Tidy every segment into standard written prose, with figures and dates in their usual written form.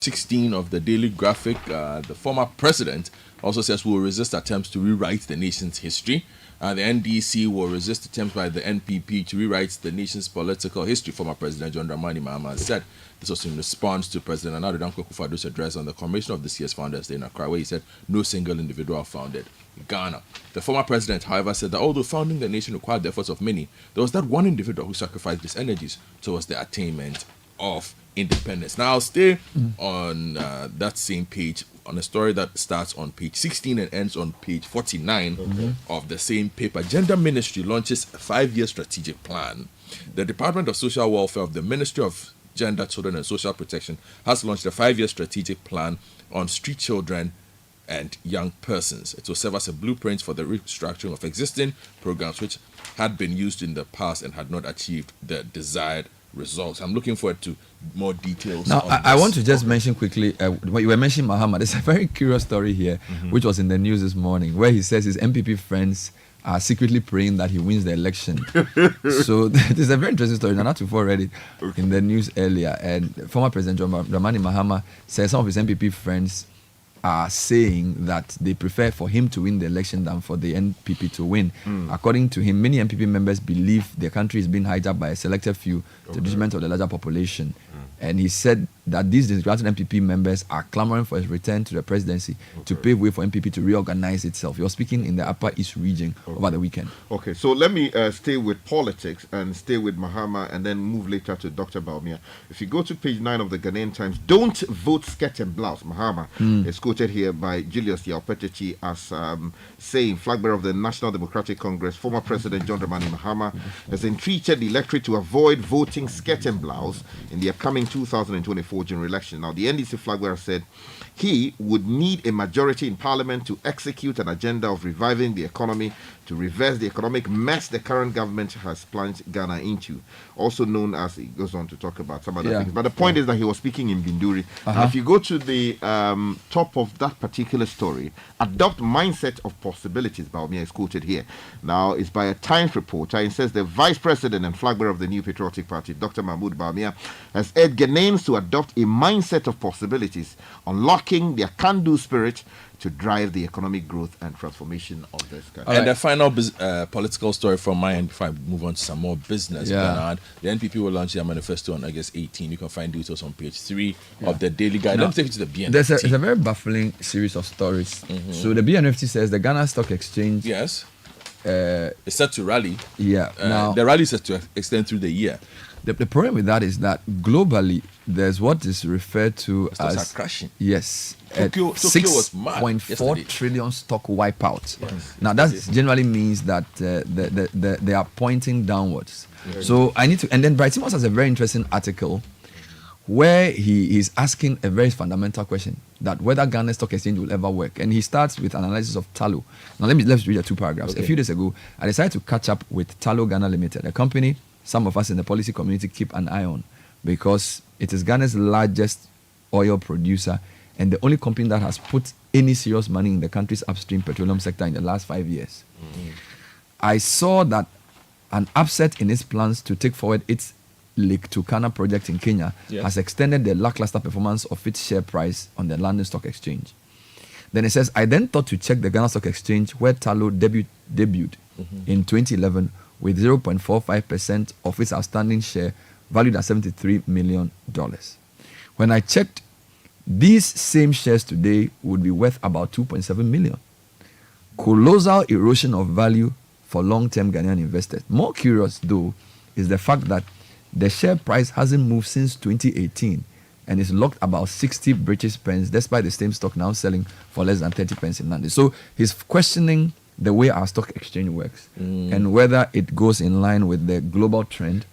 16 of the Daily Graphic, the former president also says we will resist attempts to rewrite the nation's history. The NDC will resist attempts by the NPP to rewrite the nation's political history. Former President John Dramani Mahama said this was in response to President Nana Addo Dankwa Akufo-Addo's address on the commemoration of this year's Founders Day in Accra, where he said no single individual founded Ghana. The former president, however, said that although founding the nation required the efforts of many, there was that one individual who sacrificed his energies towards the attainment of independence. Now, I'll stay on that same page on a story that starts on page 16 and ends on page 49 of the same paper. Gender Ministry launches a 5-year strategic plan. The Department of Social Welfare of the Ministry of Gender, Children and Social Protection has launched a 5-year strategic plan on street children and young persons. It will serve as a blueprint for the restructuring of existing programs which had been used in the past and had not achieved the desired results. I'm looking forward to more details. Now, I want to just mention quickly, when you were mentioning Mahama, there's a very curious story here, which was in the news this morning, where he says his MPP friends are secretly praying that he wins the election. So this is a very interesting story. Nana Tufo read it in the news earlier, and former President John Dramani Mahama says some of his MPP friends are saying that they prefer for him to win the election than for the NPP to win. According to him, many NPP members believe the country is being hijacked by a selected few to the detriment of the larger population. And he said that these disgruntled MPP members are clamoring for his return to the presidency to pave way for MPP to reorganize itself. He was speaking in the Upper East region over the weekend. Okay, so let me stay with politics and stay with Mahama and then move later to Dr. Baumia. If you go to page 9 of the Ghanaian Times, don't vote skirt and blouse. Mahama is quoted here by Julius Yaopetechi as saying, flag bearer of the National Democratic Congress, former President John Dramani Mahama has entreated the electorate to avoid voting skirt and blouse in the upcoming 2024 general election. Now, the NDC flag bearer said he would need a majority in Parliament to execute an agenda of reviving the economy, to reverse the economic mess the current government has plunged Ghana into. Also known as, he goes on to talk about some other things. But the point is that he was speaking in Binduri. And if you go to the top of that particular story, adopt mindset of possibilities, Baumia is quoted here. Now, it's by a Times reporter. It says the Vice President and flag bearer of the New Patriotic Party, Dr. Mahmoud Baumia, has urged Ghanaians to adopt a mindset of possibilities, unlocking their can-do spirit to drive the economic growth and transformation of this country. And the final political story from my end, before I move on to some more business, Bernard, the NPP will launch their manifesto on August 18. You can find details on page 3 of the Daily Guide. Let me take you to the BNFT. There's a very baffling series of stories. So the BNFT says the Ghana Stock Exchange it's set to rally. Now, the rally is set to extend through the year. The problem with that is that globally, there's what is referred to Stocks as are crashing. Yes, Tokyo was mad 6.4 trillion stock wipeout. Now that generally means that they are pointing downwards. So I need to, and then Bright Simons has a very interesting article where he is asking a very fundamental question, that whether Ghana Stock Exchange will ever work. And he starts with analysis of Tallow. Now let's read the 2 paragraphs. A few days ago, I decided to catch up with Tallow Ghana Limited, a company some of us in the policy community keep an eye on, because it is Ghana's largest oil producer and the only company that has put any serious money in the country's upstream petroleum sector in the last 5 years. I saw that an upset in its plans to take forward its Lake Turkana project in Kenya has extended the lackluster performance of its share price on the London Stock Exchange. Then it says, I then thought to check the Ghana Stock Exchange, where Tallow debuted in 2011 with 0.45% of its outstanding share, valued at $73 million. When I checked, these same shares today would be worth about 2.7 million. Colossal erosion of value for long-term Ghanaian investors. More curious, though, is the fact that the share price hasn't moved since 2018 and is locked about 60 British pence, despite the same stock now selling for less than 30 pence in London. So he's questioning the way our stock exchange works and whether it goes in line with the global trend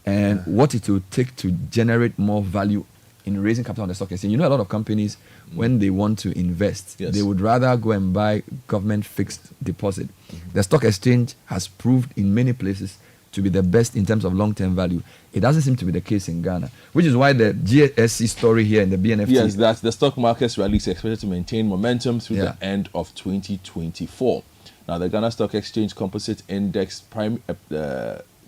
and what it will take to generate more value in raising capital on the stock exchange. You know, a lot of companies, when they want to invest, they would rather go and buy government fixed deposit. The stock exchange has proved in many places to be the best in terms of long-term value. It doesn't seem to be the case in Ghana, which is why the GSC story here in the BNFT. Yes, that the stock market's rally is expected to maintain momentum through the end of 2024. Now, the Ghana Stock Exchange Composite Index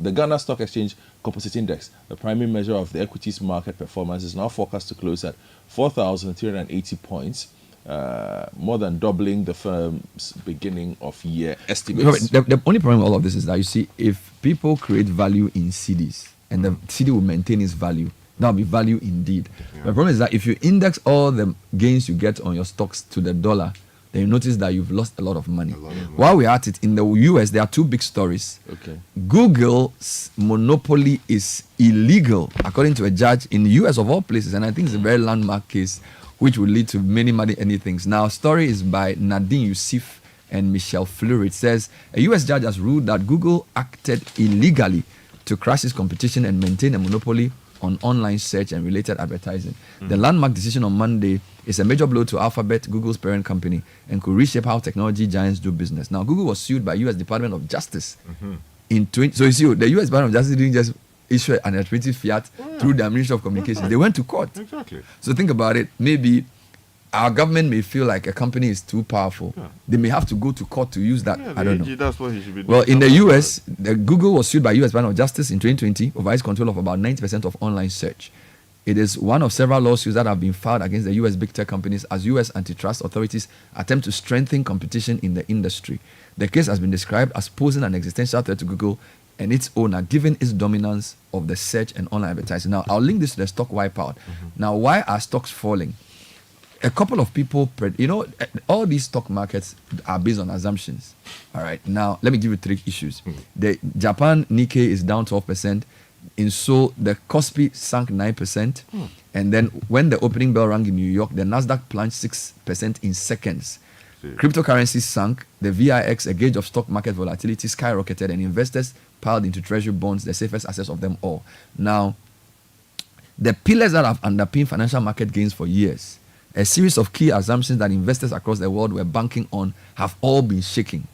The Ghana Stock Exchange Composite Index, the primary measure of the equities market performance, is now forecast to close at 4,380 points, more than doubling the firm's beginning of year estimates. The only problem with all of this is that, you see, if people create value in CDs and the CD will maintain its value, that will be value indeed. The problem is that if you index all the gains you get on your stocks to the dollar, then you notice that you've lost a lot of money. While we're at it, in the US, there are two big stories. Okay. Google's monopoly is illegal, according to a judge in the US of all places, and I think it's a very landmark case, which will lead to many things. Now, story is by Nadine Youssef and Michelle Fleur. It says, a US judge has ruled that Google acted illegally to crush its competition and maintain a monopoly on online search and related advertising. The landmark decision on Monday is a major blow to Alphabet, Google's parent company, and could reshape how technology giants do business. Now, Google was sued by U.S. Department of Justice so you see, the U.S. Department of Justice didn't just issue an administrative fiat through the Ministry of Communications. They went to court. Exactly. So think about it. Maybe our government may feel like a company is too powerful. They may have to go to court to use that. I don't know. That's what he should be doing. Well, in the US, Google was sued by U.S. Department of Justice in 2020 over its control of about 90% of online search. It is one of several lawsuits that have been filed against the U.S. big tech companies as U.S. antitrust authorities attempt to strengthen competition in the industry. The case has been described as posing an existential threat to Google and its owner, given its dominance of the search and online advertising. Now, I'll link this to the stock wipeout. Now, why are stocks falling? A couple of people, all these stock markets are based on assumptions. All right. Now, let me give you three issues. The Japan Nikkei is down 12%. In Seoul, the Kospi sank 9%. And then when the opening bell rang in New York, the Nasdaq plunged 6% in seconds. Cryptocurrencies sank. The VIX, a gauge of stock market volatility, skyrocketed, and investors piled into treasury bonds, the safest assets of them all. Now, the pillars that have underpinned financial market gains for years, a series of key assumptions that investors across the world were banking on, have all been shaking.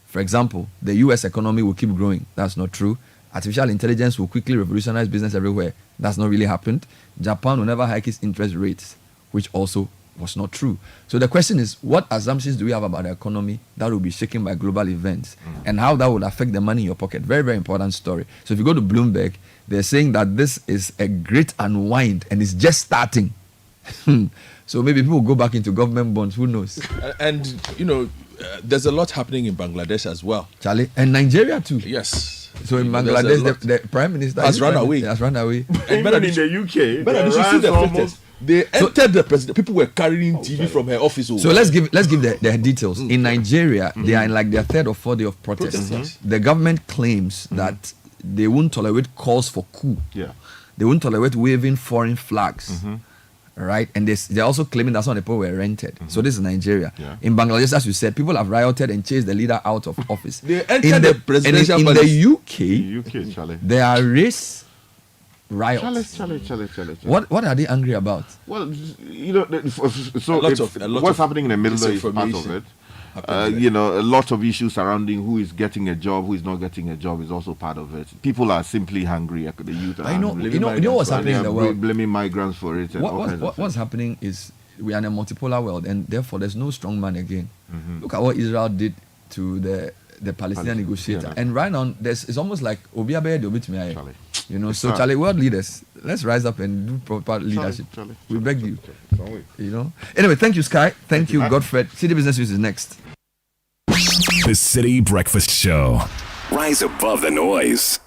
For example, the US economy will keep growing. That's not true. Artificial intelligence will quickly revolutionize business everywhere. That's not really happened. Japan will never hike its interest rates, which also was not true. So the question is, what assumptions do we have about the economy that will be shaken by global events and how that will affect the money in your pocket? Very, very important story. So if you go to Bloomberg, they're saying that this is a great unwind and it's just starting. So maybe people will go back into government bonds. Who knows? And, there's a lot happening in Bangladesh as well. Charlie, and Nigeria too. Yes. So in Bangladesh, the prime minister has run away. Has run away. Even in the UK, but you should see the pictures. They entered the president. People were carrying TV from her office. So let's give the details. In Nigeria, they are in like their third or fourth day of protest. The government claims that they won't tolerate calls for coup. Yeah. They won't tolerate waving foreign flags. Right, and they're also claiming that some of the people were rented. So this is Nigeria. Yeah. In Bangladesh, as you said, people have rioted and chased the leader out of office. They entered the presidential in the UK, Charlie. There are race riots. Charlie. What are they angry about? Well, what's happening in the middle is part of it. A lot of issues surrounding who is getting a job, who is not getting a job is also part of it. People are simply hungry. The youth are hungry. You know what's happening in the world? Blaming migrants for it. And what's happening is we are in a multipolar world, and therefore there's no strong man again. Look at what Israel did to the Palestinian negotiator, and right now it's almost like Obiabe Charlie. So Charlie, world leaders, let's rise up and do proper leadership. Charlie. We beg you. Anyway, thank you, Sky. Thank you, Godfred. City Business News is next. The Citi Breakfast Show. Rise above the noise.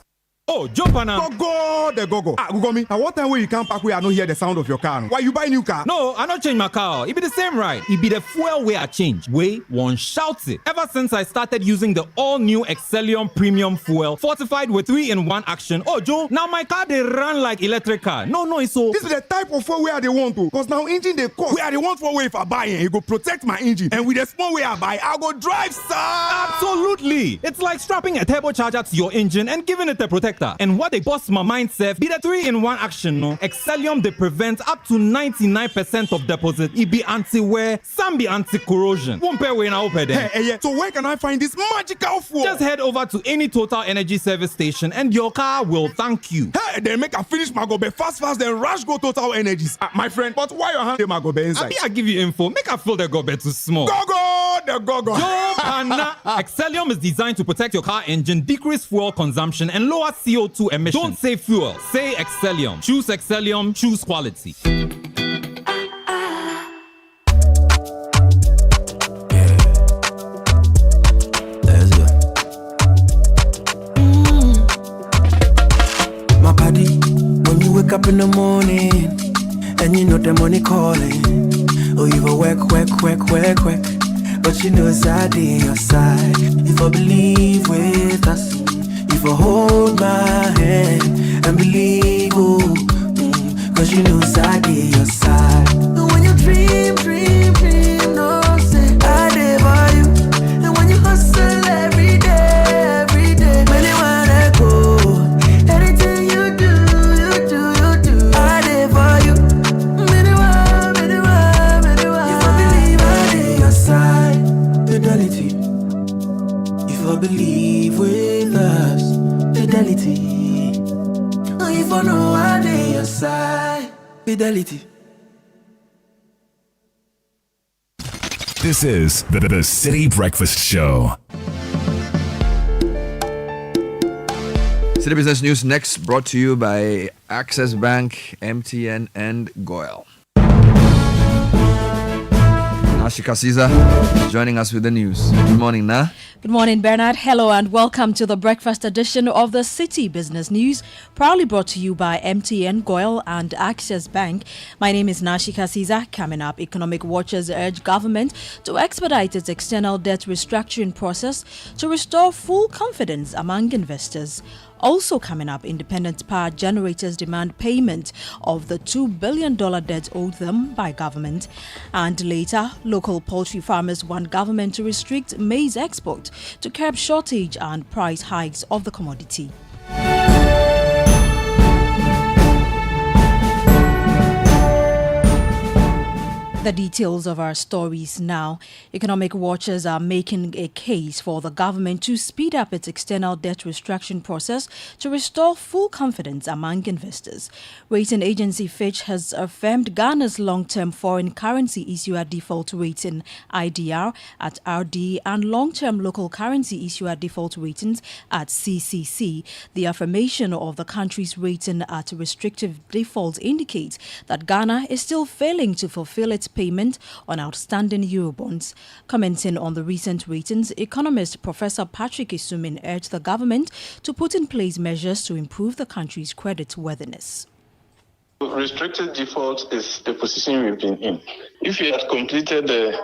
Oh, jump on now. Go. Google me. At what time when you come back, we are not hear the sound of your car? Why you buy new car? No, I not change my car. It be the same, right? It be the fuel way I change. Way one shouts it. Ever since I started using the all-new Excellium Premium Fuel, fortified with 3-in-1 action. Oh, Joe, now my car they run like electric car. No, so this is the type of fuel where they want to. Cause now engine they cost. Where they want for way if I buy it, go protect my engine. And with the small way I buy, I go drive, sir. Absolutely. It's like strapping a turbocharger to your engine and giving it a protector. And what they bust my mind, Seth, be the 3-in-1 action, no? Excellium, they prevent up to 99% of deposit. It be anti-wear, some be anti-corrosion. One pair way now, yeah. So where can I find this magical fuel? Just head over to any Total Energy service station and your car will thank you. Hey, they make a finish my gobe fast, then rush go Total Energies. My friend, but why your hand my gobe inside? I give you info, make a fill the gobe too small. Go, the gogo. Joe Pana. Excellium is designed to protect your car engine, decrease fuel consumption, and lower CO2 emissions. Don't say fuel, say Excellium. Choose Excellium, choose quality. Wake up in the morning and you know the money calling. Oh, you go work, but you know it's out in your side. If I believe with us, if I hold my hand and believe, cause you know it's out in your side. And when you dream, no say I did for you. And when you hustle every day, when you wanna go, anything you do. Believe with us, fidelity. Oh, if I know I need your side, fidelity. This is the Citi Breakfast Show. Citi Business News next, brought to you by Access Bank, MTN, and Goyle. Ashika Caesar joining us with the news. Good morning, Na. Good morning, Bernard. Hello and welcome to the breakfast edition of the Citi Business News, proudly brought to you by MTN, Goyle, and Access Bank. My name is Nashika Caesar. Coming up, economic watchers urge government to expedite its external debt restructuring process to restore full confidence among investors. Also coming up, independent power generators demand payment of the $2 billion debt owed them by government. And later, local poultry farmers want government to restrict maize export to curb shortage and price hikes of the commodity. The details of our stories now. Economic watchers are making a case for the government to speed up its external debt restructuring process to restore full confidence among investors. Rating agency Fitch has affirmed Ghana's long-term foreign currency issuer default rating IDR at RD and long-term local currency issuer default ratings at CCC. The affirmation of the country's rating at restrictive default indicates that Ghana is still failing to fulfill its payment on outstanding Eurobonds. Commenting on the recent ratings, economist Professor Patrick Isumin urged the government to put in place measures to improve the country's credit worthiness. Restricted default is the position we've been in. If we had completed the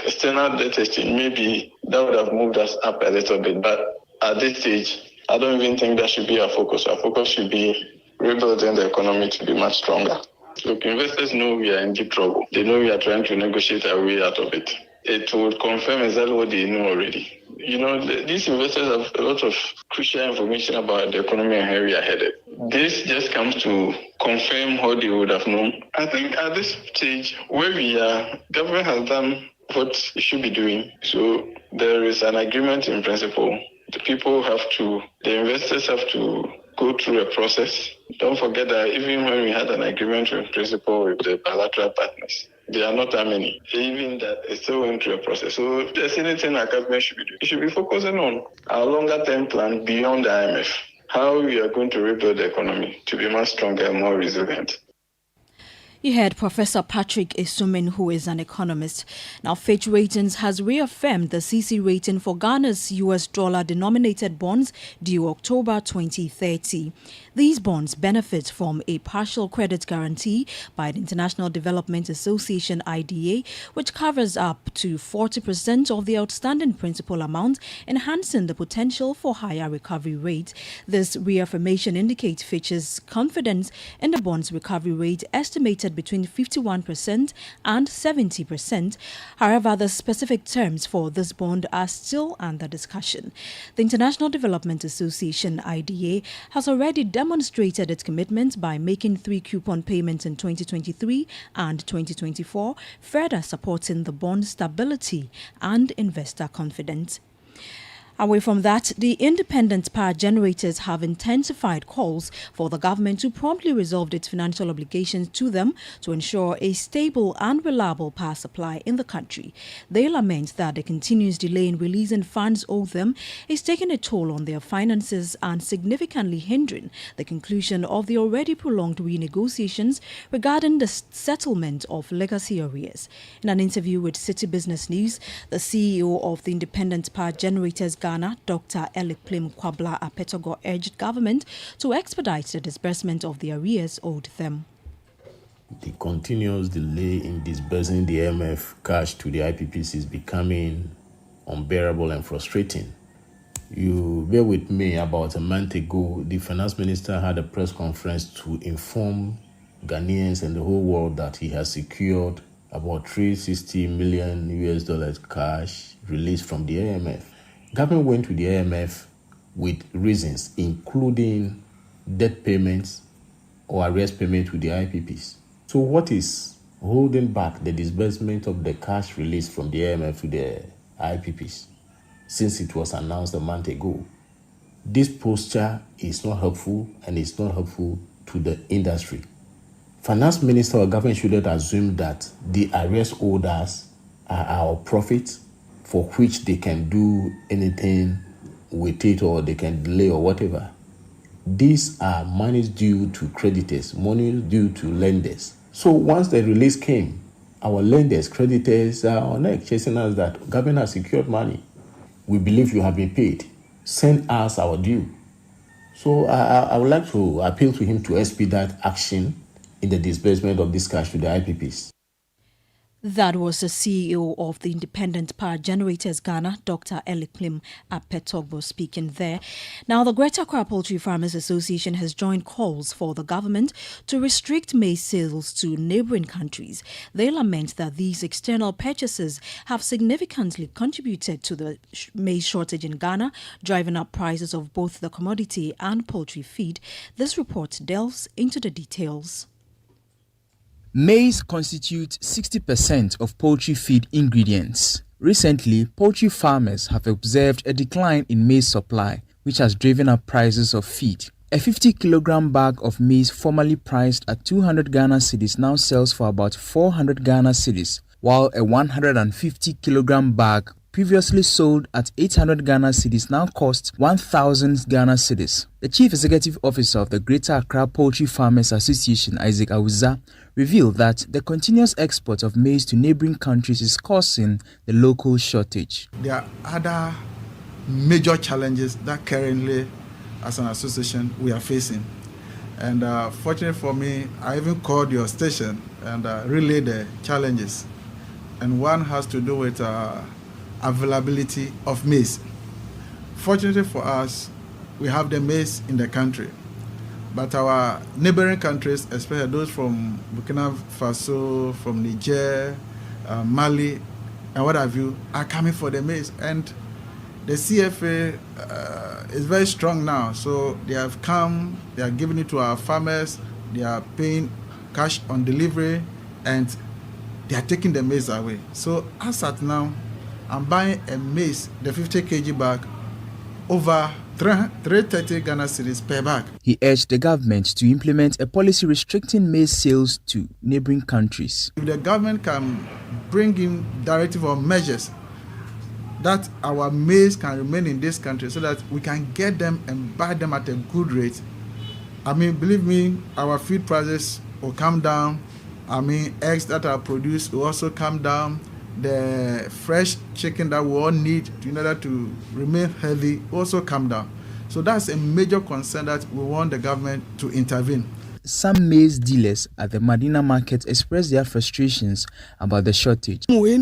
external debt exchange, maybe that would have moved us up a little bit. But at this stage, I don't even think that should be our focus. Our focus should be rebuilding the economy to be much stronger. Look, investors know we are in deep trouble. They know we are trying to negotiate our way out of it. It would confirm exactly what they know already. You know, these investors have a lot of crucial information about the economy and how we are headed. This just comes to confirm what they would have known. I think at this stage, where we are, government has done what it should be doing. So there is an agreement in principle. The investors have to go through a process. Don't forget that even when we had an agreement in principle with the bilateral partners, there are not that many. Even that is still going through a process. So if there's anything our government should be doing, it should be focusing on our longer term plan beyond the IMF. How we are going to rebuild the economy to be much stronger and more resilient. You heard Professor Patrick Isumin, who is an economist. Now, Fitch Ratings has reaffirmed the CC rating for Ghana's US dollar-denominated bonds due October 2030. These bonds benefit from a partial credit guarantee by the International Development Association IDA, which covers up to 40% of the outstanding principal amount, enhancing the potential for higher recovery rates. This reaffirmation indicates Fitch's confidence in the bond's recovery rate, estimated between 51% and 70%. However, the specific terms for this bond are still under discussion. The International Development Association IDA has already demonstrated its commitment by making 3 coupon payments in 2023 and 2024, further supporting the bond stability and investor confidence. Away from that, the independent power generators have intensified calls for the government to promptly resolve its financial obligations to them to ensure a stable and reliable power supply in the country. They lament that the continuous delay in releasing funds owed them is taking a toll on their finances and significantly hindering the conclusion of the already prolonged renegotiations regarding the settlement of legacy arrears. In an interview with Citi Business News, the CEO of the Independent Power Generators Ghana, Dr. Electoral Apetogo, urged government to expedite the disbursement of the arrears owed them. The continuous delay in disbursing the IMF cash to the IPPs is becoming unbearable and frustrating. You bear with me, about a month ago, the finance minister had a press conference to inform Ghanaians and the whole world that he has secured about $360 million cash released from the IMF. Government went to the IMF with reasons, including debt payments or arrears payment to the IPPs. So what is holding back the disbursement of the cash released from the IMF to the IPPs since it was announced a month ago? This posture is not helpful, and it's not helpful to the industry. Finance minister or government shouldn't assume that the arrears holders are our profit for which they can do anything with it, or they can delay or whatever. These are monies due to creditors, money due to lenders. So once the release came, our lenders, creditors are on neck chasing us that government has secured money. We believe you have been paid. Send us our due. So I would like to appeal to him to expedite action in the disbursement of this cash to the IPPs. That was the CEO of the Independent Power Generators Ghana, Dr. Electoral Apetogo, speaking there. Now, the Greater Accra Poultry Farmers Association has joined calls for the government to restrict maize sales to neighbouring countries. They lament that these external purchases have significantly contributed to the maize shortage in Ghana, driving up prices of both the commodity and poultry feed. This report delves into the details. Maize constitutes 60% of poultry feed ingredients. Recently, poultry farmers have observed a decline in maize supply, which has driven up prices of feed. A 50-kilogram bag of maize formerly priced at 200 Ghana cedis now sells for about 400 Ghana cedis, while a 150-kilogram bag previously sold at 800 Ghana cedis now costs 1,000 Ghana cedis. The Chief Executive Officer of the Greater Accra Poultry Farmers Association, Isaac Awuza, revealed that the continuous export of maize to neighboring countries is causing the local shortage. There are other major challenges that currently, as an association, we are facing. And fortunately for me, I even called your station and relayed the challenges. And one has to do with availability of maize. Fortunately for us, we have the maize in the country, but our neighboring countries, especially those from Burkina Faso, from Niger, Mali, and what have you, are coming for the maize. And the CFA is very strong now, so they have come, they are giving it to our farmers, they are paying cash on delivery, and they are taking the maize away. So as at now, I'm buying a maize, the 50 kg bag, over 330 Ghana cedis per bag. He urged the government to implement a policy restricting maize sales to neighboring countries. If the government can bring in directive or measures that our maize can remain in this country so that we can get them and buy them at a good rate, I mean, believe me, our feed prices will come down. I mean, eggs that are produced will also come down. The fresh chicken that we all need in order to remain healthy also come down. So that's a major concern that we want the government to intervene. Some maize dealers at the Medina market expressed their frustrations about the shortage. We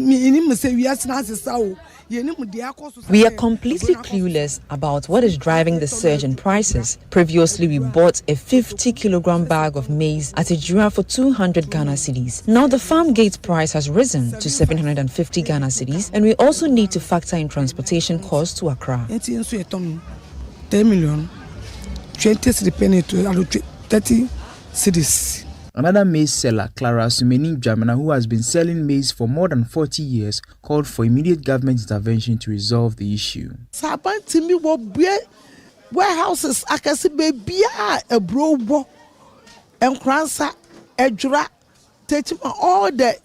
are completely clueless about what is driving the surge in prices. Previously, we bought a 50-kilogram bag of maize at Editorial for 200 Ghana cedis. Now the farm gate price has risen to 750 Ghana cedis, and we also need to factor in transportation costs to Accra. 10 million, 20 cedis to 30 cedis. Another maize seller, Clara Sumeni Jamina, who has been selling maize for more than 40 years, called for immediate government intervention to resolve the issue. Warehouses, I can see baby a bro and Kransa, Edra, taking all the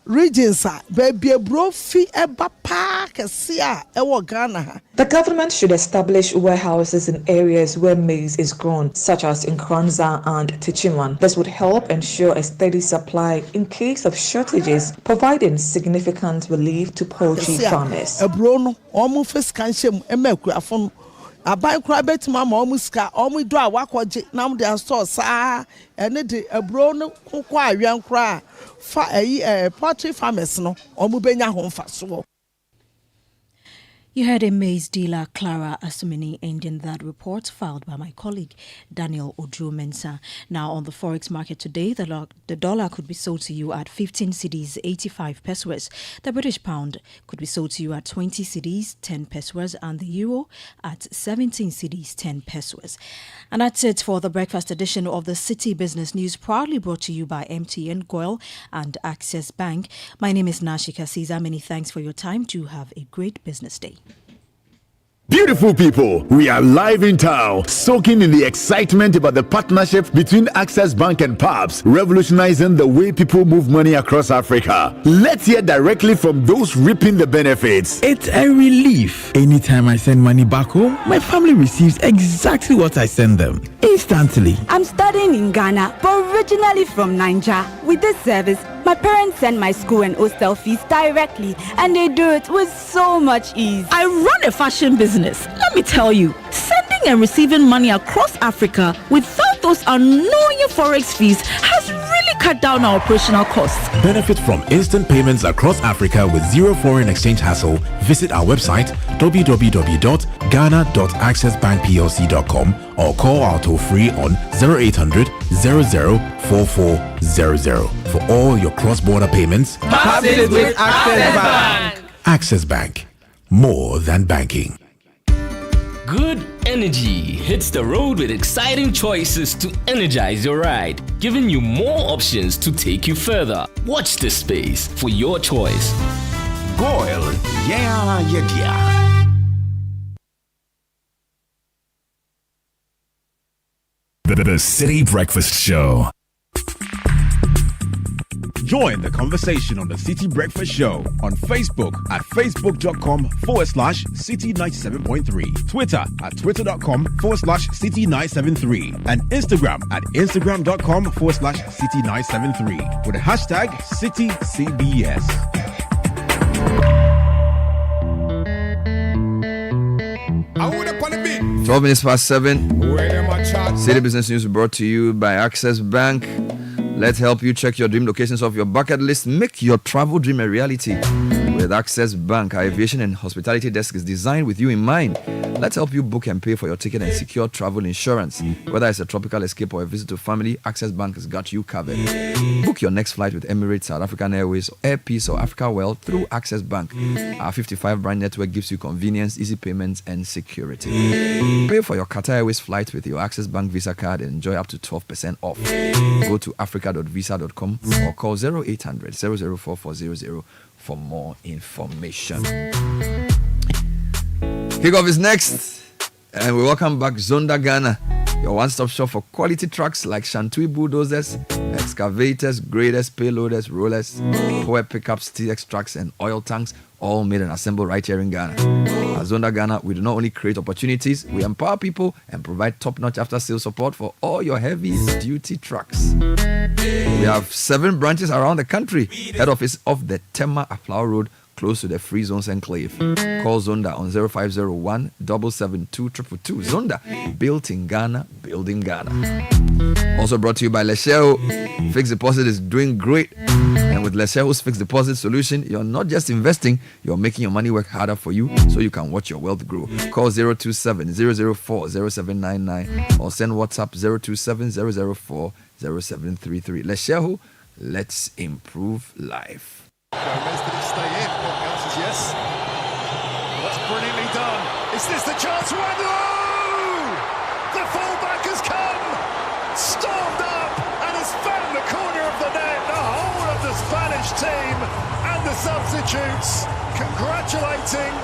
regions, baby a bro fee a park, a sea, a Ghana. The government should establish warehouses in areas where maize is grown, such as in Kranza and Tichiman. This would help ensure a steady supply in case of shortages, providing significant relief to poultry farmers. A bro, almost first can shame a milk from. I buy crabet mamma almost car, almost do a walk or now they are so sa and a brown quite young cry for a poultry farmers no almost benya home fast. You heard a maize dealer, Clara Asumini, ending that report filed by my colleague, Daniel Ojo-Mensah. Now, on the Forex market today, the dollar could be sold to you at 15 cedis, 85 pesos. The British pound could be sold to you at 20 cedis, 10 pesos, and the euro at 17 cedis, 10 pesos. And that's it for the breakfast edition of the Citi Business News, proudly brought to you by MTN, Goil, and Access Bank. My name is Nashika Caesar. Many thanks for your time. Do have a great business day. Beautiful people, we are live in town, soaking in the excitement about the partnership between Access Bank and PABS, revolutionizing the way people move money across Africa. Let's hear directly from those reaping the benefits. It's a relief. Anytime I send money back home, my family receives exactly what I send them, instantly. I'm studying in Ghana, but originally from Nigeria. With this service, my parents send my school and hostel fees directly, and they do it with so much ease. I run a fashion business. Let me tell you, sending and receiving money across Africa without those annoying Forex fees has really cut down our operational costs. Benefit from instant payments across Africa with zero foreign exchange hassle. Visit our website www.ghana.accessbankplc.com or call our toll free on 0800 004400 for all your cross-border payments. Pass it with Access Bank. Access Bank, more than banking. Good energy hits the road with exciting choices to energize your ride, giving you more options to take you further. Watch this space for your choice. Goil, yeah. The Citi Breakfast Show. Join the conversation on the Citi Breakfast Show on Facebook at facebook.com/Citi97.3, Twitter at twitter.com/Citi973, and Instagram at instagram.com/Citi973 with the hashtag CitiCBS. 12 minutes past 7. Citi Business News brought to you by Access Bank. Let's help you check your dream locations off your bucket list. Make your travel dream a reality. With Access Bank, our aviation and hospitality desk is designed with you in mind. Let's help you book and pay for your ticket and secure travel insurance. Whether it's a tropical escape or a visit to family, Access Bank has got you covered. Book your next flight with Emirates, South African Airways, Air Peace or Africa World through Access Bank. Our 55 brand network gives you convenience, easy payments and security. Pay for your Qatar Airways flight with your Access Bank Visa card and enjoy up to 12% off. Go to africa.visa.com or call 0800 004400 for more information. Kickoff is next, and we welcome back Zonda Ghana, your one-stop shop for quality trucks like Shantui bulldozers, excavators, graders, payloaders, rollers, power pickups, TX trucks, and oil tanks, all made and assembled right here in Ghana. At Zonda Ghana, we do not only create opportunities, we empower people and provide top-notch after-sales support for all your heavy-duty trucks. We have 7 branches around the country. Head office off the Tema Aflao Road, close to the Free Zones Enclave. Call Zonda on 0501 772 222. Zonda, built in Ghana, building Ghana. Also brought to you by Lesheho. Fixed deposit is doing great. And with Lesheho's fixed deposit solution, you're not just investing, you're making your money work harder for you so you can watch your wealth grow. Call 027 004 0799 or send WhatsApp 027 004 0733. Lesheho, let's improve life. Gomez, did it stay in? The answer is yes. That's brilliantly done. Is this the chance? The fullback has come, stormed up, and has found French team and the substitutes congratulating.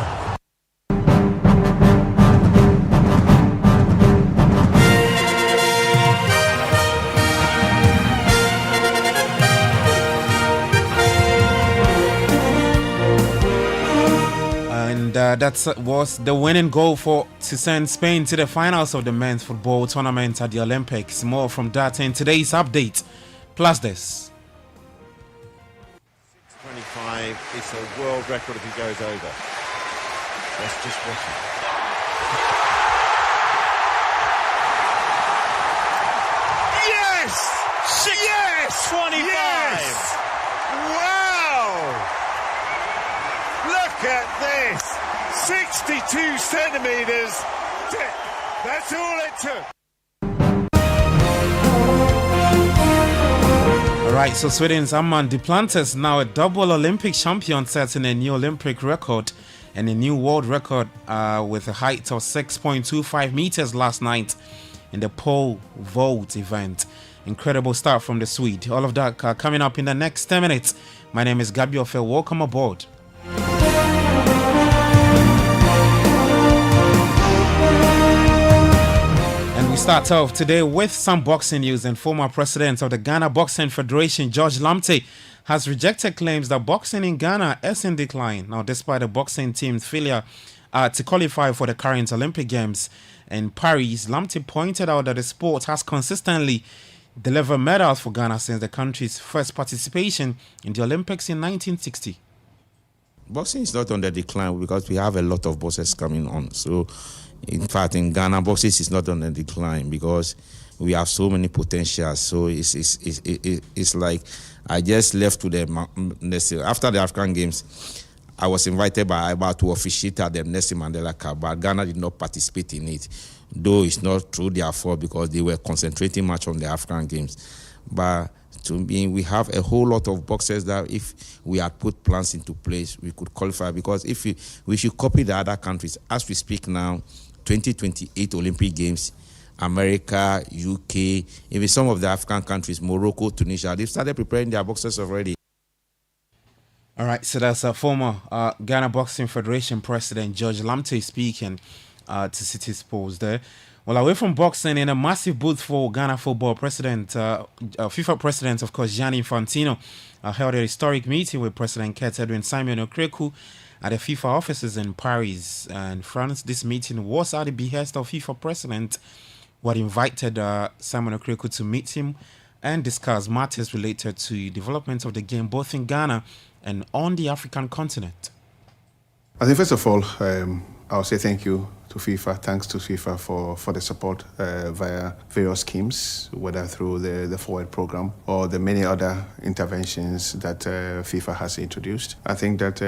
That was the winning goal to send Spain to the finals of the men's football tournament at the Olympics. More from that in today's update. Plus this. 25 is a world record if he goes over. Let's just watch it. Yes! 6:25. Yes! Wow! Look at this! 62 centimetres. That's all it took. Alright, so Sweden's Amman Duplantis, now a double Olympic champion, setting a new Olympic record and a new world record with a height of 6.25 meters last night in the pole vault event. Incredible start from the Swede. All of that coming up in the next 10 minutes. My name is Gabi Ofe. Welcome aboard. We start off today with some boxing news, and former president of the Ghana Boxing Federation, George Lamte, has rejected claims that boxing in Ghana is in decline. Now, despite the boxing team's failure to qualify for the current Olympic Games in Paris, Lamte pointed out that the sport has consistently delivered medals for Ghana since the country's first participation in the Olympics in 1960. Boxing is not on the decline because we have a lot of boxers coming on. So, in fact, in Ghana, boxing is not on the decline because we have so many potentials. So it's like I just left to the after the African Games. I was invited by IBA to officiate at the Nelson Mandela Cup, but Ghana did not participate in it. Though it's not true, therefore, because they were concentrating much on the African Games. But to me, we have a whole lot of boxers that if we had put plans into place, we could qualify. Because if we should copy the other countries, as we speak now, 2028 Olympic Games, America, UK, even some of the African countries, Morocco, Tunisia, they've started preparing their boxers already. All right, so that's a former Ghana Boxing Federation President George Lamte speaking to City Sports there. Well, away from boxing, in a massive booth for Ghana football, FIFA President, of course, Gianni Infantino, held a historic meeting with President Kurt Edwin Simon Okreku at the FIFA offices in Paris and France. This meeting was at the behest of FIFA President, who had invited Simon Okreku to meet him and discuss matters related to development of the game both in Ghana and on the African continent. I think first of all, I'll say thank you to FIFA. Thanks to FIFA for the support via various schemes, whether through the Forward program or the many other interventions that FIFA has introduced. I think that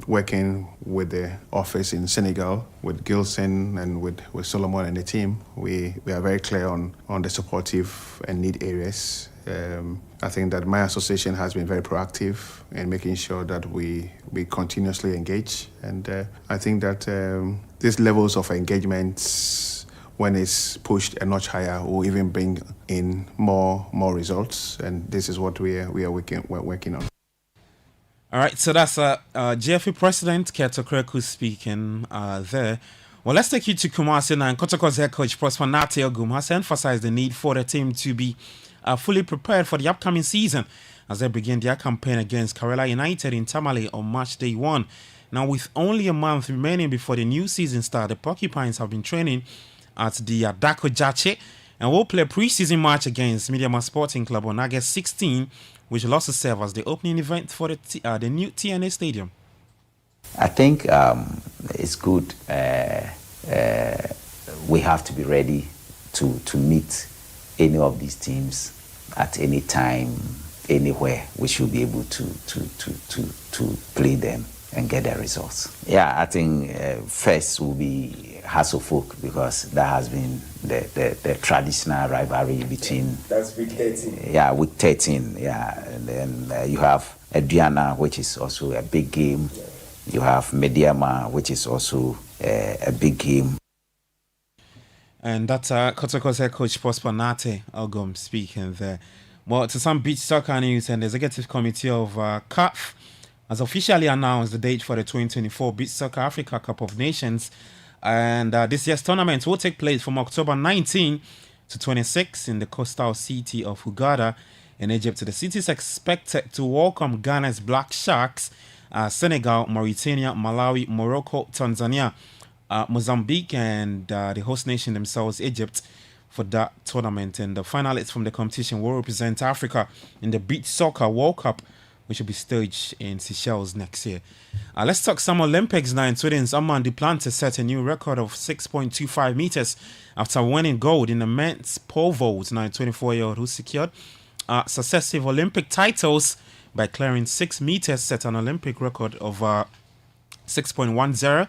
working with the office in Senegal, with Gilson and with Solomon and the team, we are very clear on the supportive and need areas. I think that my association has been very proactive in making sure that we continuously engage. And I think that these levels of engagement, when it's pushed a notch higher, will even bring in more results. And this is what we're working on. All right, so that's GFA President Kurt Okreku speaking there. Well, let's take you to Kumasi now. Kotoko's head coach Prosper Nate Ogum has emphasized the need for the team to be fully prepared for the upcoming season as they begin their campaign against Karela United in Tamale on March Day 1. Now, with only a month remaining before the new season starts, the Porcupines have been training at the Dako Jache and will play a pre-season match against Mediama Sporting Club on August 16, which will also serve as the opening event for the new TNA Stadium. I think it's good. We have to be ready to meet any of these teams at any time, anywhere. We should be able to play them and get the results. Yeah, I think first will be Hasselfolk because that has been the traditional rivalry between. That's week 13. Yeah, week 13. Yeah, and then you have Adriana, which is also a big game. Yeah. You have Mediama, which is also a big game. And that's Kotoko's head coach Prosper Nate Ogum speaking there. Well, to some beach soccer news, and the executive committee of CAF has officially announced the date for the 2024 Beach Soccer Africa Cup of Nations. And this year's tournament will take place from October 19 to 26 in the coastal city of Hurghada in Egypt. The city is expected to welcome Ghana's Black Sharks, Senegal, Mauritania, Malawi, Morocco, Tanzania, Mozambique, and the host nation themselves, Egypt, for that tournament. And the finalists from the competition will represent Africa in the Beach Soccer World Cup, which will be staged in Seychelles next year. Let's talk some Olympics now. In Sweden's Amman Duplantis set a new record of 6.25 meters after winning gold in the men's pole vault. Now, a 24-year-old who secured successive Olympic titles by clearing 6 meters, set an Olympic record of 6.10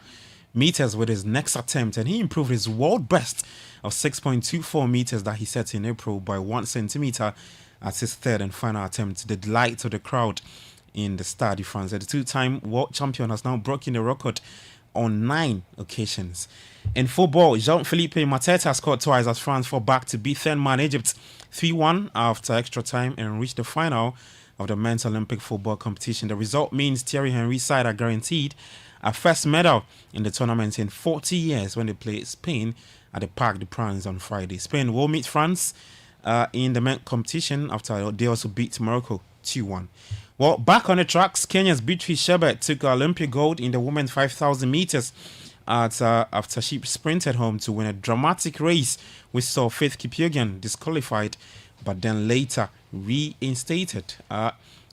meters with his next attempt, and he improved his world best of 6.24 meters that he set in April by 1 centimeter at his third and final attempt, to the delight of the crowd in the Stade de France. The two-time world champion has now broken the record on 9 occasions. In football, Jean-Philippe Mateta scored twice as France fought back to beat third-man Egypt 3-1 after extra time and reached the final of the men's Olympic football competition. The result means Thierry Henry's side are guaranteed a first medal in the tournament in 40 years when they play Spain at the Parc des Princes on Friday. Spain will meet France in the men's competition after they also beat Morocco 2-1. Well, back on the tracks, Kenya's Beatrice Chebet took Olympic gold in the women's 5,000 meters after she sprinted home to win a dramatic race which saw Faith Kipyegon disqualified but then later reinstated.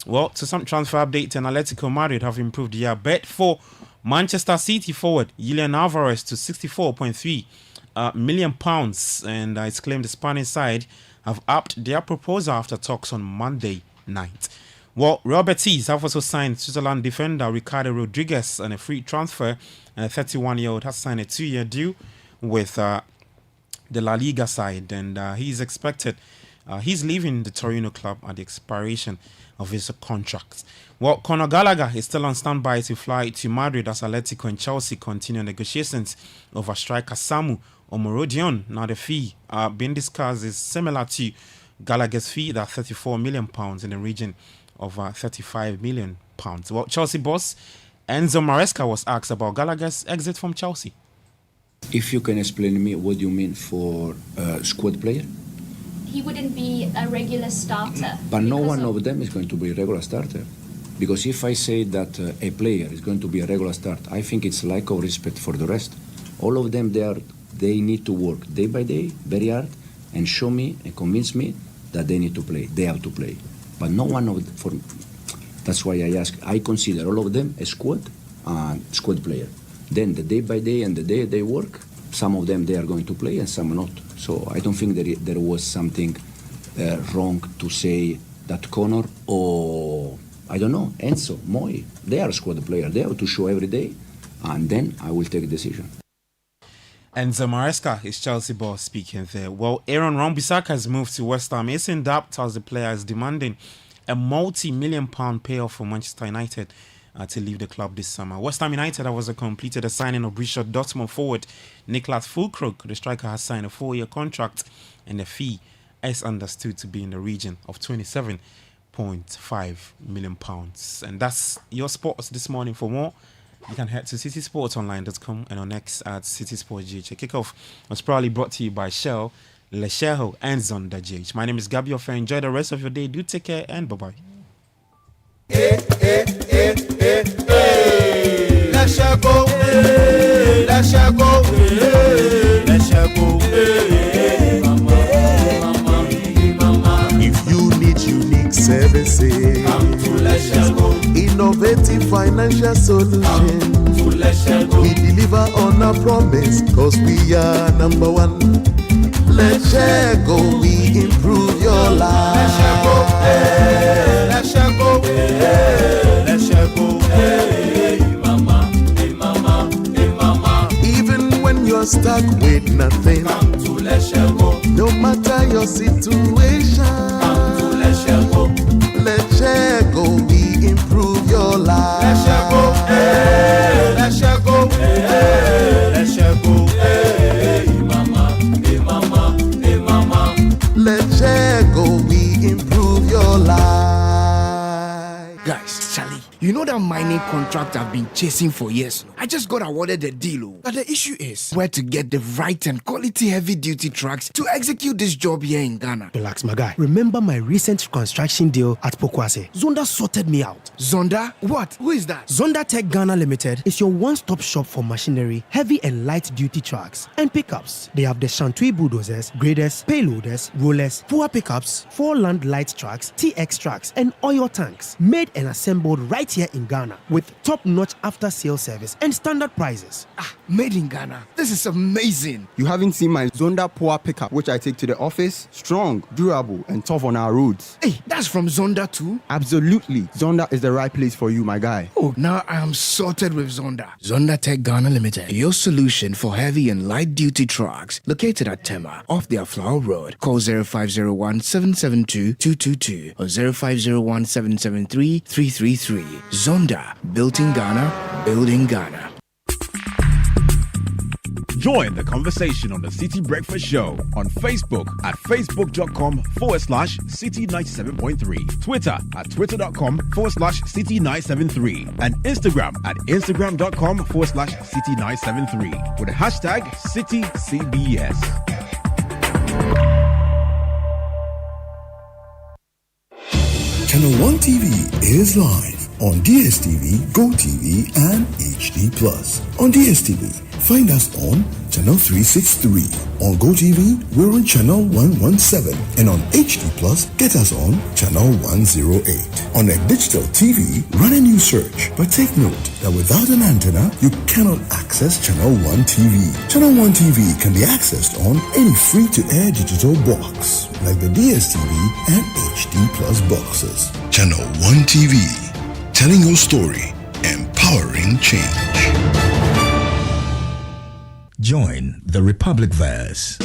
Well, to some transfer updates, and Atletico Madrid have improved their bet for Manchester City forward Julian Alvarez to £64.3 million, and it's claimed the Spanish side have upped their proposal after talks on Monday night. Well, Robert Tees have also signed Switzerland defender Ricardo Rodriguez on a free transfer, and a 31-year-old has signed a 2-year deal with the La Liga side, and he's expected. He's leaving the Torino club at the expiration of his contract. Well, Conor Gallagher is still on standby to fly to Madrid as Atletico and Chelsea continue negotiations over striker Samu Omorodion. Now, the fee being discussed is similar to Gallagher's fee, that's £34 million in the region of £35 million. Well, Chelsea boss Enzo Maresca was asked about Gallagher's exit from Chelsea. If you can explain to me what you mean for squad player? He wouldn't be a regular starter. But no one of them is going to be a regular starter. Because if I say that a player is going to be a regular starter, I think it's lack of respect for the rest. All of them, they need to work day by day, very hard, and show me and convince me that they need to play. They have to play. But no one of them, that's why I consider all of them a squad player. Then the day by day and the day they work, some of them they are going to play and some not. So I don't think there was something wrong to say that Conor or, I don't know, Enzo, Moy, they are a squad player. They have to show every day, and then I will take a decision. Enzo Maresca is Chelsea boss speaking there. Well, Aaron Wan-Bissaka has moved to West Ham. It's in doubt as the player is demanding a multi-million pound payoff for Manchester United to leave the club this summer. West Ham United have also completed the signing of Borussia Dortmund forward Niklas Füllkrug. The striker has signed a 4-year contract, and the fee is understood to be in the region of £27.5 million. And that's your sports this morning. For more, you can head to citisportsonline.com and on X at Citi Sports GH. Kickoff was proudly brought to you by Shell, Lecheho, and Zonda GH. My name is Gabi Ofe. Enjoy the rest of your day. Do take care and bye-bye. Let's go. If you need unique services, come to Let's Go. Innovative financial solutions, we deliver on our promise, cause we are number one. Let's go, we improve your life. Let's go, let's go, let's go, hey mama, hey mama, hey mama. Even when you're stuck with nothing, come to Let's Go. No matter your situation, come to Let's Go. Let's go, we improve your life. Let's go, hey, let's go, hey, let's go, hey mama, hey mama, hey mama. Let's go, we improve Forex. Charlie, you know that mining contract I've been chasing for years? I just got awarded the deal. But the issue is where to get the right and quality heavy-duty trucks to execute this job here in Ghana. Relax, my guy. Remember my recent construction deal at Pokwase? Zonda sorted me out. Zonda? What? Who is that? Zonda Tech Ghana Limited is your one-stop shop for machinery, heavy and light-duty trucks, and pickups. They have the Shantui bulldozers, graders, payloaders, rollers, poor pickups, 4-land light trucks, TX trucks, and oil tanks. Made and assembled right here in Ghana with top-notch after-sales service and standard prices. Made in Ghana. This is amazing. You haven't seen my Zonda Power pickup, which I take to the office. Strong, durable, and tough on our roads. Hey, that's from Zonda too? Absolutely. Zonda is the right place for you, my guy. Oh, now I am sorted with Zonda. Zonda Tech Ghana Limited, your solution for heavy and light-duty trucks. Located at Tema, off the Aflao Road. Call 0501-772-222 or 0501-773-333. Zonda, built in Ghana, building Ghana. Join the conversation on the Citi Breakfast Show on Facebook at facebook.com/Citi97.3, Twitter at twitter.com/Citi973, and Instagram at instagram.com/Citi973 with the hashtag CitiCBS. Channel 1 TV is live on DSTV, GoTV, and HD+. On DSTV, find us on Channel 363. On GoTV, we're on Channel 117. And on HD+, get us on Channel 108. On a digital TV, run a new search. But take note that without an antenna, you cannot access Channel 1 TV. Channel 1 TV can be accessed on any free-to-air digital box, like the DSTV and HD+ boxes. Channel 1 TV, telling your story, empowering change. Join the Republic Verse.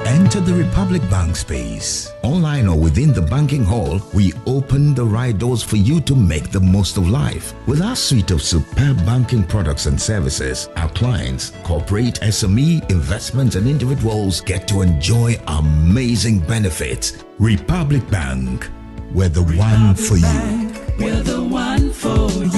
Enter the Republic Bank space. Online or within the banking hall, we open the right doors for you to make the most of life. With our suite of superb banking products and services, our clients, corporate, SME, investments, and individuals get to enjoy amazing benefits. Republic Bank, we're the one for you. We're the one for you.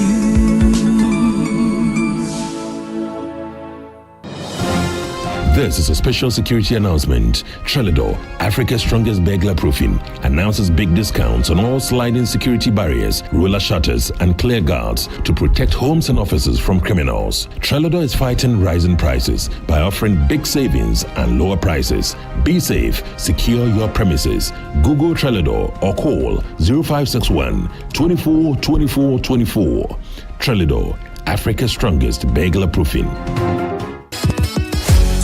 This is a special security announcement. Trelidor, Africa's strongest burglar proofing, announces big discounts on all sliding security barriers, roller shutters, and clear guards to protect homes and offices from criminals. Trelidor is fighting rising prices by offering big savings and lower prices. Be safe, secure your premises. Google Trelidor or call 0561 24 24 24. Trelidor, Africa's strongest burglar proofing.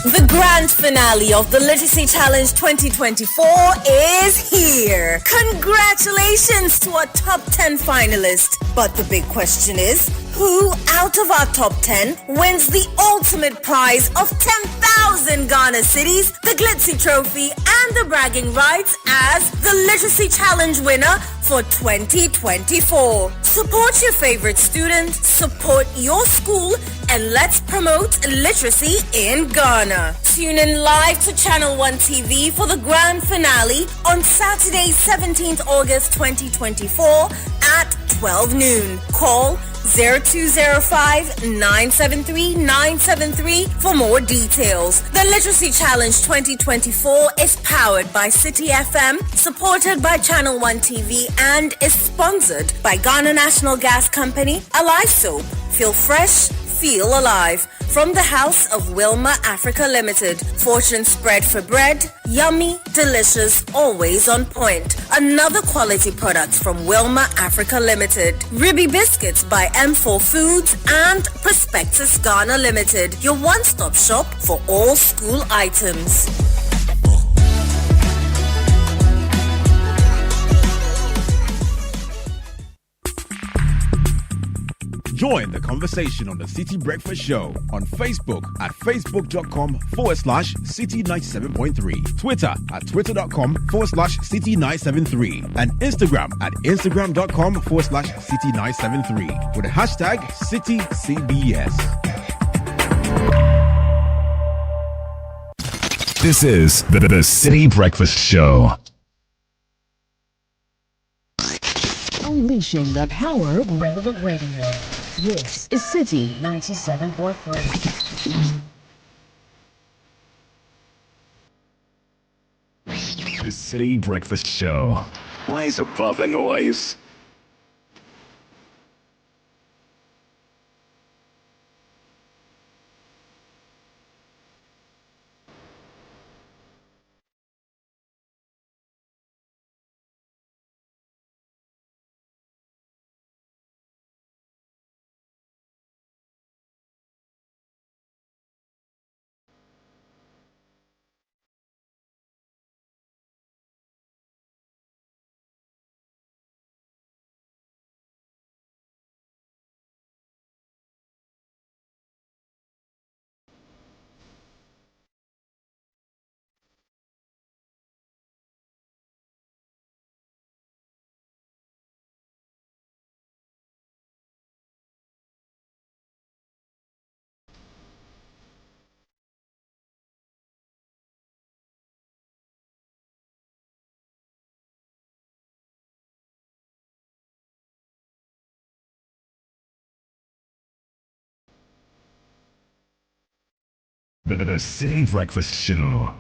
The grand finale of the Literacy Challenge 2024 is here. Congratulations to our top 10 finalists. But the big question is, who out of our top 10 wins the ultimate prize of 10,000 Ghana cedis, the Glitzy Trophy, and the bragging rights as the Literacy Challenge winner for 2024? Support your favorite student, support your school, and let's promote literacy in Ghana. Tune in live to Channel 1 TV for the grand finale on Saturday, 17th August 2024 at 12 noon. Call 0205-973-973 for more details. The Literacy Challenge 2024 is powered by Citi FM, supported by Channel 1 TV, and is sponsored by Ghana National Gas Company, Alive Soap. Feel fresh, feel alive. From the House of Wilma Africa Limited. Fortune spread for bread. Yummy, delicious, always on point. Another quality product from Wilma Africa Limited. Ribby Biscuits by M4 Foods and Prospectus Ghana Limited. Your one-stop shop for all school items. Join the conversation on the Citi Breakfast Show on Facebook at facebook.com/Citi97.3, Twitter at twitter.com/Citi973, and Instagram at instagram.com/Citi973 with the hashtag CitiCBS. This is the Citi Breakfast Show. Unleashing the power of relevant radio. This is Citi 97.3. The Citi Breakfast Show. Lies above the noise. The Citi Breakfast Show.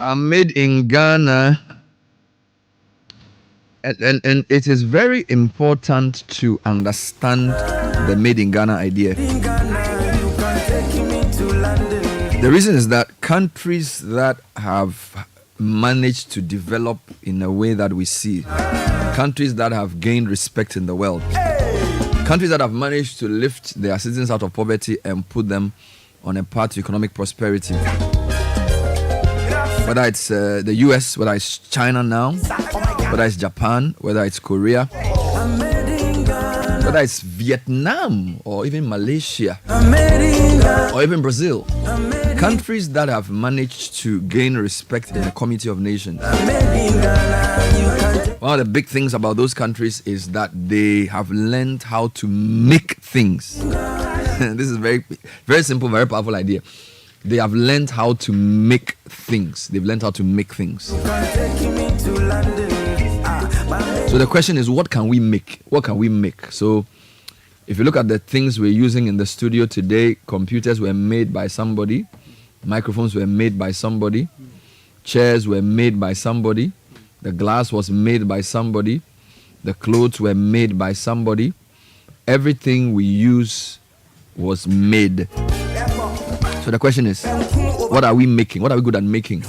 Are made in Ghana, and it is very important to understand the made in Ghana idea. The reason is that countries that have managed to develop in a way that we see, countries that have gained respect in the world, countries that have managed to lift their citizens out of poverty and put them on a path to economic prosperity, whether it's the US, whether it's China now, whether it's Japan, whether it's Korea, whether it's Vietnam or even Malaysia or even Brazil, countries that have managed to gain respect in the community of nations. One of the big things about those countries is that they have learned how to make things. This is very, very simple, very powerful idea. They have learned how to make things. They've learned how to make things. So the question is, what can we make? What can we make? So if you look at the things we're using in the studio today, computers were made by somebody, microphones were made by somebody, chairs were made by somebody, the glass was made by somebody, the clothes were made by somebody. Everything we use was made. So the question is, what are we making? What are we good at making?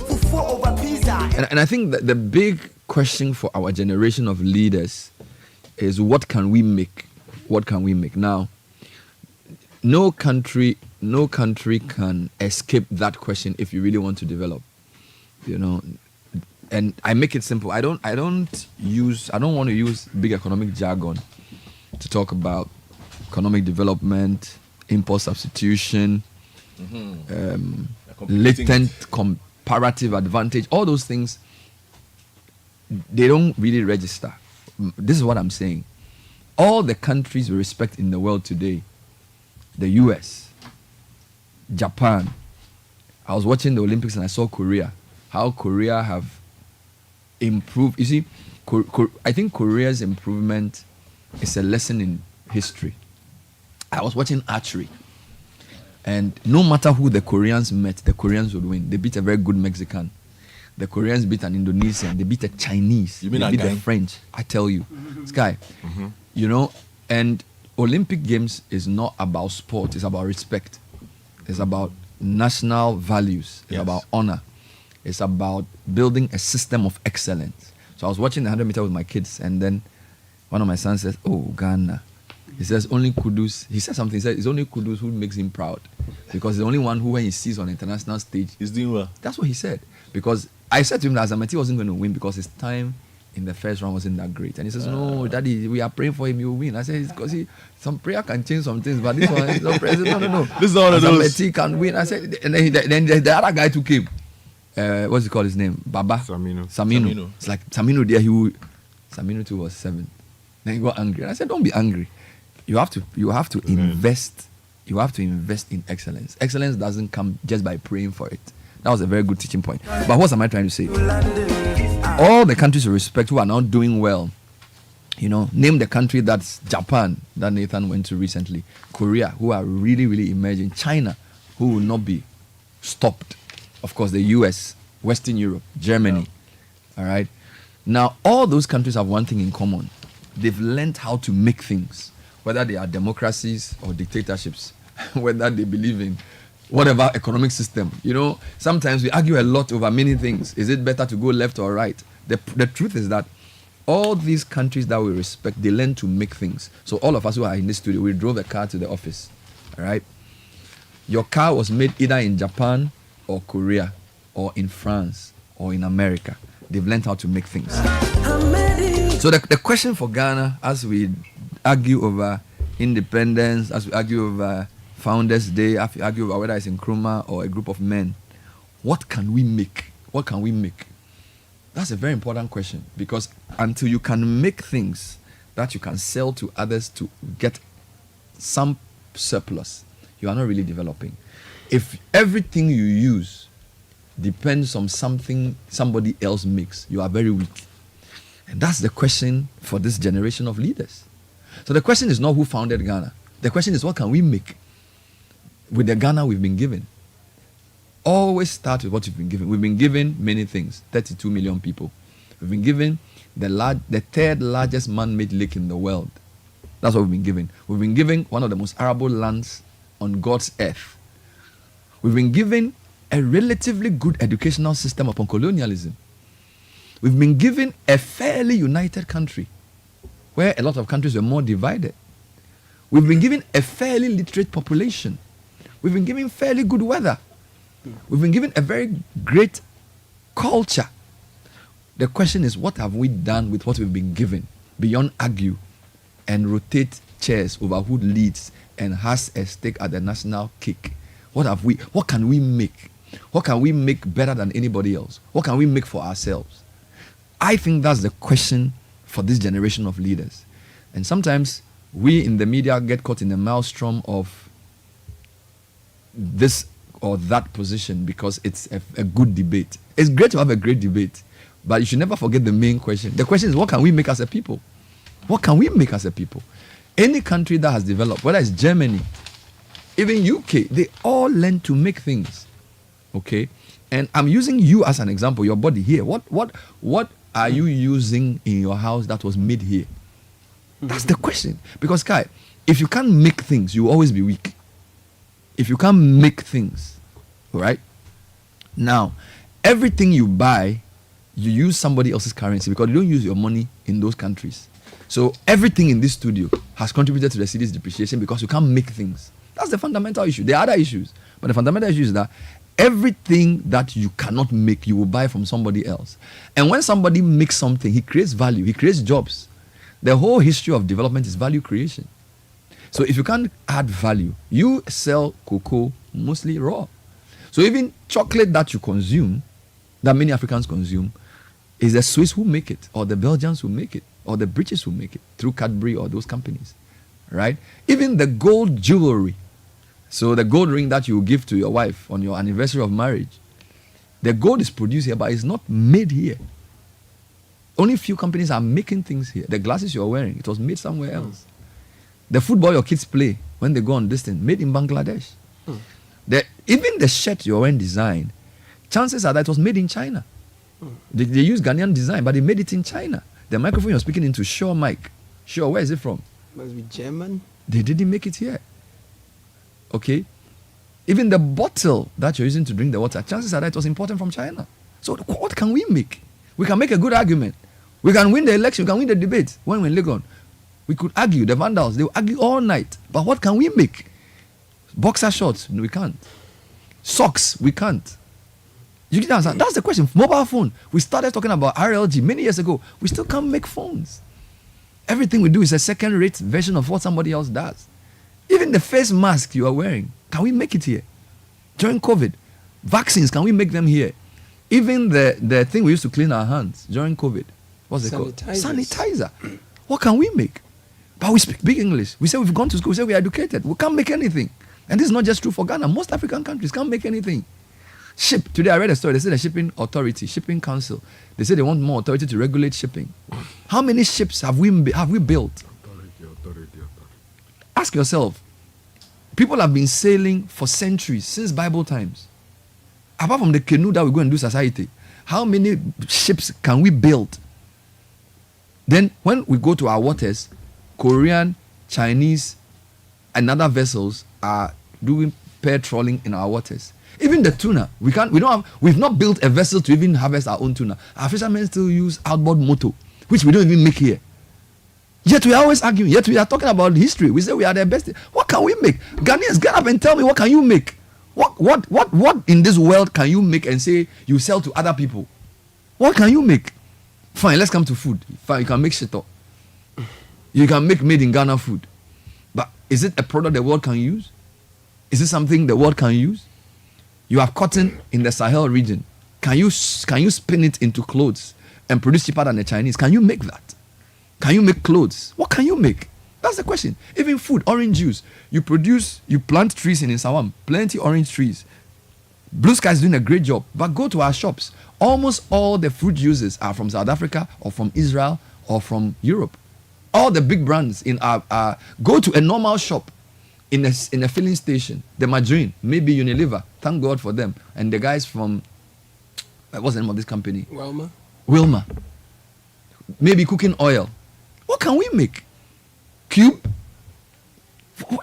And I think that the big question for our generation of leaders is, what can we make? What can we make? Now, no country can escape that question if you really want to develop. You know, and I make it simple. I don't want to use big economic jargon to talk about economic development, import substitution, latent comparative advantage. All those things, they don't really register. This is what I'm saying. All the countries we respect in the world today, the US, Japan. I was watching the Olympics and I saw Korea. How Korea have improved. You see, I think Korea's improvement is a lesson in history. I was watching archery. And no matter who the Koreans met, the Koreans would win. They beat a very good Mexican. The Koreans beat an Indonesian. They beat a Chinese. You mean they beat a the French. I tell you. Sky. You know, and Olympic Games is not about sport, it's about respect. It's about national values. It's about honor. It's about building a system of excellence. So I was watching the 100 meter with my kids, and then one of my sons says, "Oh, Ghana." He says, "Only Kudus." He said something. He said, "It's only Kudus who makes him proud, because the only one who, when he sees on the international stage, he's doing well." That's what he said. Because I said to him that Azamati wasn't going to win because his time in the first round wasn't that great. And he says, "No, Daddy, we are praying for him. He will win." I said, "It's because some prayer can change some things, but this one is not prayer." No. This is one of those. Azamati can win. I said, and then the other guy who came, what's he called his name? Baba Samino. It's like Samino there. Samino too was 7. Then he got angry. And I said, "Don't be angry. You have to invest. You have to invest in excellence. Excellence doesn't come just by praying for it." That was a very good teaching point. But what am I trying to say? All the countries you respect who are now doing well, name the country that's Japan, that Nathan went to recently, Korea, who are really, really emerging, China, who will not be stopped, of course, the US, Western Europe, Germany, all right? Now, all those countries have one thing in common. They've learned how to make things, whether they are democracies or dictatorships, whether they believe in whatever economic system. Sometimes we argue a lot over many things. Is it better to go left or right? The truth is that all these countries that we respect, they learn to make things. So all of us who are in this studio, we drove a car to the office, all right? Your car was made either in Japan or Korea or in France or in America. They've learned how to make things. So the question for Ghana, as we argue over independence, as we argue over Founders Day, as we argue over whether it's Nkrumah or a group of men, what can we make? What can we make? That's a very important question, because until you can make things that you can sell to others to get some surplus, you are not really developing. If everything you use depends on something somebody else makes, you are very weak. And that's the question for this generation of leaders. So the question is not who founded Ghana. The question is, what can we make with the Ghana we've been given? Always start with what you've been given. We've been given many things. 32 million people. We've been given the third largest man-made lake in the world. That's what we've been given. We've been given one of the most arable lands on God's earth. We've been given a relatively good educational system upon colonialism. We've been given a fairly united country, where a lot of countries were more divided. We've been given a fairly literate population. We've been given fairly good weather. We've been given a very great culture. The question is, what have we done with what we've been given beyond argue and rotate chairs over who leads and has a stake at the national cake? What can we make? What can we make better than anybody else? What can we make for ourselves? I think that's the question for this generation of leaders. And sometimes we in the media get caught in the maelstrom of this or that position because it's a good debate. It's great to have a great debate, but you should never forget the main question. The question is, what can we make as a people? What can we make as a people? Any country that has developed, whether it's Germany, even UK, they all learn to make things. Okay? And I'm using you as an example, your body here. What are you using in your house that was made here? That's the question. Because, Kai, if you can't make things, you will always be weak. If you can't make things, right? Now, everything you buy, you use somebody else's currency because you don't use your money in those countries. So everything in this studio has contributed to the city's depreciation because you can't make things. That's the fundamental issue. There are other issues, but the fundamental issue is that everything that you cannot make, you will buy from somebody else. And when somebody makes something, he creates value, he creates jobs. The whole history of development is value creation. So if you can't add value, you sell cocoa mostly raw. So even chocolate that you consume, that many Africans consume, is the Swiss who make it, or the Belgians who make it, or the British who make it, through Cadbury or those companies, right? Even the gold jewelry, so the gold ring that you give to your wife on your anniversary of marriage, the gold is produced here, but it's not made here. Only few companies are making things here. The glasses you're wearing, it was made somewhere else. The football your kids play when they go on this thing, made in Bangladesh. Even the shirt you're wearing design, chances are that it was made in China. They use Ghanaian design, but they made it in China. The microphone you're speaking into, Shure mic. Shure, where is it from? Must be German. They didn't make it here. Okay? Even the bottle that you're using to drink the water, chances are that it was imported from China. So what can we make? We can make a good argument. We can win the election, we can win the debate. When we're in Legon, we could argue. The Vandals, they will argue all night. But what can we make? Boxer shorts, no, we can't. Socks, we can't. You get understand? That's the question. Mobile phone. We started talking about RLG many years ago. We still can't make phones. Everything we do is a second-rate version of what somebody else does. Even the face mask you are wearing, can we make it here? During COVID, vaccines, can we make them here? Even the thing we used to clean our hands during COVID, what's it called? Sanitizer. What can we make? But we speak big English. We say we've gone to school. We say we're educated. We can't make anything. And this is not just true for Ghana. Most African countries can't make anything. Ship. Today I read a story. They said the shipping authority, shipping council, they say they want more authority to regulate shipping. How many ships have we built? Ask yourself. People have been sailing for centuries, since Bible times. Apart from the canoe that we go and do society, how many ships can we build? Then when we go to our waters, Korean, Chinese, and other vessels are doing pair trawling in our waters. Even the tuna, we've not built a vessel to even harvest our own tuna. Our fishermen still use outboard motor, which we don't even make here. Yet we are always arguing. Yet we are talking about history. We say we are the best. What can we make? Ghanaians, get up and tell me, what can you make? What in this world can you make and say you sell to other people? What can you make? Fine, let's come to food. Fine, you can make shit up. You can make made in Ghana food. But is it a product the world can use? Is it something the world can use? You have cotton in the Sahel region. Can you spin it into clothes and produce cheaper than the Chinese? Can you make that? Can you make clothes? What can you make? That's the question. Even food, orange juice. You plant trees in Sawam, plenty orange trees. Blue Sky is doing a great job. But go to our shops. Almost all the fruit juices are from South Africa or from Israel or from Europe. All the big brands in our go to a normal shop in a filling station. The margarine, maybe Unilever. Thank God for them. And the guys from what's the name of this company? Wilma. Maybe cooking oil. What can we make? Cube?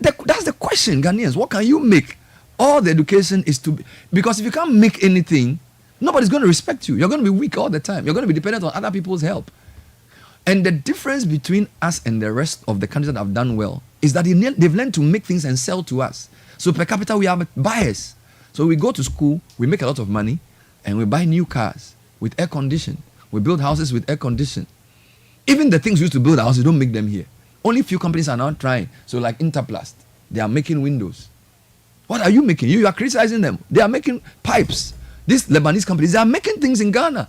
That's the question, Ghanaians. What can you make? All the education is to be, because if you can't make anything, nobody's going to respect you. You're going to be weak all the time. You're going to be dependent on other people's help. And the difference between us and the rest of the countries that have done well is that they've learned to make things and sell to us. So per capita, we have buyers. So we go to school, we make a lot of money, and we buy new cars with air condition. We build houses with air condition. Even the things we used to build houses, don't make them here. Only few companies are now trying. So like Interplast, they are making windows. What are you making? You are criticizing them. They are making pipes. These Lebanese companies, they are making things in Ghana.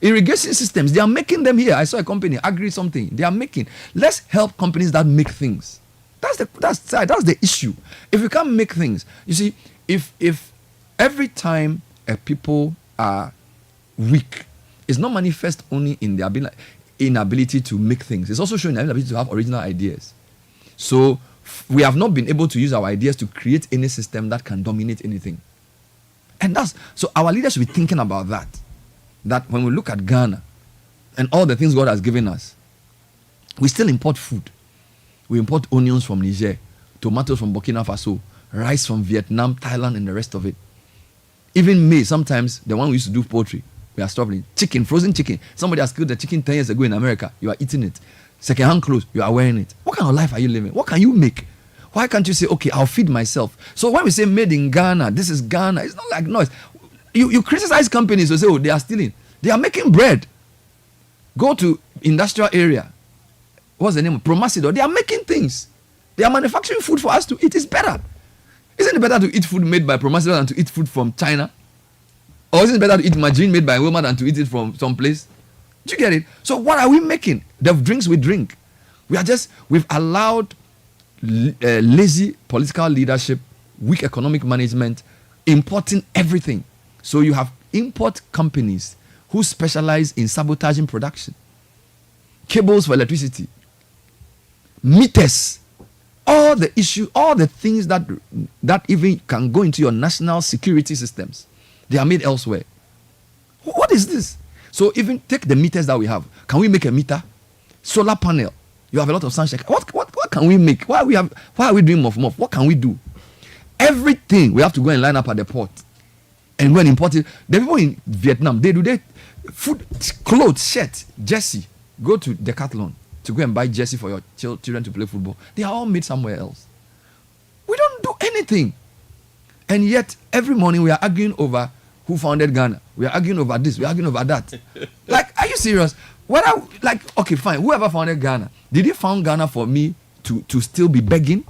Irrigation systems, they are making them here. I saw a company, Agri something. They are making. Let's help companies that make things. That's the issue. If you can't make things, you see, if every time people are weak, it's not manifest only in their inability to make things. It's also showing their inability to have original ideas. So we have not been able to use our ideas to create any system that can dominate anything. And so our leaders should be thinking about that. That when we look at Ghana and all the things God has given us, we still import food. We import onions from Niger, tomatoes from Burkina Faso, rice from Vietnam, Thailand, and the rest of it. Even maize, sometimes the one we used to do poultry, we are struggling. Chicken, frozen chicken. Somebody has killed the chicken 10 years ago in America. You are eating it. Second-hand clothes, you are wearing it. What kind of life are you living? What can you make? Why can't you say, okay, I'll feed myself? So when we say made in Ghana, this is Ghana, it's not like noise. You criticize companies who say, oh, they are stealing. They are making bread. Go to industrial area. What's the name? Promotional. They are making things. They are manufacturing food for us to eat. It's better. Isn't it better to eat food made by Promotional than to eat food from China? Or isn't it better to eat margarine made by Wilma than to eat it from someplace? Do you get it? So what are we making? The drinks we drink. We've allowed lazy political leadership, weak economic management, importing everything. So you have import companies who specialize in sabotaging production. Cables for electricity. Meters. All the issue, all the things that even can go into your national security systems, they are made elsewhere. What is this? So even take the meters that we have. Can we make a meter? Solar panel. You have a lot of sunshine. What can we make? Why are we doing muff? What can we do? Everything we have to go and line up at the port and go and import it. The people in Vietnam, they do that food, clothes, shirts, jersey. Go to Decathlon to go and buy jersey for your children to play football. They are all made somewhere else. We don't do anything. And yet, every morning we are arguing over who founded Ghana. We are arguing over this. We are arguing over that. Like, are you serious? Okay, fine. Whoever founded Ghana, did he found Ghana for me to still be begging?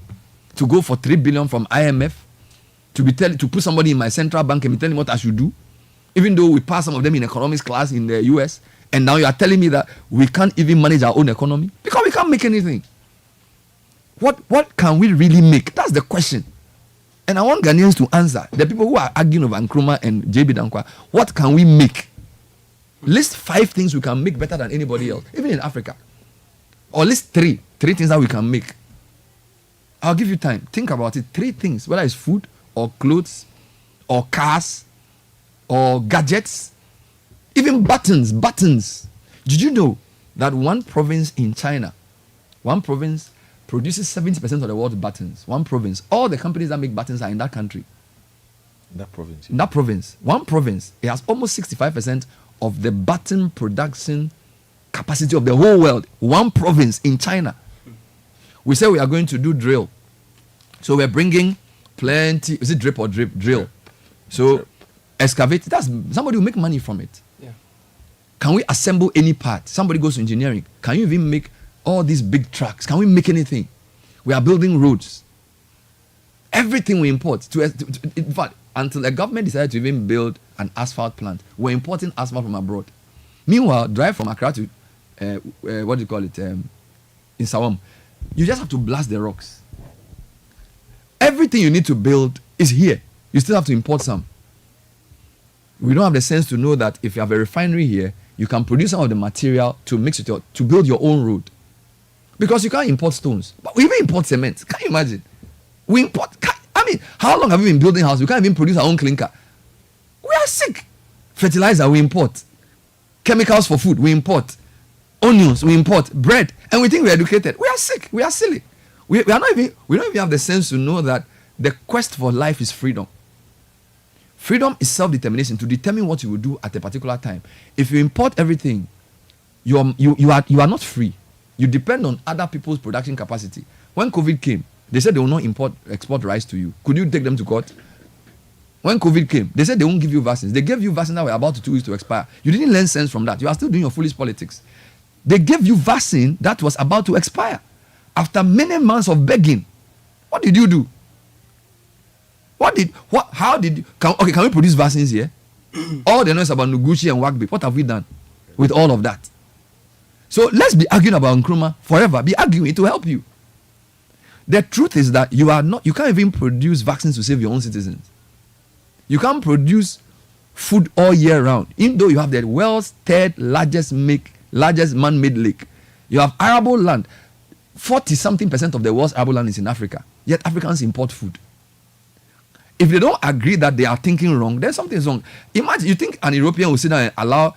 To go for 3 billion from IMF? To put somebody in my central bank and be telling me what I should do? Even though we pass some of them in economics class in the US, and now you are telling me that we can't even manage our own economy? Because we can't make anything. What can we really make? That's the question. And I want Ghanaians to answer. The people who are arguing over Nkrumah and JB Dankwa, what can we make? List 5 things we can make better than anybody else, even in Africa. Or list 3 things that we can make. I'll give you time. Think about it. 3 things, whether it's food or clothes or cars or gadgets, even buttons. Did you know that one province in China, produces 70% of the world's buttons? One province. All the companies that make buttons are in that country. That province. In that province. One province. It has almost 65% of the button production capacity of the whole world. One province in China. We say we are going to do drill. So we're bringing plenty. Is it drip or drip? Drill. So excavate. That's somebody will make money from it. Yeah. Can we assemble any part? Somebody goes to engineering. Can you even make all these big trucks? Can we make anything? We are building roads. Everything we import. In fact, until the government decided to even build an asphalt plant, we're importing asphalt from abroad. Meanwhile, drive from Accra to in Sawam, you just have to blast the rocks. Everything you need to build is here. You still have to import some. We don't have the sense to know that if you have a refinery here, you can produce some of the material to mix it to build your own road. Because you can't import stones. But we even import cement. Can you imagine? We import. How long have we been building houses? We can't even produce our own clinker. We are sick. Fertilizer, we import. Chemicals for food, we import. Onions, we import. Bread. And we think we're educated. We are sick. We are silly. We don't even have the sense to know that the quest for life is freedom. Freedom is self-determination, to determine what you will do at a particular time. If you import everything, you are not free. You depend on other people's production capacity. When COVID came, they said they will not export rice to you. Could you take them to court? When COVID came, they said they won't give you vaccines. They gave you vaccines that were about to 2 weeks to expire. You didn't learn sense from that. You are still doing your foolish politics. They gave you vaccine that was about to expire. After many months of begging, what did you do? Can we produce vaccines here? All the noise about Noguchi and Wagbe, what have we done with all of that? So let's be arguing about Nkrumah forever. Be arguing, it will help you. The truth is that you can't even produce vaccines to save your own citizens. You can't produce food all year round, even though you have the world's 3rd largest man-made lake. You have arable land. 40-something% of the world's arable land is in Africa. Yet Africans import food. If they don't agree that they are thinking wrong, then something is wrong. Imagine, you think an European will sit down and allow,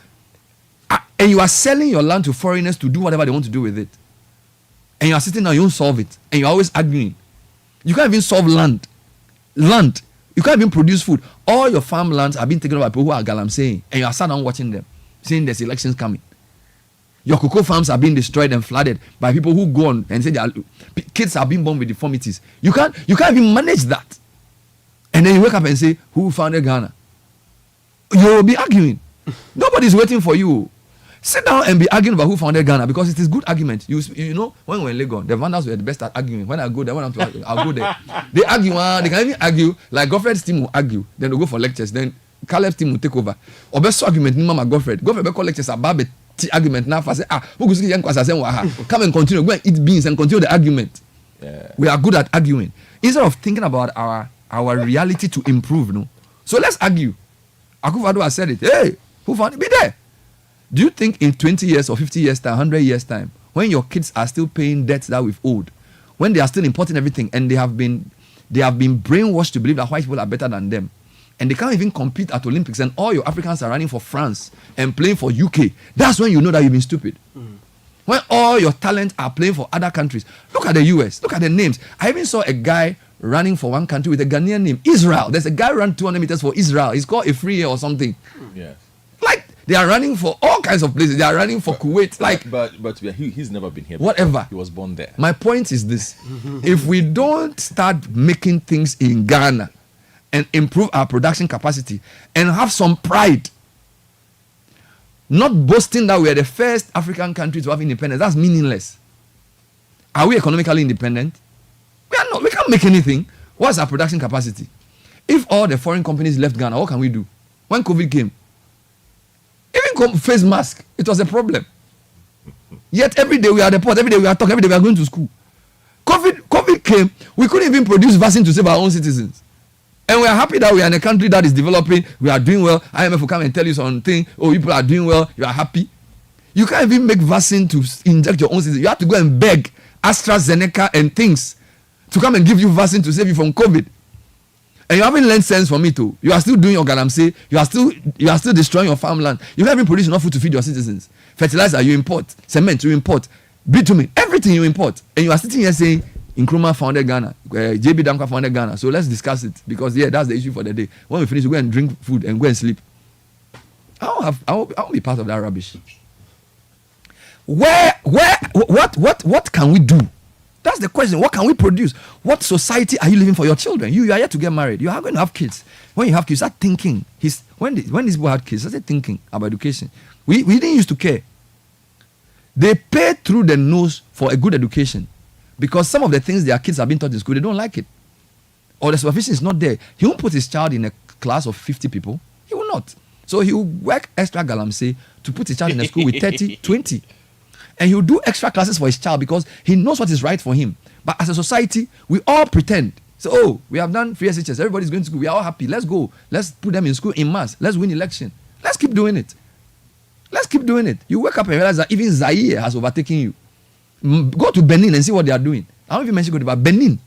and you are selling your land to foreigners to do whatever they want to do with it. And you are sitting down, you don't solve it. And you're always arguing. You can't even solve land. You can't even produce food. All your farmlands are being taken over by people who are galamseying. And you are sat down watching them, saying there's elections coming. Your cocoa farms are being destroyed and flooded by people who go on and say kids are being born with deformities. You can't even manage that. And then you wake up and say, who founded Ghana? You'll be arguing. Nobody's waiting for you. Sit down and be arguing about who founded Ghana, because it is good argument. You know, when we were in Lagos, the Vandals were the best at arguing. When I go there, I'll go there. They argue, they can even argue, like Godfred's team will argue, then they'll go for lectures, then Caleb's team will take over. Or best argument, Mama Godfred will call lectures about the argument now. Say, come and continue, go and eat beans and continue the argument. Yeah. We are good at arguing. Instead of thinking about our reality to improve, no? So let's argue. Akufo-Addo has said it. Hey, who found it? Be there. Do you think in 20 years or 50 years time, 100 years time, when your kids are still paying debts that we've owed, when they are still importing everything and they have been brainwashed to believe that white people are better than them, and they can't even compete at Olympics, and all your Africans are running for France and playing for UK, that's when you know that you've been stupid. When all your talent are playing for other countries. Look at the US. Look at the names. I even saw a guy running for one country with a Ghanaian name. Israel. There's a guy run 200 meters for Israel. He's called a free or something. Yes. Like, they are running for all kinds of places. They are running for Kuwait. Like, but he's never been here. Whatever. He was born there. My point is this. If we don't start making things in Ghana and improve our production capacity and have some pride, not boasting that we are the first African country to have independence, that's meaningless. Are we economically independent? We are not. We can't make anything. What's our production capacity? If all the foreign companies left Ghana, what can we do? When COVID came, even face mask, it was a problem. Yet every day we are at the port, every day we are talking, every day we are going to school. COVID came, we couldn't even produce vaccine to save our own citizens. And we are happy that we are in a country that is developing, we are doing well. IMF will come and tell you something, oh, people are doing well, you are happy. You can't even make vaccine to inject your own citizens. You have to go and beg AstraZeneca and things to come and give you vaccine to save you from COVID. And you haven't learned sense from it too. You are still doing your galamsey. You are still destroying your farmland. You haven't produced enough food to feed your citizens. Fertilizer you import, cement you import, bitumen, everything you import. And you are sitting here saying, Nkrumah founded Ghana, JB Dankwa founded Ghana. So let's discuss it, because that's the issue for the day. When we finish, we go and drink food and go and sleep. I won't be part of that rubbish. What can we do? That's the question. What can we produce? What society are you living for your children? You are yet to get married. You are going to have kids. When you have kids, start thinking. When these people had kids, started thinking about education. We didn't used to care. They pay through the nose for a good education, because some of the things their kids have been taught in school, they don't like it. Or the supervision is not there. He won't put his child in a class of 50 people. He will not. So he will work extra galamsey to put his child in a school with 30, 20. And he'll do extra classes for his child because he knows what is right for him. But as a society, we all pretend. So, oh, we have done free SHS. Everybody's going to school. We are all happy. Let's go. Let's put them in school in mass. Let's win election. Let's keep doing it. Let's keep doing it. You wake up and realize that even Zaire has overtaken you. Go to Benin and see what they are doing. I don't even mention about Benin.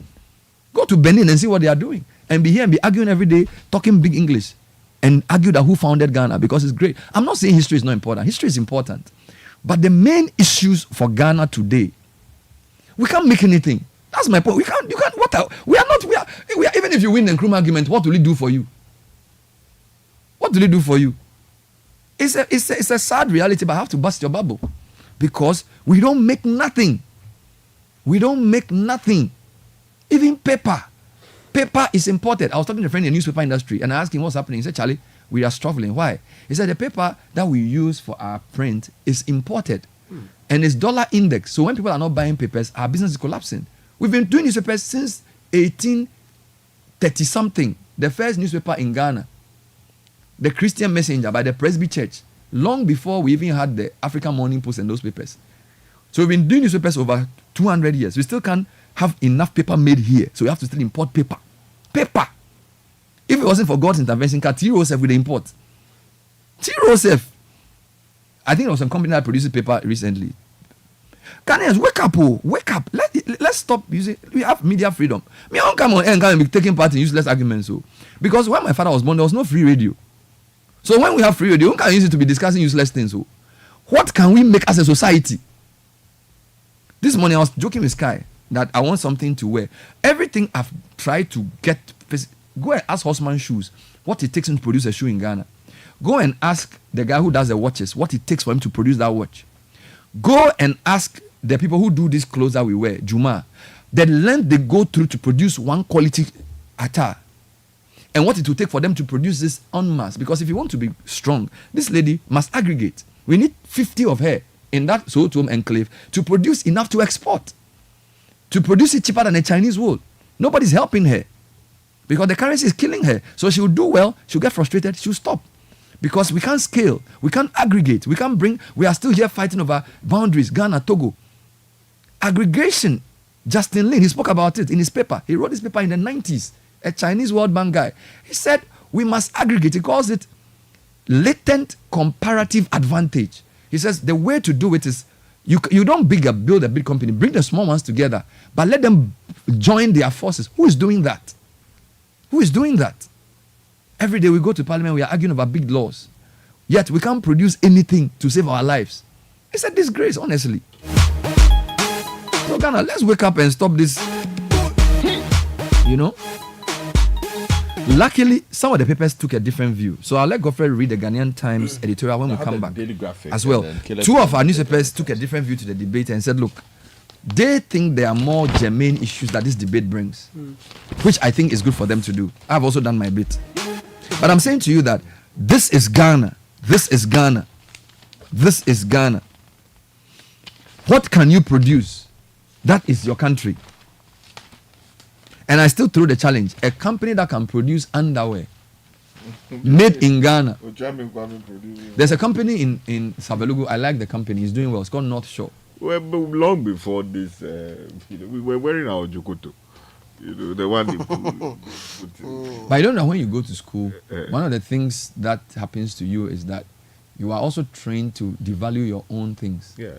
Go to Benin and see what they are doing. And be here and be arguing every day, talking big English. And argue that who founded Ghana, because it's great. I'm not saying history is not important. History is important. But the main issues for Ghana today, we can't make anything. That's my point. We are even if you win the Nkrumah argument, what will it do for you? What will it do for you? It's a sad reality, but I have to bust your bubble. Because we don't make nothing. We don't make nothing. Even paper. Paper is imported. I was talking to a friend in the newspaper industry, and I asked him what's happening. He said, Charlie, we are struggling. Why? He said the paper that we use for our print is imported. And it's dollar index. So when people are not buying papers, our business is collapsing. We've been doing newspapers since 1830-something. The first newspaper in Ghana, the Christian Messenger by the Presby Church, long before we even had the African Morning Post and those papers. So we've been doing newspapers over 200 years. We still can't have enough paper made here. So we have to still import paper. Paper. If it wasn't for God's intervention, T-Rosef would import. T-Rosef. I think there was some company that produces paper recently. Ghanaians, wake up, oh, wake up. Let's stop using. We have media freedom. Me, I don't come on and be taking part in useless arguments. So, because when my father was born, there was no free radio. So when we have free radio, we can't use it to be discussing useless things. So, what can we make as a society? This morning I was joking with Sky that I want something to wear. Everything I've tried to get. Go and ask Horseman Shoes what it takes him to produce a shoe in Ghana. Go and ask the guy who does the watches what it takes for him to produce that watch. Go and ask the people who do these clothes that we wear, Juma, the length they go through to produce one quality attire. And what it will take for them to produce this en masse. Because if you want to be strong, this lady must aggregate. We need 50 of her in that Sotom enclave to produce enough to export. To produce it cheaper than a Chinese wool. Nobody's helping her. Because the currency is killing her. So she'll do well, she'll get frustrated, she'll stop. Because we can't scale, we can't aggregate, we are still here fighting over boundaries, Ghana, Togo. Aggregation. Justin Lin, he spoke about it in his paper. He wrote this paper in the 90s. A Chinese World Bank guy. He said, we must aggregate. He calls it latent comparative advantage. He says, the way to do it is, you don't build a big company, bring the small ones together, but let them join their forces. Who is doing that? Who is doing that? Every day we go to parliament, we are arguing about big laws. Yet we can't produce anything to save our lives. It's a disgrace, honestly. So Ghana, let's wake up and stop this. You know? Luckily, some of the papers took a different view. So I'll let Godfrey read the Ghanaian Times editorial when we come back as well. Two of our newspapers took a different view to the debate and said, look, they think there are more germane issues that this debate brings, which I think is good for them to do. I've also done my bit. But I'm saying to you that this is Ghana. This is Ghana. This is Ghana. What can you produce? That is your country. And I still throw the challenge. A company that can produce underwear made in Ghana. There's a company in Savelugu. I like the company. It's doing well. It's called North Shore. Well, but long before this, we were wearing our Jokoto. The one. But I don't know, when you go to school, one of the things that happens to you is that you are also trained to devalue your own things. Yeah.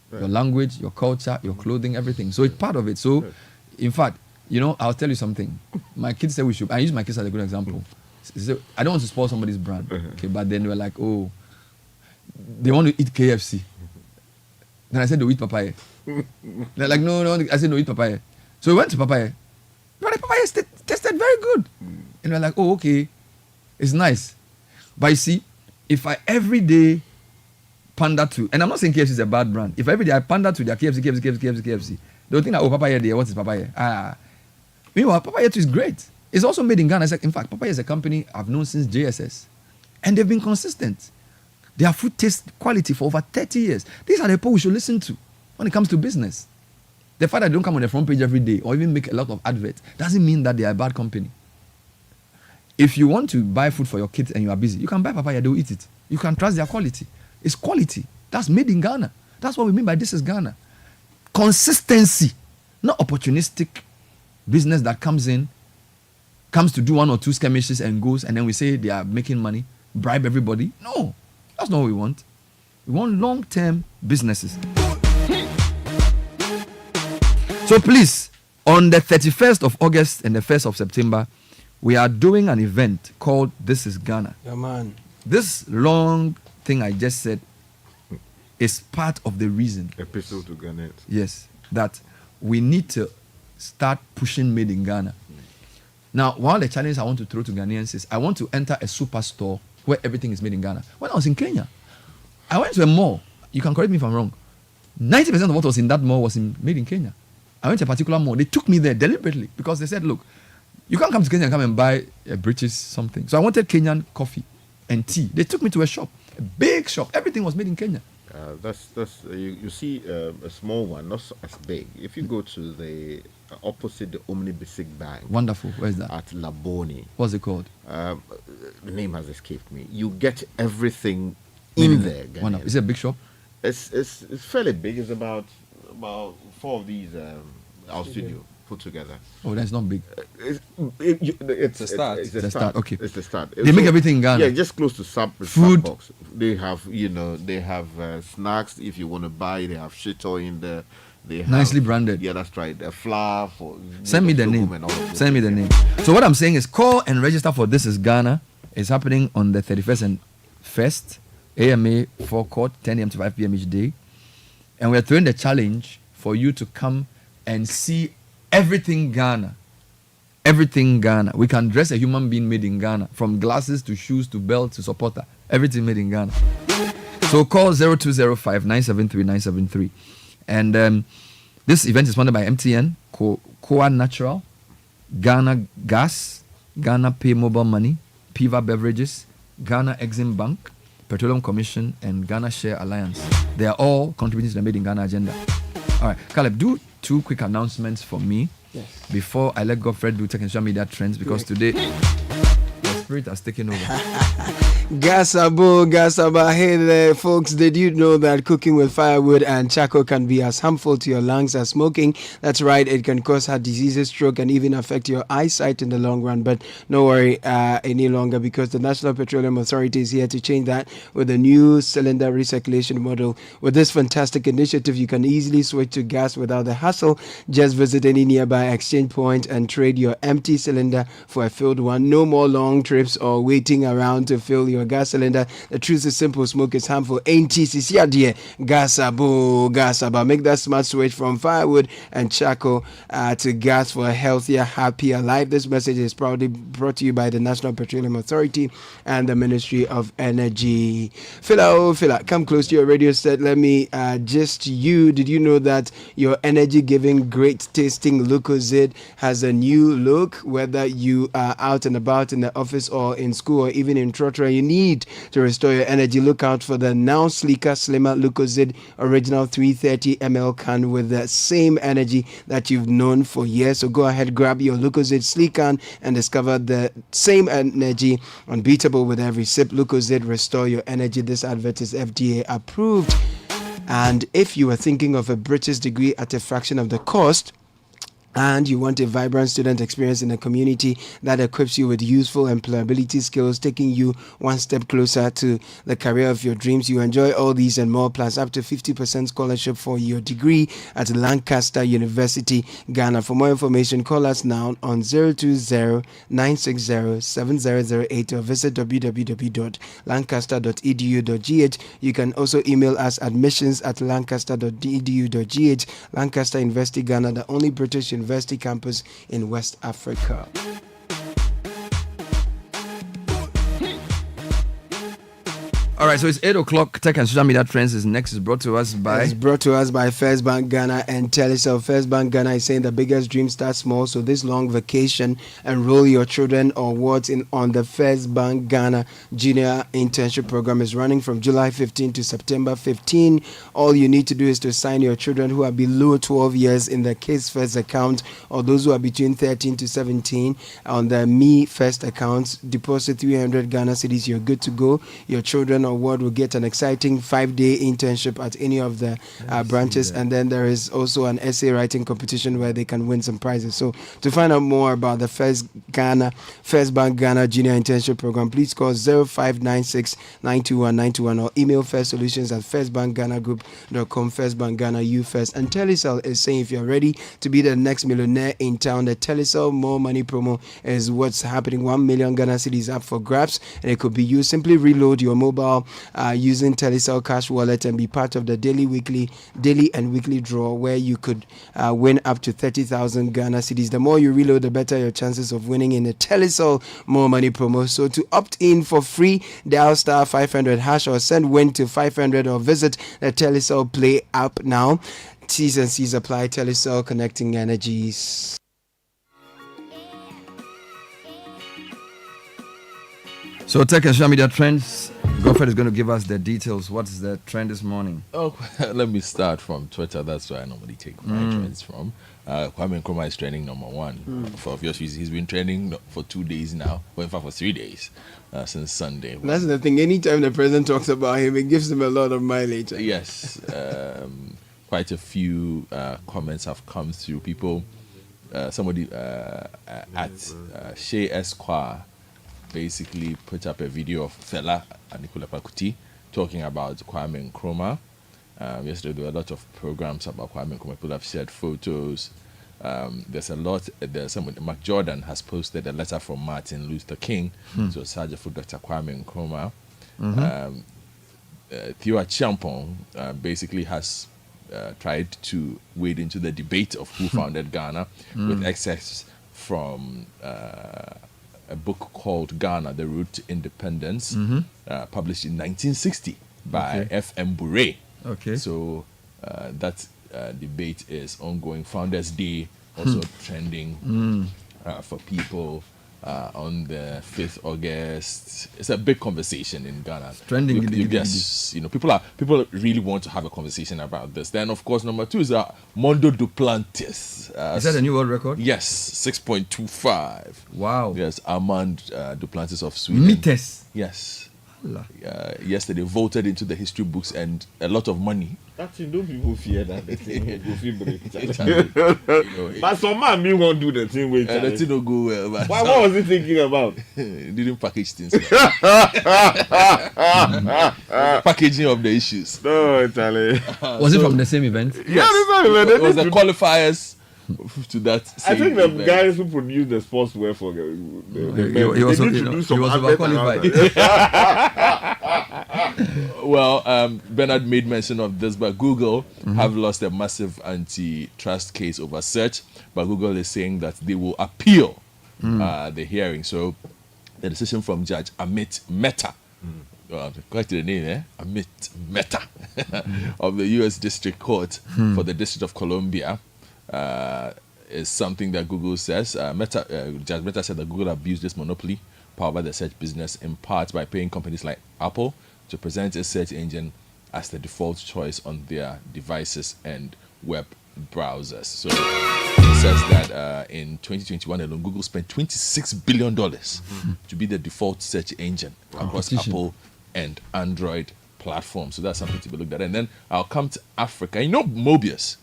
Right. Your language, your culture, your clothing, everything. So it's part of it. So, in fact, I'll tell you something. My kids say we should. I use my kids as a good example. So I don't want to spoil somebody's brand. Okay, but then they were like, oh, they want to eat KFC. Then I said, they'll eat papaya. They're like, no. I said, no, eat papaya. So we went to papaya. But the papaya tasted very good. And we're like, oh, okay, it's nice. But you see, if I every day pander to, and I'm not saying KFC is a bad brand. If every day I pander to their KFC, they'll think that, oh, papaya there, what is papaya? Meanwhile, papaya too is great. It's also made in Ghana. In fact, papaya is a company I've known since JSS. And they've been consistent. Their food tastes quality for over 30 years. These are the people we should listen to when it comes to business. The fact that they don't come on the front page every day or even make a lot of adverts doesn't mean that they are a bad company. If you want to buy food for your kids and you are busy, you can buy papaya, they'll eat it. You can trust their quality. It's quality. That's made in Ghana. That's what we mean by this is Ghana. Consistency, not opportunistic business that comes to do one or two skirmishes and goes, and then we say they are making money, bribe everybody. No, that's not what we want. We want long-term businesses. So please, on the 31st of August and the 1st of September, we are doing an event called This is Ghana. Yeah, man. This long thing I just said is part of the reason. Epistle to Ghana. Yes, that we need to start pushing made in Ghana. Now, one of the challenges I want to throw to Ghanaians is I want to enter a superstore where everything is made in Ghana. When I was in Kenya, I went to a mall. You can correct me if I'm wrong. 90% of what was in that mall was made in Kenya. I went to a particular mall. They took me there deliberately because they said, look, you can't come to Kenya and come and buy a British something. So I wanted Kenyan coffee and tea. They took me to a shop, a big shop. Everything was made in Kenya. You see a small one, not as big. If you go to the opposite the Omni Basic Bank. Wonderful. Where is that? At Laboni. What's it called? The name has escaped me. You get everything in there. Wonderful. Is it a big shop? It's fairly big. It's about 4 of these our studio put together. Oh, that's not big. It's a start. It's a start. Okay. It's the start. They make everything in Ghana. Yeah, just close to food box. They have snacks if you want to buy. They have shito in there. They have, nicely branded. Yeah, that's right. The flour for. Send me the name. Send me the name. So what I'm saying is call and register for This is Ghana. It's happening on the 31st and 1st. AMA forecourt, 10 a.m. to 5 p.m. each day. And we're throwing the challenge for you to come and see everything Ghana. Everything Ghana. We can dress a human being made in Ghana, from glasses to shoes to belt to supporter. Everything made in Ghana. So call 0205 973 973. And this event is funded by MTN, Coa Natural, Ghana Gas, Ghana Pay Mobile Money, Piva Beverages, Ghana Exim Bank, Petroleum Commission, and Ghana Share Alliance. They are all contributing to the Made in Ghana agenda. All right, Caleb, do 2 quick announcements for me before I let Godfrey do tech and social media trends, because today the spirit has taken over. Gasaba. Hey there, folks. Did you know that cooking with firewood and charcoal can be as harmful to your lungs as smoking? That's right, it can cause heart diseases, stroke, and even affect your eyesight in the long run. But no worry any longer, because the National Petroleum Authority is here to change that with a new cylinder recirculation model. With this fantastic initiative, you can easily switch to gas without the hassle. Just visit any nearby exchange point and trade your empty cylinder for a filled one. No more long trips trips or waiting around to fill your gas cylinder. The truth is simple: smoke is harmful. Ain't dear gasaba. Make that smart switch from firewood and charcoal to gas for a healthier, happier life. This message is proudly brought to you by the National Petroleum Authority and the Ministry of Energy. Fila, come close to your radio set. Let me just you. Did you know that your energy-giving, great-tasting Lucozid has a new look? Whether you are out and about in the office or in school or even in Trotro, you need to restore your energy. Look out for the now sleeker, slimmer Lucozid original 330 ml can with the same energy that you've known for years. So go ahead, grab your Lucozid sleek can and discover the same energy, unbeatable with every sip. Lucozid, restore your energy. This advert is FDA approved. And if you are thinking of a British degree at a fraction of the cost, and you want a vibrant student experience in a community that equips you with useful employability skills, taking you one step closer to the career of your dreams, you enjoy all these and more, plus up to 50% scholarship for your degree at Lancaster University, Ghana. For more information, call us now on 020-960-7008 or visit www.lancaster.edu.gh. You can also email us admissions@lancaster.edu.gh. Lancaster University, Ghana, the only British university campus in West Africa. All right, so it's 8 o'clock. Tech and social media trends is next. Is brought to us by. It's brought to us by First Bank Ghana and Telecel. First Bank Ghana is saying the biggest dream starts small. So this long vacation, enroll your children or wards in on the First Bank Ghana Junior Internship Program. Is running from July 15 to September 15. All you need to do is to sign your children who are below 12 years in the Kids First account, or those who are between 13 to 17 on the Me First account. Deposit 300 Ghana cedis. You're good to go. Your children award will get an exciting 5-day internship at any of the branches, and then there is also an essay writing competition where they can win some prizes. So to find out more about the First Bank Ghana Junior Internship Program, please call 0596 921 921 or email firstsolutions@firstbankghanagroup.com. First Bank Ghana, you first. And Telecel is saying if you're ready to be the next millionaire in town, the Telecel More Money promo is what's happening. 1 million Ghana cedis up for grabs, and it could be you. Simply reload your mobile using Telecel Cash Wallet and be part of the daily and weekly draw where you could win up to 30,000 Ghana cedis. The more you reload, the better your chances of winning in the Telecel More Money promo. So to opt in for free, dial star 500 hash or send win to 500 or visit the Telecel Play app now. T's and C's apply. Telecel, connecting energies. So tech and social media trends. Godfred is going to give us the details. What's the trend this morning? Oh, let me start from Twitter. That's where I normally take my trends from. Kwame Nkrumah is trending number one. For obvious reasons, he's been trending for 2 days now. Well, in fact, for 3 days since Sunday. That's the thing. Anytime the president talks about him, it gives him a lot of mileage. Yes. Quite a few comments have come through. People, somebody at Shea Esquire basically put up a video of Fela and Nicola Pakuti talking about Kwame Nkrumah. Yesterday there were a lot of programs about Kwame Nkrumah. People have shared photos. There's a lot. There's somebody. Mark Jordan has posted a letter from Martin Luther King to Sergeant for Dr. Kwame Nkrumah. Theo Achiampong basically has tried to wade into the debate of who founded Ghana with excerpts from a book called Ghana, The Road to Independence, published in 1960 by F.M. Bure. Okay. So that debate is ongoing. Founders Day also trending for people on the 5th August. It's a big conversation in Ghana. Trending. Yes, people really want to have a conversation about this. Then, of course, number 2 is Mondo Duplantis. Is that a new world record? Yes, 6.25. Wow. Yes, Armand Duplantis of Sweden. Meters. Yes. Yesterday voted into the history books and a lot of money. Actually, don't people fear that the thing will feel break? But some man me won't do the thing with the thing will go well. But what was he thinking about? Didn't package things. Packaging of the issues. No, Italy. Was it from the same event? Yes. It was the qualifiers to that. I think the event. guys who produced the sportswear for the he was overqualified. Well, Bernard made mention of this, but Google have lost a massive antitrust case over search. But Google is saying that they will appeal the hearing. So the decision from Judge Amit Mehta, correct the name, Amit Mehta, of the U.S. District Court for the District of Columbia, is something that Google says. Judge Mehta said that Google abused this monopoly powered by the search business in part by paying companies like Apple to present a search engine as the default choice on their devices and web browsers. So it says that in 2021 alone, Google spent $26 billion to be the default search engine across Apple and Android platforms. So that's something to be looked at. And then I'll come to Africa. You know Mobius?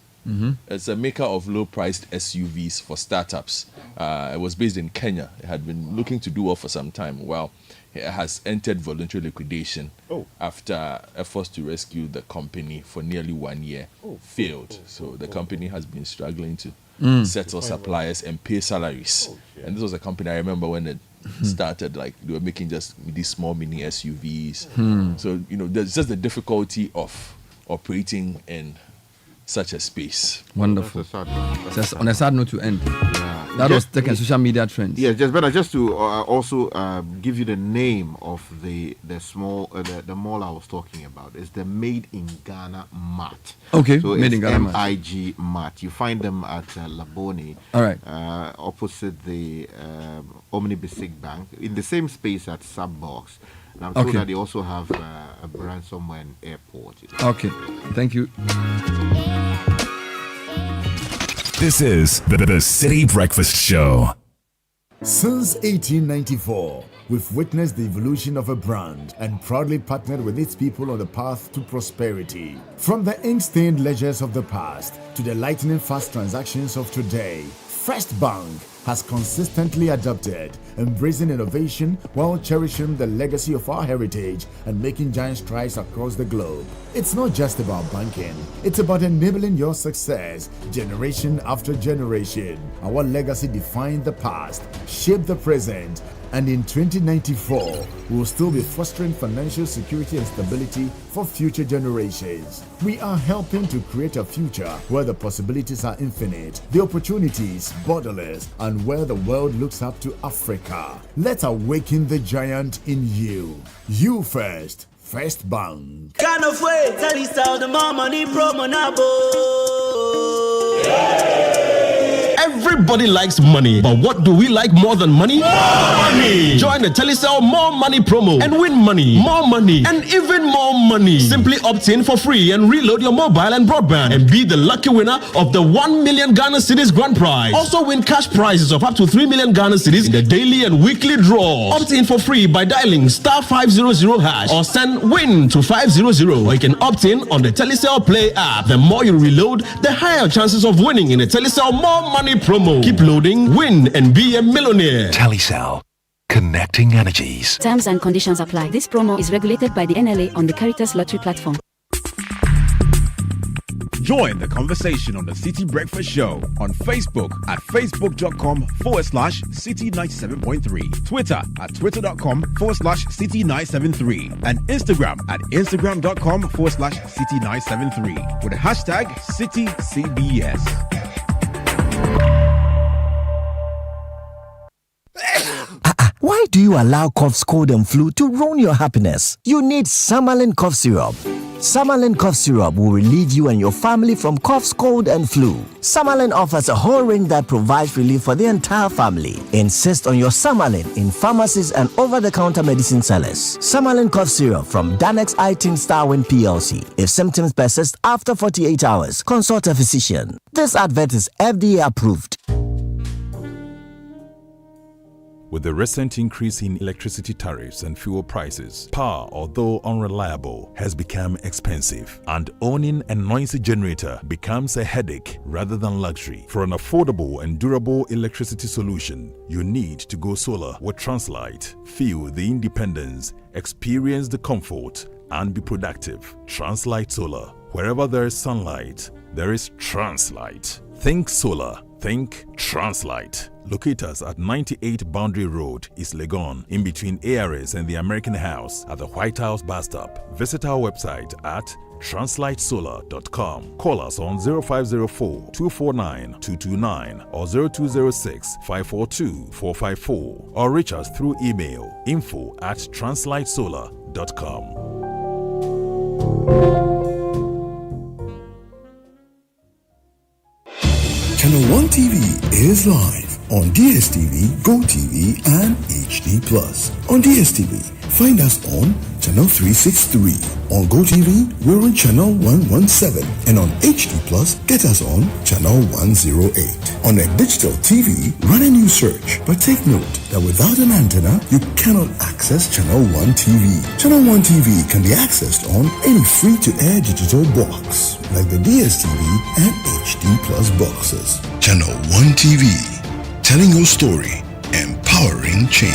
It's a maker of low-priced SUVs for startups. It was based in Kenya. It had been looking to do well for some time. Well, it has entered voluntary liquidation after efforts to rescue the company for nearly 1 year failed. So the company has been struggling to settle suppliers and pay salaries. And this was a company I remember when it started, like they were making just these small mini SUVs. So, there's just the difficulty of operating in such a space. Wonderful. Just on a sad note to end. That was taking social media trends. Yeah, just to also give you the name of the small the mall I was talking about. It's the Made in Ghana Mart. Okay, so Made in Ghana MIG Mart. You find them at Labone. All right. Opposite the Omni Basic Bank, in the same space at Subbox. And I'm sure that they also have a brand somewhere in airport. Okay, thank you. This is the Citi Breakfast Show. Since 1894, we've witnessed the evolution of a brand and proudly partnered with its people on the path to prosperity. From the ink-stained ledgers of the past to the lightning-fast transactions of today, First Bank has consistently adapted, embracing innovation while cherishing the legacy of our heritage and making giant strides across the globe. It's not just about banking, it's about enabling your success generation after generation. Our legacy defined the past, shaped the present, and in 2094, we'll still be fostering financial security and stability for future generations. We are helping to create a future where the possibilities are infinite, the opportunities borderless, and where the world looks up to Africa. Let's awaken the giant in you. You first. First Bank. Kind of way, tell you how the more money Promotional. Everybody likes money, but what do we like more than money? More money! Join the Telecel More Money promo and win money, more money, and even more money. Simply opt in for free and reload your mobile and broadband and be the lucky winner of the 1 million Ghana cedis grand prize. Also win cash prizes of up to 3 million Ghana cedis in the daily and weekly draw. Opt in for free by dialing *500# or send WIN to 500, or you can opt in on the Telecel Play app. The more you reload, the higher chances of winning in the Telecel More Money promo. Keep loading, win, and be a millionaire. Telecel. Connecting energies. Terms and conditions apply. This promo is regulated by the NLA on the Caritas Lottery platform. Join the conversation on the Citi Breakfast Show on Facebook at facebook.com/Citi97.3, Twitter at twitter.com/Citi973, and Instagram at instagram.com/Citi973 with the hashtag CitiCBS. Why do you allow cough, cold, and flu to ruin your happiness? You need Samalin cough syrup. Samalin cough syrup will relieve you and your family from coughs, cold, and flu. Samalin offers a whole range that provides relief for the entire family. Insist on your Samalin in pharmacies and over-the-counter medicine sellers. Samalin cough syrup from Danex iTeam Starwin PLC. If symptoms persist after 48 hours, consult a physician. This advert is FDA approved. With the recent increase in electricity tariffs and fuel prices, power, although unreliable, has become expensive, and owning a noisy generator becomes a headache rather than luxury. For an affordable and durable electricity solution, you need to go solar with Translight. Feel the independence, experience the comfort, and be productive. Translight Solar. Wherever there is sunlight, there is Translight. Think solar. Think Translight. Locate us at 98 Boundary Road, East Legon, in between ARS and the American House at the White House bus stop. Visit our website at translightsolar.com. Call us on 0504 249 229 or 0206 542 454 or reach us through email info@translightsolar.com. Channel 1 TV is live on DSTV, GoTV, and HD+. On DSTV, find us on Channel 363. On GoTV, we're on Channel 117. And on HD+, get us on Channel 108. On a digital TV, run a new search. But take note that without an antenna, you cannot access Channel 1 TV. Channel 1 TV can be accessed on any free-to-air digital box, like the DSTV and HD+ boxes. Channel 1 TV, telling your story, empowering change.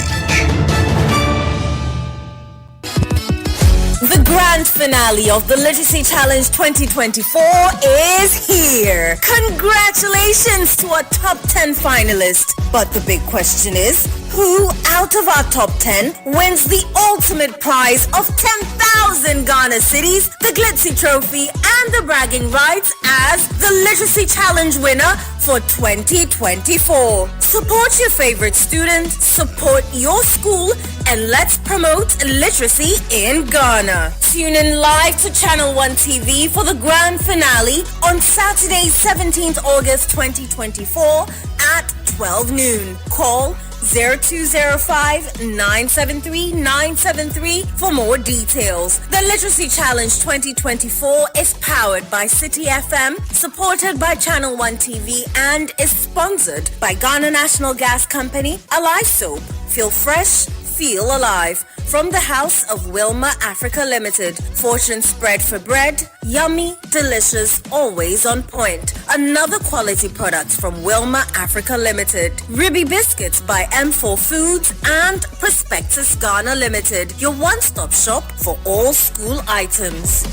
The grand finale of the Literacy Challenge 2024 is here. Congratulations to our top 10 finalists. But the big question is, who out of our top 10 wins the ultimate prize of 10,000 Ghana cedis, the Glitzy Trophy, and the bragging rights as the Literacy Challenge winner for 2024? Support your favorite student, support your school, and let's promote literacy in Ghana. Tune in live to Channel 1 TV for the grand finale on Saturday, 17th August 2024 at 12 noon. Call 0205-973-973 for more details. The Literacy Challenge 2024 is powered by Citi FM, supported by Channel 1 TV, and is sponsored by Ghana National Gas Company, Alive Soap. Feel fresh, feel alive. From the House of Wilma Africa Limited. Fortune spread for bread. Yummy, delicious, always on point. Another quality product from Wilma Africa Limited. Ribby Biscuits by M4 Foods and Prospectus Ghana Limited. Your one-stop shop for all school items.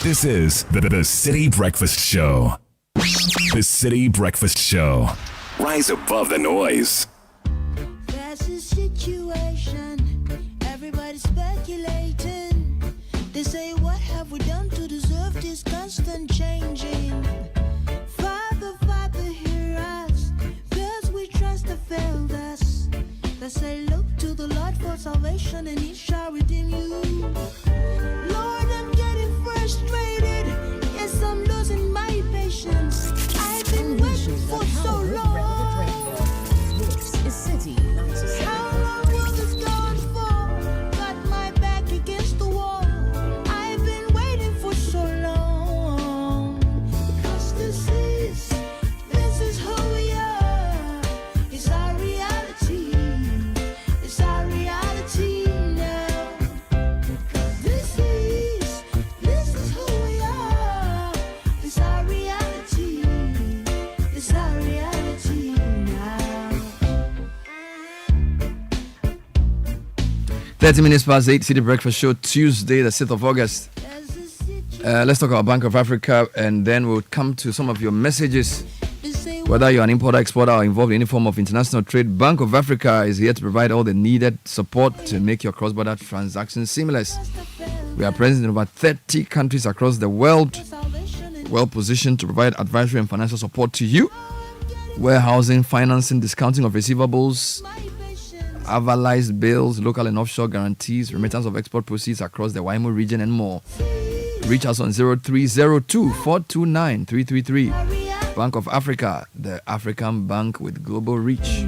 This is the Citi Breakfast Show. The Citi Breakfast Show. Rise above the noise. There's a situation, everybody's speculating. They say, what have we done to deserve this constant changing? Father, Father, hear us, cause we trust have failed us. They say, look to the Lord for salvation and he shall redeem you. Lord, I'm getting frustrated. Yes, I'm losing my patience. I've been waiting for so long. This is Citi. How long will this go on for? Got my back against the wall. I've been waiting for so long. Because this is who we are. It's our reality. It's our reality now. This is who we are. It's our reality. It's our reality now. 30 minutes past 8, Citi Breakfast Show, Tuesday, the 6th of August. Let's talk about Bank of Africa, and then we'll come to some of your messages. Whether you're an importer, exporter, or involved in any form of international trade, Bank of Africa is here to provide all the needed support to make your cross-border transactions seamless. We are present in over 30 countries across the world, well positioned to provide advisory and financial support to you. Warehousing, financing, discounting of receivables, avalized bills, local and offshore guarantees, remittance of export proceeds across the Waimo region, and more. Reach us on 0302 429 333. Bank of Africa, the African bank with global reach.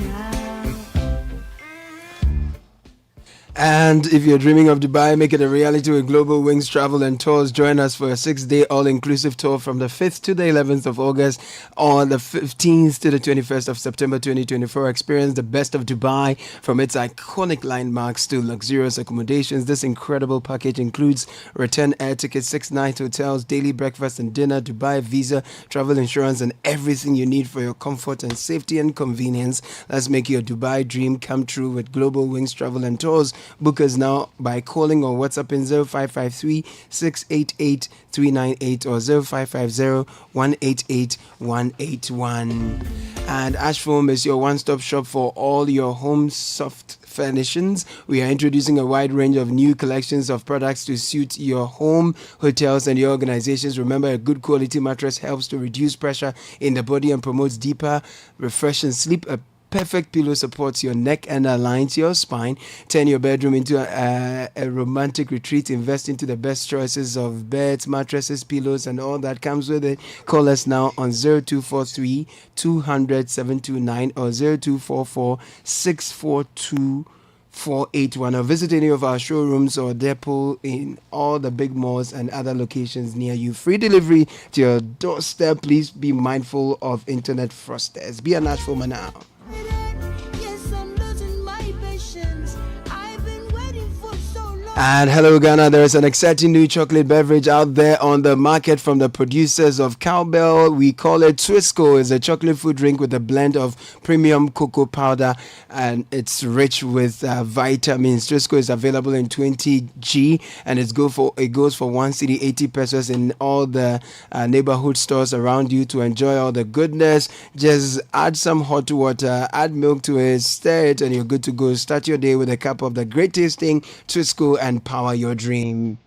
And if you're dreaming of Dubai, make it a reality with Global Wings Travel and Tours. Join us for a 6-day all-inclusive tour from the 5th to the 11th of August on the 15th to the 21st of September 2024. Experience the best of Dubai from its iconic landmarks to luxurious accommodations. This incredible package includes return air tickets, 6-night hotels, daily breakfast and dinner, Dubai visa, travel insurance, and everything you need for your comfort and safety and convenience. Let's make your Dubai dream come true with Global Wings Travel and Tours. Book us now by calling or WhatsApp in 0553 688 398 or 0550 188 181. And Ashform is your one-stop shop for all your home soft furnishings. We are introducing a wide range of new collections of products to suit your home, hotels, and your organizations. Remember, a good quality mattress helps to reduce pressure in the body and promotes deeper, refreshing sleep. A perfect pillow supports your neck and aligns your spine. Turn your bedroom into a romantic retreat. Invest into the best choices of beds, mattresses, pillows, and all that comes with it. Call us now on 0243 200 729 or 0244 642 481 or visit any of our showrooms or depot in all the big malls and other locations near you. Free delivery to your doorstep. Please be mindful of internet fraudsters. Be a Nashville now. Yes, I'm losing my patience. I've been waiting for so long. And hello Ghana, there is an exciting new chocolate beverage out there on the market from the producers of Cowbell. We call it Twisco. It's a chocolate food drink with a blend of premium cocoa powder and it's rich with vitamins. Twisco is available in 20G and it goes for 1 cedi 80 pesos in all the neighborhood stores around you. To enjoy all the goodness, just add some hot water, add milk to it, stir it, and you're good to go. Start your day with a cup of the great tasting Twisco and power your dream.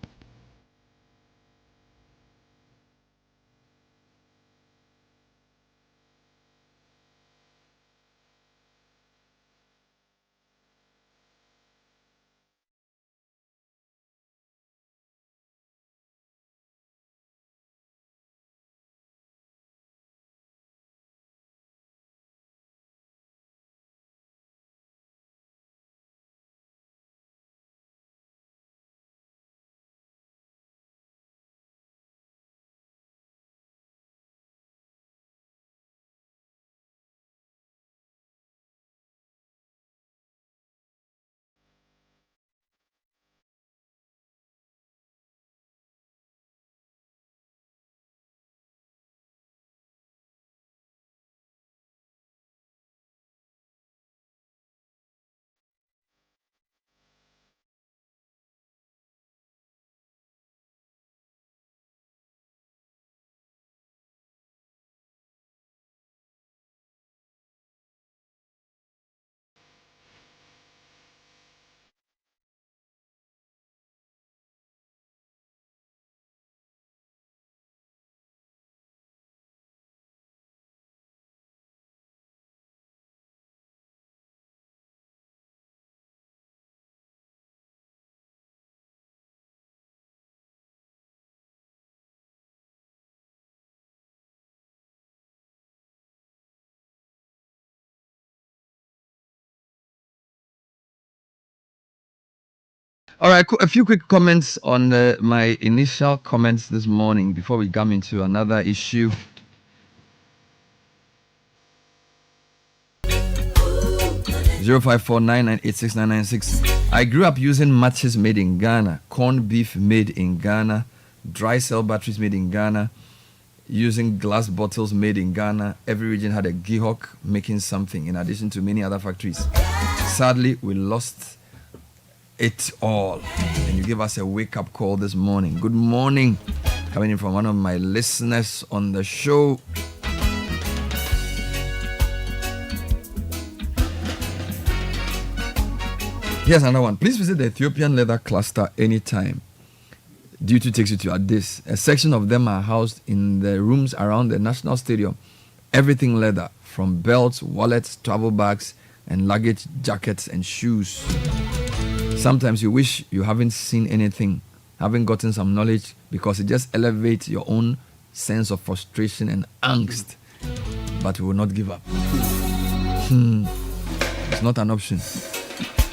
All right, a few quick comments on my initial comments this morning before we come into another issue. Zero 0549986996. I grew up using matches made in Ghana, corned beef made in Ghana, dry cell batteries made in Ghana, using glass bottles made in Ghana. Every region had a Gihok making something, in addition to many other factories. Sadly, we lost it all. And you give us a wake-up call this morning. Good morning. Coming in from one of my listeners on the show. Here's another one. Please visit the Ethiopian leather cluster anytime. Duty takes you to Addis. A section of them are housed in the rooms around the National Stadium. Everything leather, from belts, wallets, travel bags, and luggage, jackets, and shoes. Sometimes you wish you haven't seen anything, haven't gotten some knowledge, because it just elevates your own sense of frustration and angst. But we will not give up. It's not an option.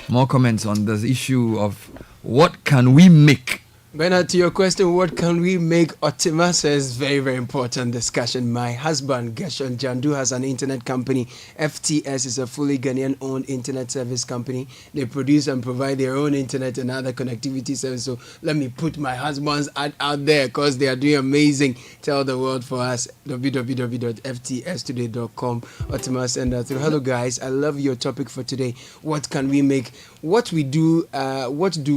More comments on this issue of what can we make Bernard, to your question, what can we make? Otima says, very, very important discussion. My husband, Gershon Jandu, has an internet company. FTS is a fully Ghanaian-owned internet service company. They produce and provide their own internet and other connectivity service. So let me put my husband's ad out there because they are doing amazing. Tell the world for us, www.ftstoday.com. Otima send that through. Hello, guys. I love your topic for today. What can we make? What do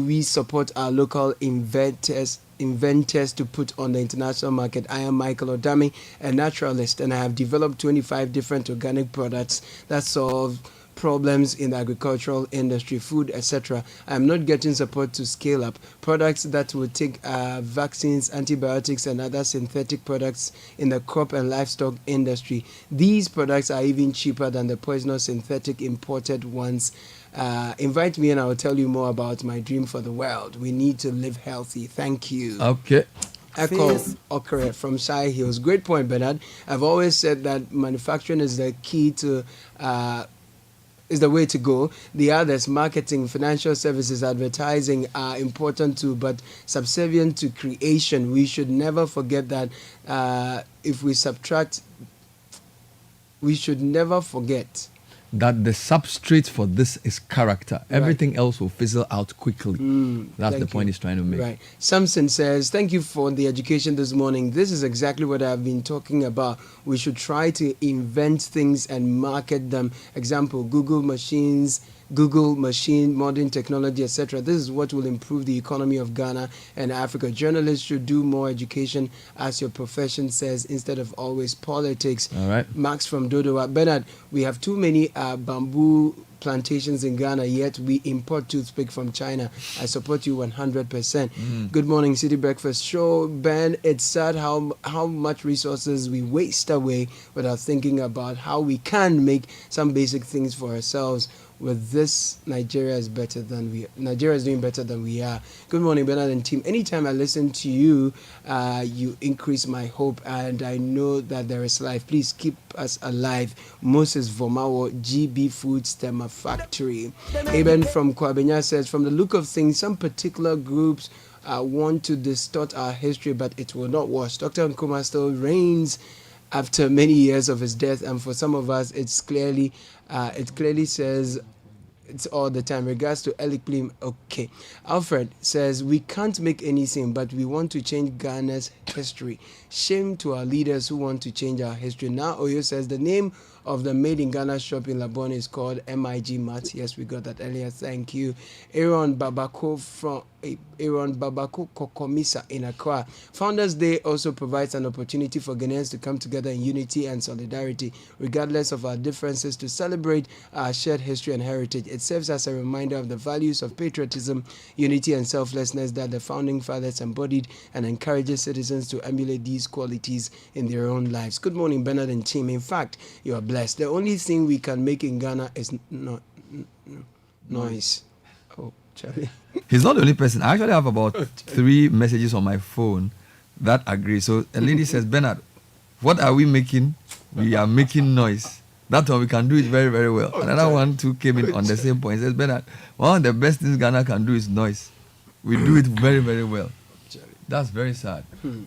we support our local inventors to put on the international market? I am Michael Odami, a naturalist, and I have developed 25 different organic products that solve problems in the agricultural industry, food, etc. I am not getting support to scale up products that will take vaccines, antibiotics, and other synthetic products in the crop and livestock industry. These products are even cheaper than the poisonous synthetic imported ones. Invite me and I will tell you more about my dream for the world. We need to live healthy. Thank you. Okay. Echo Okere from Shire Hills. Great point, Bernard. I've always said that manufacturing is the key to is the way to go. The others, marketing, financial services, advertising, are important too, but subservient to creation. We should never forget that if we subtract, we should never forget that the substrate for this is character. Everything else will fizzle out quickly. That's the point he's trying to make. Right. Samson says, thank you for the education this morning. This is exactly what I've been talking about. We should try to invent things and market them. Example, Google machine, modern technology, etc. This is what will improve the economy of Ghana and Africa. Journalists should do more education, as your profession says, instead of always politics. All right. Max from Dodowa. Bernard, we have too many bamboo plantations in Ghana, yet we import toothpick from China. I support you 100%. Good morning, Citi Breakfast Show. Ben, it's sad how much resources we waste away without thinking about how we can make some basic things for ourselves. With this, Nigeria is doing better than we are. Good morning, Bernard and team. Anytime I listen to you, you increase my hope, and I know that there is life. Please keep us alive. Moses Vomawo, GB Food Stemmer Factory. Eben from Kwabenya says, from the look of things, some particular groups want to distort our history, but it will not wash. Dr. Nkrumah still reigns after many years of his death, and for some of us, it clearly says it's all the time. Regards to Elik Plim, okay. Alfred says, we can't make anything, but we want to change Ghana's history. Shame to our leaders who want to change our history. Now Oyo says, the name of the Made in Ghana shop in Labone is called MIG Mart. Yes, we got that earlier. Thank you. Aaron Babako Kokomisa in Accra. Founders Day also provides an opportunity for Ghanaians to come together in unity and solidarity, regardless of our differences, to celebrate our shared history and heritage. It serves as a reminder of the values of patriotism, unity, and selflessness that the founding fathers embodied, and encourages citizens to emulate these qualities in their own lives. Good morning, Bernard and team. In fact, you are blessed. The only thing we can make in Ghana is noise. Oh, Charlie. He's not the only person. I actually have about 3 messages on my phone that agree. So a lady says, Bernard, what are we making? We are making noise. That one we can do it very, very well. Another one too came in on the same point. He says, Bernard, one of the best things Ghana can do is noise. We do it very, very well. That's very sad.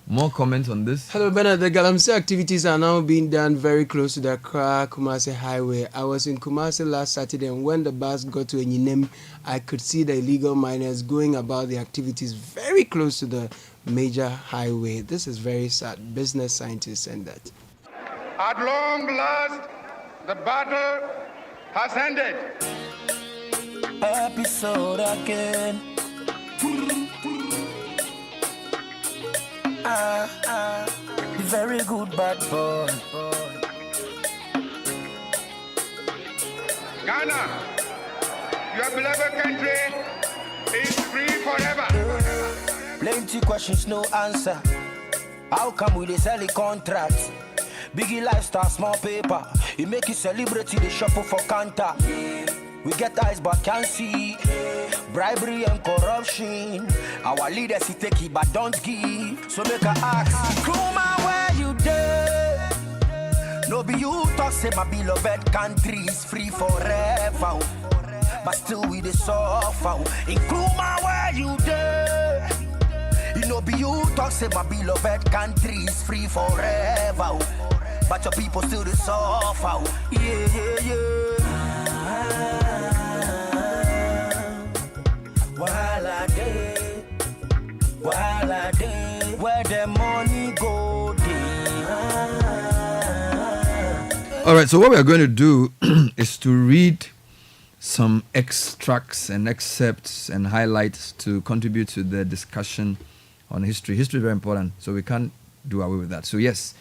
More comments on this? Hello, Bernard. The Galamsey activities are now being done very close to the Accra-Kumasi highway. I was in Kumasi last Saturday, and when the bus got to Enyinem, I could see the illegal miners going about the activities very close to the major highway. This is very sad. Business scientists said that. At long last, the battle has ended. Episode again. Very good bad boy. Ghana, your beloved country is free forever. Plenty questions, no answer. How come we dey sell the contract? Biggie lifestyle, small paper. You make it celebrity, the shuffle for counter. We get eyes but can't see. Bribery and corruption. Our leaders he take it but don't give. So make a ask, Nkrumah, where you there? No be you talk say my beloved country is free forever, but still we dey suffer. Nkrumah, where you there? know be you talk say my beloved country is free forever. Oh. But your people still the suffer. Oh. Yeah. While I day, where the money go All right, so what we are going to do is to read some extracts and excerpts and highlights to contribute to the discussion on history. History is very important, so we can't do away with that. So yes,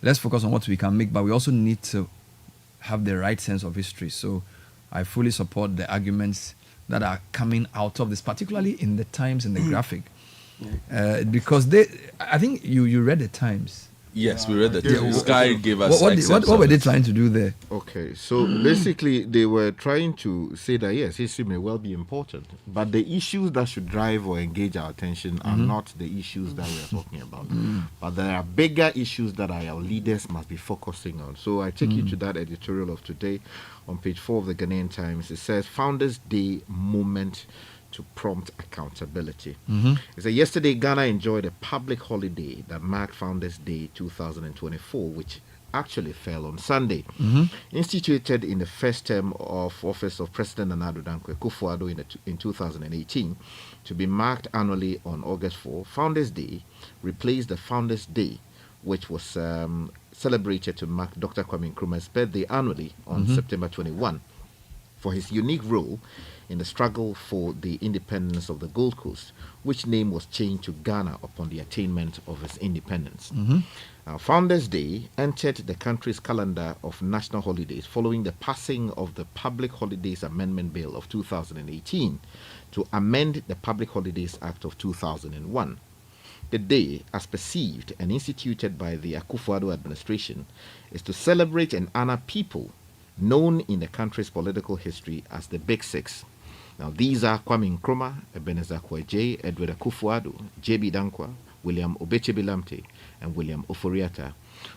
let's focus on what we can make, but we also need to have the right sense of history. So I fully support the arguments that are coming out of this, particularly in the Times and the Graphic. Because I think you read the Times. Yes, we read the Times. This guy gave us what were they trying to do there? Okay, so basically they were trying to say that yes, history may well be important, but the issues that should drive or engage our attention are not the issues that we are talking about. But there are bigger issues that our leaders must be focusing on. So I take you to that editorial of today on page 4 of the Ghanaian Times. It says, Founders Day Moment to Prompt Accountability. It said, yesterday Ghana enjoyed a public holiday that marked Founders Day 2024, which actually fell on Sunday. Instituted in the first term of office of President Nana Addo Dankwa Akufo-Addo in 2018, to be marked annually on August 4, Founders Day replaced the Founders Day, which was celebrated to mark Dr. Kwame Nkrumah's birthday annually on September 21, for his unique role in the struggle for the independence of the Gold Coast, which name was changed to Ghana upon the attainment of its independence. Now, Founders Day entered the country's calendar of national holidays following the passing of the Public Holidays Amendment Bill of 2018 to amend the Public Holidays Act of 2001. The day, as perceived and instituted by the Akufo-Addo administration, is to celebrate and honor people known in the country's political history as the Big Six. Now, these are Kwame Nkrumah, Ebenezer Kouagyei, Edward Akufo-Addo, J.B. Dankwa, William Obechebe-Lamte, and William Ofori-Atta,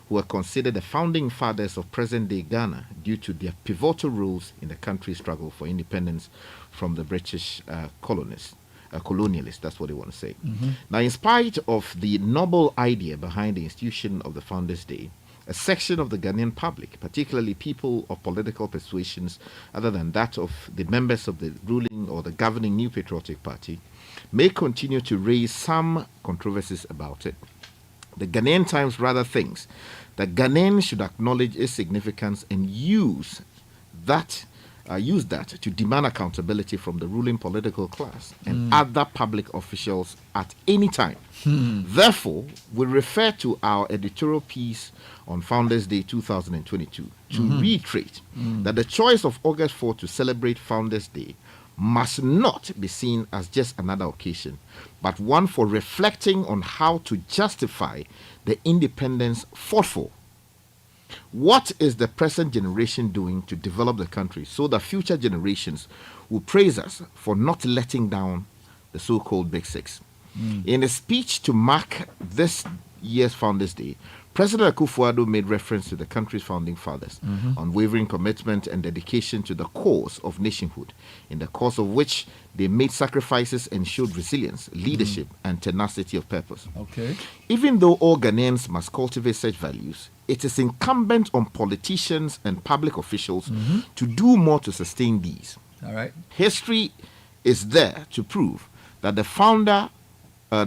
who are considered the founding fathers of present-day Ghana due to their pivotal roles in the country's struggle for independence from the British colonialists. That's what they want to say. Now, in spite of the noble idea behind the institution of the Founders Day, a section of the Ghanaian public, particularly people of political persuasions other than that of the members of the ruling or the governing New Patriotic Party, may continue to raise some controversies about it. The Ghanaian Times rather thinks that Ghanaians should acknowledge its significance and use that to demand accountability from the ruling political class and other public officials at any time. Therefore, we refer to our editorial piece on Founders Day 2022 to reiterate that the choice of August 4 to celebrate Founders Day must not be seen as just another occasion, but one for reflecting on how to justify the independence fought for. What is the present generation doing to develop the country so that future generations will praise us for not letting down the so-called Big Six? In a speech to mark this year's Founders Day, President Akufo-Addo made reference to the country's founding fathers' unwavering commitment and dedication to the cause of nationhood, in the course of which they made sacrifices and showed resilience, leadership, and tenacity of purpose. Even though all Ghanaians must cultivate such values, it is incumbent on politicians and public officials to do more to sustain these. History is there to prove that the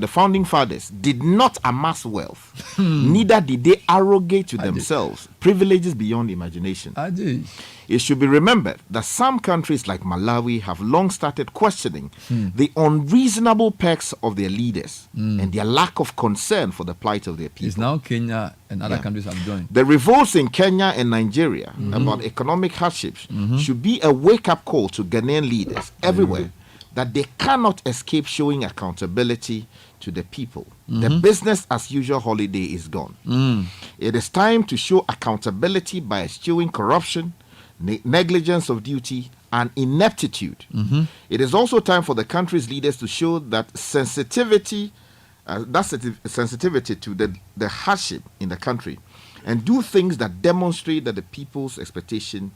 founding fathers did not amass wealth, neither did they arrogate to themselves privileges beyond imagination. It should be remembered that some countries like Malawi have long started questioning the unreasonable perks of their leaders and their lack of concern for the plight of their people. It's now Kenya and other countries have joined. The revolts in Kenya and Nigeria about economic hardships should be a wake-up call to Ghanaian leaders everywhere that they cannot escape showing accountability to the people. The business as usual holiday is gone. It is time to show accountability by eschewing corruption, negligence of duty, and ineptitude. It is also time for the country's leaders to show that sensitivity to the hardship in the country and do things that demonstrate that the people's expectation.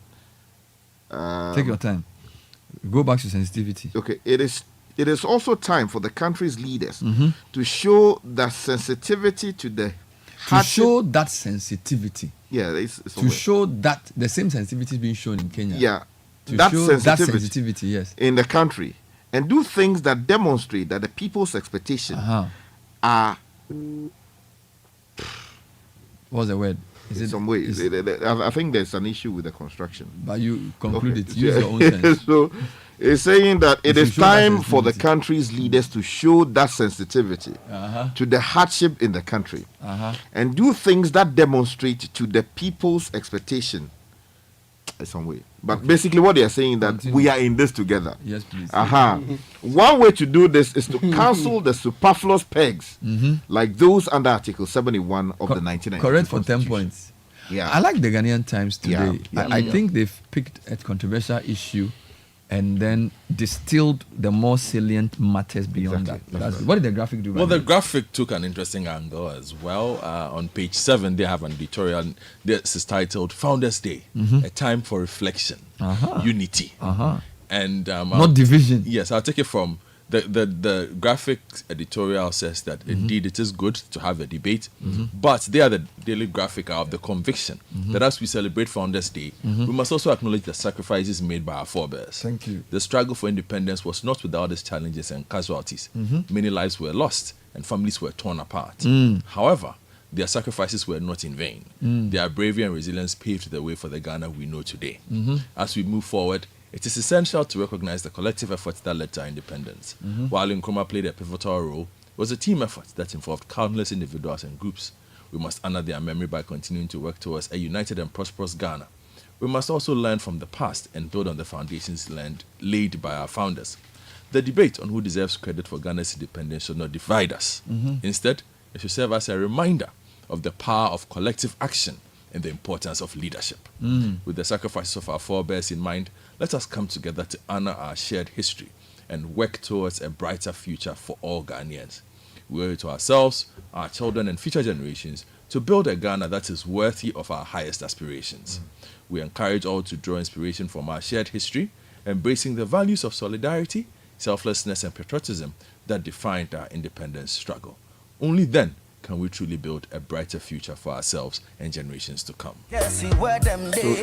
Take your time. Go back to sensitivity. Okay, it is It is also time for the country's leaders to show that sensitivity to the show that sensitivity. Yeah, it's to show that the same sensitivity is being shown in Kenya. Yeah, to show that sensitivity, yes, in the country, and do things that demonstrate that the people's expectations are. What's the word? Is it some way? I think there's an issue with the construction. But you conclude it. Use your own sense. So it's saying that it is time for the country's leaders to show that sensitivity to the hardship in the country and do things that demonstrate to the people's expectation in some way. But basically what they are saying that we are in this together. Yes, please. One way to do this is to cancel the superfluous pegs like those under Article 71 of the 1990. Correct for 10 points. Yeah. I like the Ghanaian Times today. Yeah. I think they've picked a controversial issue and then distilled the more salient matters beyond that. What did the graphic do? Well, the graphic took an interesting angle as well. On page 7, they have an editorial. This is titled Founders Day, a time for reflection, unity, and not division. Yes, I'll take it from the graphic editorial says that indeed it is good to have a debate, but they are the daily graphic of the conviction that as we celebrate Founders Day, we must also acknowledge the sacrifices made by our forebears. Thank you. The struggle for independence was not without its challenges and casualties. Many lives were lost and families were torn apart. However, their sacrifices were not in vain. Their bravery and resilience paved the way for the Ghana we know today. As we move forward, it is essential to recognize the collective efforts that led to our independence. While Nkrumah played a pivotal role, it was a team effort that involved countless individuals and groups. We must honor their memory by continuing to work towards a united and prosperous Ghana. We must also learn from the past and build on the foundations laid by our founders. The debate on who deserves credit for Ghana's independence should not divide us. Instead, it should serve as a reminder of the power of collective action and the importance of leadership. With the sacrifices of our forebears in mind, let us come together to honor our shared history and work towards a brighter future for all Ghanaians. We owe it to ourselves, our children, and future generations to build a Ghana that is worthy of our highest aspirations. We encourage all to draw inspiration from our shared history, embracing the values of solidarity, selflessness, and patriotism that defined our independence struggle. Only then can we truly build a brighter future for ourselves and generations to come. So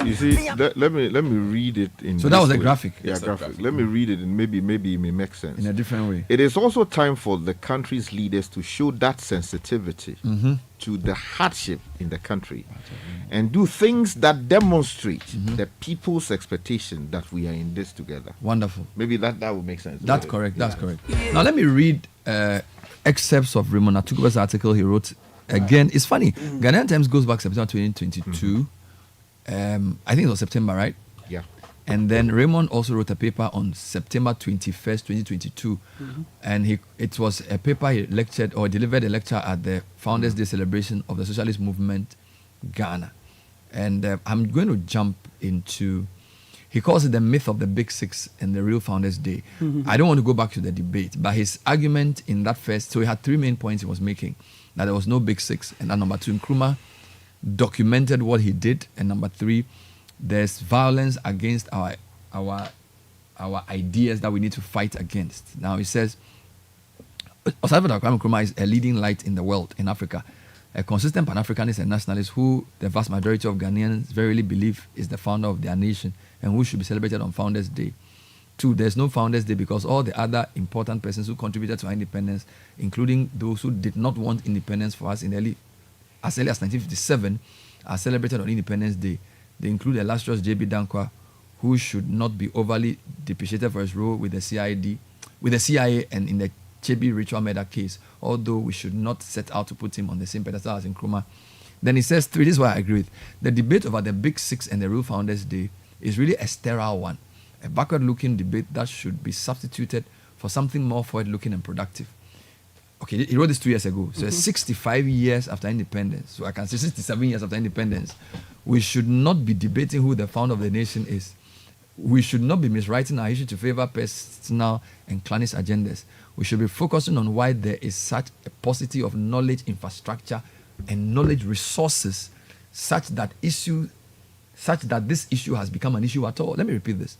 you see, let me read it in. So that was a graphic. Yeah, graphic. Let me read it, and maybe it may make sense in a different way. It is also time for the country's leaders to show that sensitivity to the hardship in the country, and do things that demonstrate the people's expectation that we are in this together. Wonderful. Maybe that would make sense. That's correct. That's correct. Now let me read excerpts of Raymond Atuguba's article he wrote. Again, it's funny. Ghanaian Times goes back September 2022. I think it was September, right? Yeah. And then Raymond also wrote a paper on September 21st, 2022. And it was a paper he lectured or delivered a lecture at the Founders Day celebration of the Socialist Movement, Ghana. And I'm going to jump into, he calls it the myth of the Big Six and the real Founders Day. I don't want to go back to the debate, but his argument in that first, so he had 3 main points he was making. That there was no Big Six, and that number 2, Nkrumah documented what he did, and number 3, there's violence against our ideas that we need to fight against. Now he says, Osafo Nkrumah is a leading light in the world, in Africa, a consistent Pan-Africanist and nationalist who the vast majority of Ghanaians verily believe is the founder of their nation and who should be celebrated on Founders Day. 2, there's no Founders Day because all the other important persons who contributed to our independence, including those who did not want independence for us as early as 1957, are celebrated on Independence Day. They include the illustrious J.B. Dankwa, who should not be overly depreciated for his role with the CIA and in the Chebi ritual murder case, although we should not set out to put him on the same pedestal as Nkrumah. Then he says 3, this is what I agree with. The debate over the Big Six and the real Founders Day is really a sterile one, a backward-looking debate that should be substituted for something more forward-looking and productive. Okay, he wrote this 2 years ago. So 65 years after independence, so I can say 67 years after independence, we should not be debating who the founder of the nation is. We should not be miswriting our history to favor personal and clannish agendas. We should be focusing on why there is such a paucity of knowledge infrastructure and knowledge resources such that this issue has become an issue at all. Let me repeat this.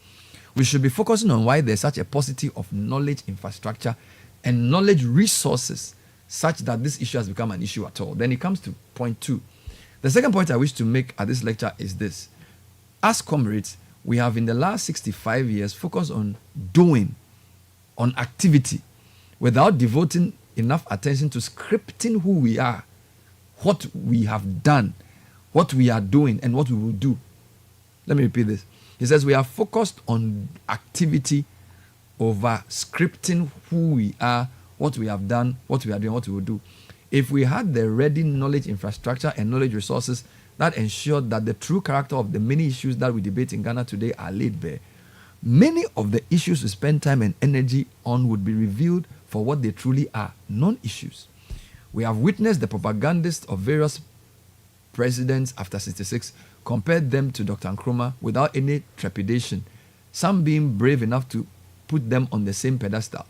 We should be focusing on why there's such a paucity of knowledge infrastructure and knowledge resources such that this issue has become an issue at all. Then it comes to point 2. The second point I wish to make at this lecture is this. As comrades, we have in the last 65 years focused on doing, on activity, without devoting enough attention to scripting who we are, what we have done, what we are doing, and what we will do. Let me repeat this. He says we are focused on activity over scripting who we are, what we have done, what we are doing, what we will do. If we had the ready knowledge infrastructure and knowledge resources that ensured that the true character of the many issues that we debate in Ghana today are laid bare, many of the issues we spend time and energy on would be revealed for what they truly are, non-issues. We have witnessed the propagandists of various presidents after 66 compared them to Dr. Nkrumah without any trepidation, some being brave enough to put them on the same pedestal.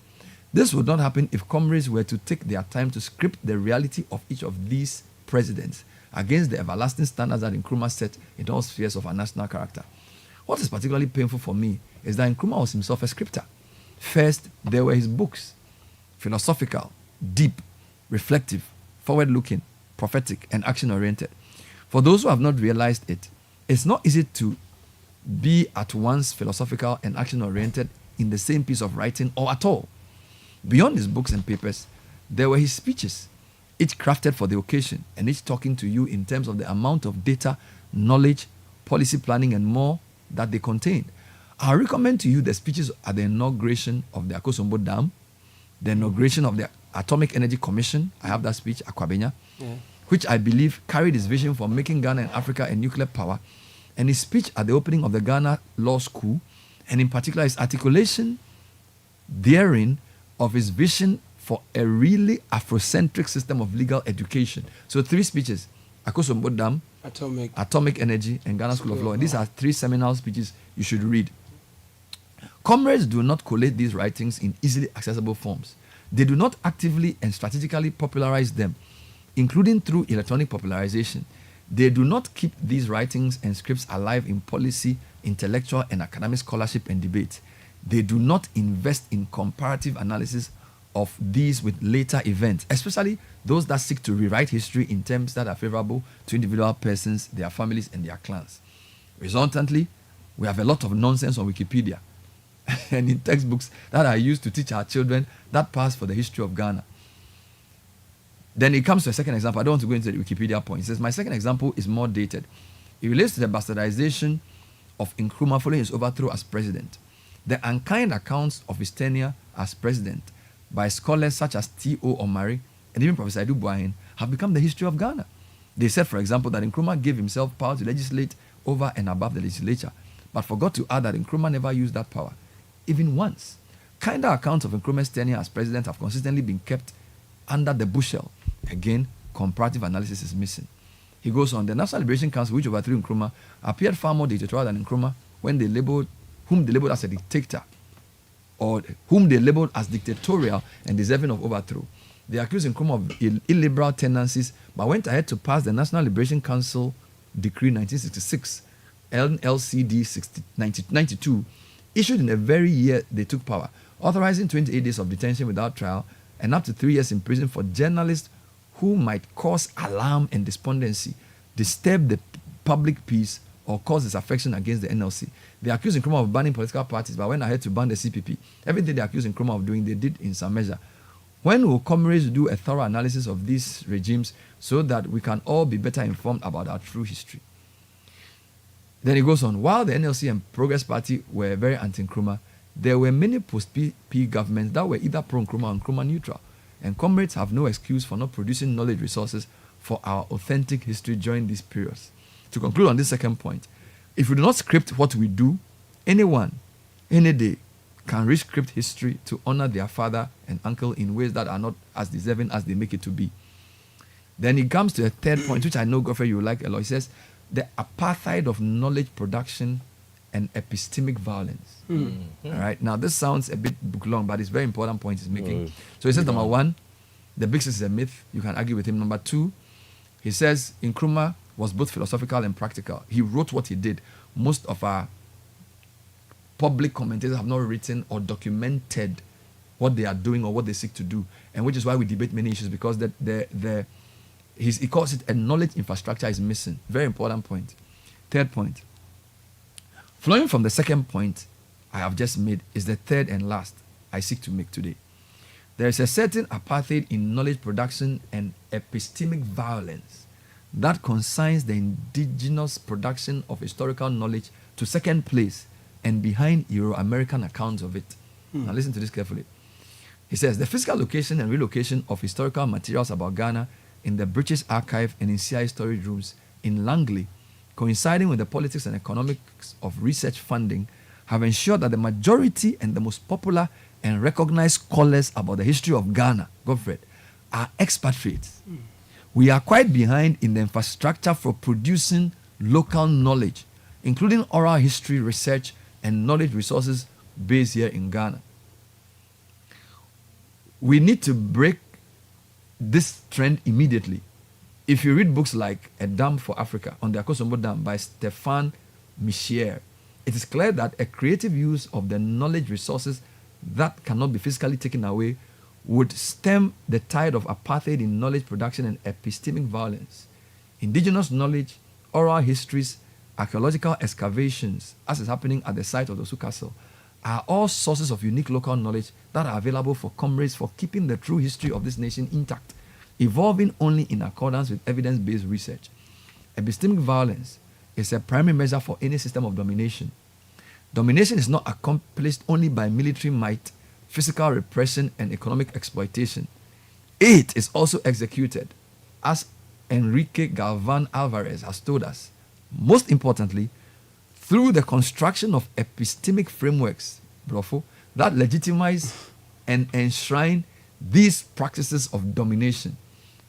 This would not happen if comrades were to take their time to script the reality of each of these presidents against the everlasting standards that Nkrumah set in all spheres of our national character. What is particularly painful for me is that Nkrumah was himself a scripter. First, there were his books, philosophical, deep, reflective, forward-looking, prophetic, and action-oriented. For those who have not realized it, it's not easy to be at once philosophical and action-oriented in the same piece of writing or at all. Beyond his books and papers, there were his speeches, each crafted for the occasion and each talking to you in terms of the amount of data, knowledge, policy planning, and more that they contained. I recommend to you the speeches at the inauguration of the Akosombo Dam, the inauguration of the Atomic Energy Commission. I have that speech, Akwabenya, which I believe carried his vision for making Ghana and Africa a nuclear power, and his speech at the opening of the Ghana Law School, and in particular his articulation therein of his vision for a really Afrocentric system of legal education. So 3 speeches, Akosombo Dam, Atomic Energy, and Ghana School of Law. And these are 3 seminal speeches you should read. Comrades do not collate these writings in easily accessible forms. They do not actively and strategically popularize them, including through electronic popularization. They do not keep these writings and scripts alive in policy, intellectual, and academic scholarship and debate. They do not invest in comparative analysis of these with later events, especially those that seek to rewrite history in terms that are favorable to individual persons, their families, and their clans. Resultantly, we have a lot of nonsense on Wikipedia and in textbooks that are used to teach our children that pass for the history of Ghana. Then it comes to a second example. I don't want to go into the Wikipedia point. It says, my second example is more dated. It relates to the bastardization of Nkrumah following his overthrow as president. The unkind accounts of his tenure as president by scholars such as T.O. Omari and even Professor Edu Buahin have become the history of Ghana. They said, for example, that Nkrumah gave himself power to legislate over and above the legislature, but forgot to add that Nkrumah never used that power, even once. Kinder accounts of Nkrumah's tenure as president have consistently been kept under the bushel. Again, comparative analysis is missing. He goes on, the National Liberation Council, which overthrew Nkrumah, appeared far more dictatorial than Nkrumah when they labeled whom they labeled as a dictator, or whom they labeled as dictatorial and deserving of overthrow. They accused Nkrumah of illiberal tendencies, but went ahead to pass the National Liberation Council Decree 1966, NLCD 92, issued in the very year they took power, authorizing 28 days of detention without trial and up to 3 years in prison for journalists who might cause alarm and despondency, disturb the public peace, or cause disaffection against the NLC. They accused Nkrumah of banning political parties, but went ahead to ban the CPP. Everything they accused Nkrumah of doing, they did in some measure. When will comrades do a thorough analysis of these regimes so that we can all be better informed about our true history? Then he goes on, while the NLC and Progress Party were very anti-Nkrumah, there were many post-PP governments that were either pro-Nkrumah or Nkrumah neutral, and comrades have no excuse for not producing knowledge resources for our authentic history during these periods. To conclude on this second point, if we do not script what we do, anyone, any day, can rescript history to honor their father and uncle in ways that are not as deserving as they make it to be. Then he comes to a third point, which I know, Godfrey, you like a lot. He says, the apartheid of knowledge production and epistemic violence. All right. Now, this sounds a bit book long, but it's a very important point he's making. So he says, number 1, the big is a myth. You can argue with him. Number 2, he says Nkrumah was both philosophical and practical. He wrote what he did. Most of our public commentators have not written or documented what they are doing or what they seek to do, and which is why we debate many issues, because he calls it a knowledge infrastructure is missing. Very important point. Third point. Flowing from the second point I have just made is the third and last I seek to make today. There is a certain apartheid in knowledge production and epistemic violence that consigns the indigenous production of historical knowledge to second place and behind Euro-American accounts of it. Now listen to this carefully. He says, the physical location and relocation of historical materials about Ghana in the British Archive and in CIA storage rooms in Langley, coinciding with the politics and economics of research funding, have ensured that the majority and the most popular and recognized scholars about the history of Ghana, Godfred, are expatriates. We are quite behind in the infrastructure for producing local knowledge, including oral history research and knowledge resources based here in Ghana. We need to break this trend immediately. If you read books like A Dam for Africa on the Akosombo Dam by Stéphane Michier, it is clear that a creative use of the knowledge resources that cannot be physically taken away would stem the tide of apartheid in knowledge production and epistemic violence. Indigenous knowledge, oral histories, archaeological excavations, as is happening at the site of the Osu Castle, are all sources of unique local knowledge that are available for comrades for keeping the true history of this nation intact, evolving only in accordance with evidence-based research. Epistemic violence is a primary measure for any system of domination. Domination is not accomplished only by military might, physical repression, and economic exploitation. It is also executed, as Enrique Galvan Alvarez has told us, most importantly, through the construction of epistemic frameworks, that legitimize and enshrine these practices of domination.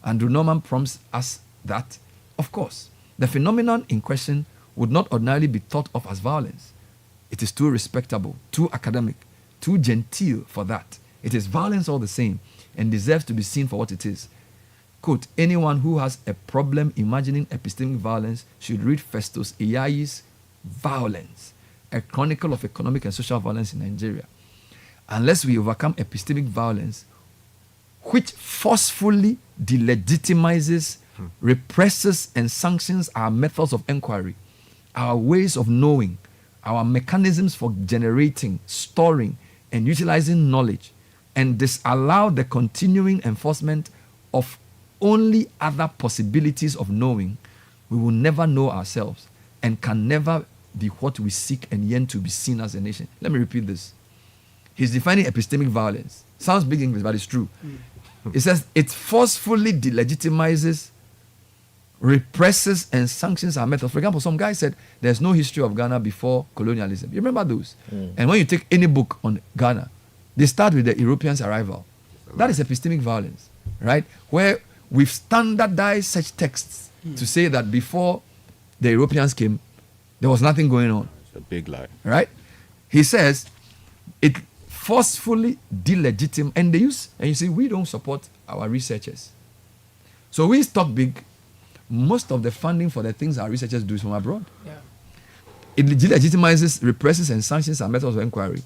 Andrew Norman prompts us that, of course, the phenomenon in question would not ordinarily be thought of as violence. It is too respectable, too academic, too genteel for that. It is violence all the same and deserves to be seen for what it is. Quote, anyone who has a problem imagining epistemic violence should read Festus Iyayi's Violence, a chronicle of economic and social violence in Nigeria. Unless we overcome epistemic violence, which forcefully delegitimizes, represses, and sanctions our methods of inquiry, our ways of knowing, our mechanisms for generating, storing, and utilizing knowledge, and disallow the continuing enforcement of only other possibilities of knowing, we will never know ourselves and can never be what we seek and yearn to be seen as a nation. Let me repeat this. He's defining epistemic violence. Sounds big English, but it's true. It says it forcefully delegitimizes, represses, and sanctions our methods. For example, some guy said there's no history of Ghana before colonialism. You remember those? And when you take any book on Ghana, they start with the Europeans' arrival. That is epistemic violence, right? Where we've standardized such texts to say that before the Europeans came, there was nothing going on. It's a big lie. Right? He says it forcefully delegitimize, and they use, and you see, we don't support our researchers. So we talk big. Most of the funding for the things our researchers do is from abroad. Yeah. It delegitimizes, represses, and sanctions our methods of inquiry,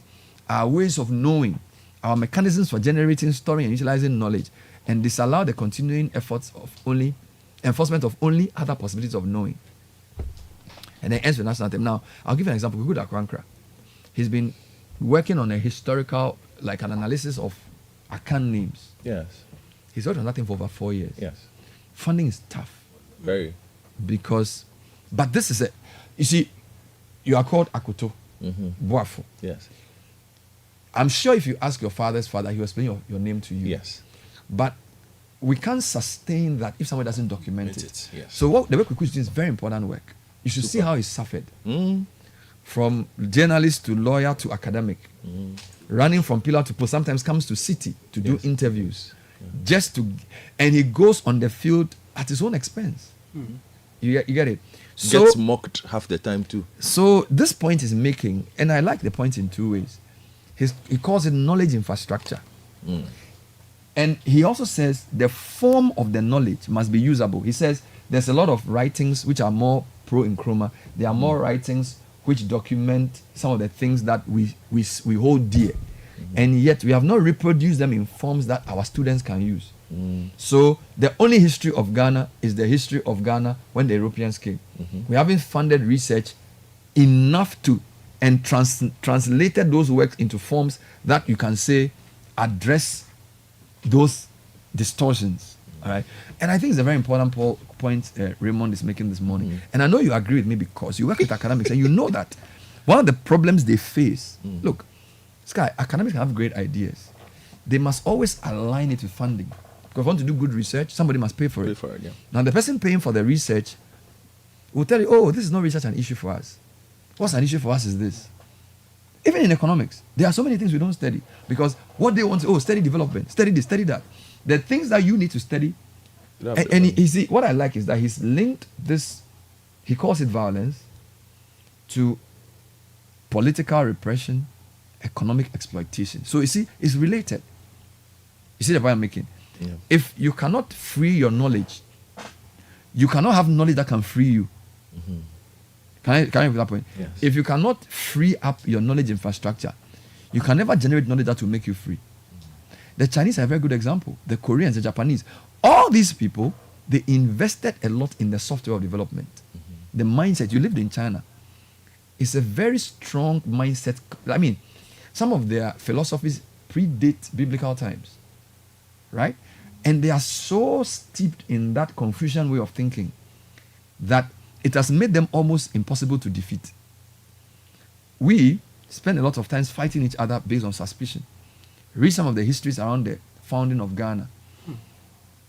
our ways of knowing, our mechanisms for generating, storing, and utilizing knowledge, and disallow the continuing efforts of enforcement of only other possibilities of knowing. And then ends with national anthem. Now, I'll give you an example. Good Akwankra. He's been working on a historical, like an analysis of Akan names. Yes. He's worked on that thing for over 4 years. Yes. Funding is tough. Very. But this is you see, you are called Akoto, Boafo. Yes. I'm sure if you ask your father's father, he will explain your name to you. Yes. But we can't sustain that if someone doesn't document it. Yes. So the work we could do is very important work. You should see how he suffered. From journalist to lawyer to academic. Running from pillar to post, sometimes comes to Citi to do interviews. And he goes on the field at his own expense. You get it? So, gets mocked half the time too. So this point is making, and I like the point in two ways. He calls it knowledge infrastructure. And he also says the form of the knowledge must be usable. He says there's a lot of writings which are more pro-Nkrumah. There are more writings which document some of the things that we hold dear, and yet we have not reproduced them in forms that our students can use. So the only history of Ghana is the history of Ghana when the Europeans came. We haven't funded research enough to and translated those works into forms that you can say address those distortions. All right, and I think it's a very important point Raymond is making this morning. And I know you agree with me because you work with academics and you know that one of the problems they face. Look, Sky, academics have great ideas. They must always align it with funding. Because if you want to do good research, somebody must pay for it. Yeah. Now the person paying for the research will tell you, oh, this is not research an issue for us. What's an issue for us is this. Even in economics, there are so many things we don't study because what they want to, study development, study this, study that. The things that you need to study. And he see, what I like is that he's linked this, he calls it violence, to political repression, economic exploitation. So you see, it's related. You see the point I'm making? Yeah. If you cannot free your knowledge, you cannot have knowledge that can free you. Can I make that point? Yes. If you cannot free up your knowledge infrastructure, you can never generate knowledge that will make you free. The Chinese are a very good example. The Koreans, the Japanese, all these people, they invested a lot in the software of development. The mindset, you lived in China, is a very strong mindset. I mean, some of their philosophies predate biblical times, right? And they are so steeped in that Confucian way of thinking that it has made them almost impossible to defeat. We spend a lot of times fighting each other based on suspicion. Read some of the histories around the founding of Ghana.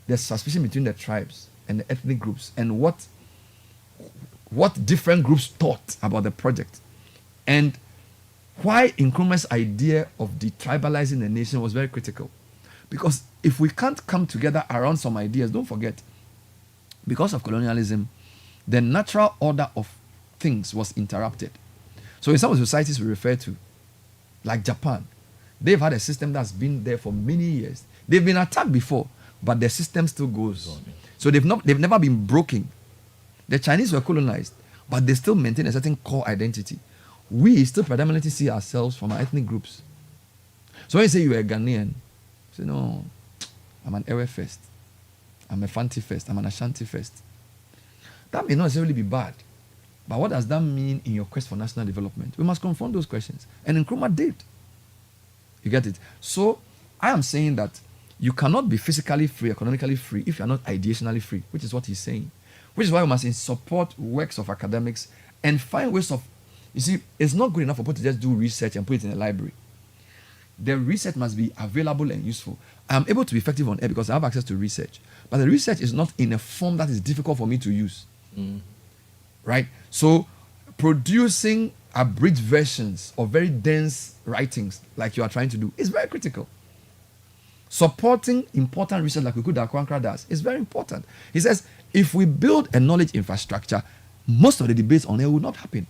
There's suspicion between the tribes and the ethnic groups and what different groups thought about the project. And why Nkrumah's idea of detribalizing the nation was very critical. Because if we can't come together around some ideas, don't forget, because of colonialism, the natural order of things was interrupted. So in some of the societies we refer to, like Japan, they've had a system that's been there for many years. They've been attacked before, but their system still goes. So they've never been broken. The Chinese were colonized, but they still maintain a certain core identity. We still predominantly see ourselves from our ethnic groups. So when you say you're a Ghanaian, you say, no, I'm an Ewe first. I'm a Fanti first. I'm an Ashanti first. That may not necessarily be bad. But what does that mean in your quest for national development? We must confront those questions. And Nkrumah did. You get it? So I am saying that you cannot be physically free, economically free, if you are not ideationally free, which is what he's saying. Which is why we must support works of academics and find ways of, you see, it's not good enough for people to just do research and put it in a library. The research must be available and useful. I'm able to be effective on air because I have access to research. But the research is not in a form that is difficult for me to use. Right? So producing abridged versions of very dense writings like you are trying to do is very critical. Supporting important research like Kuku Dankwankra does is very important. He says, if we build a knowledge infrastructure, most of the debates on air will not happen.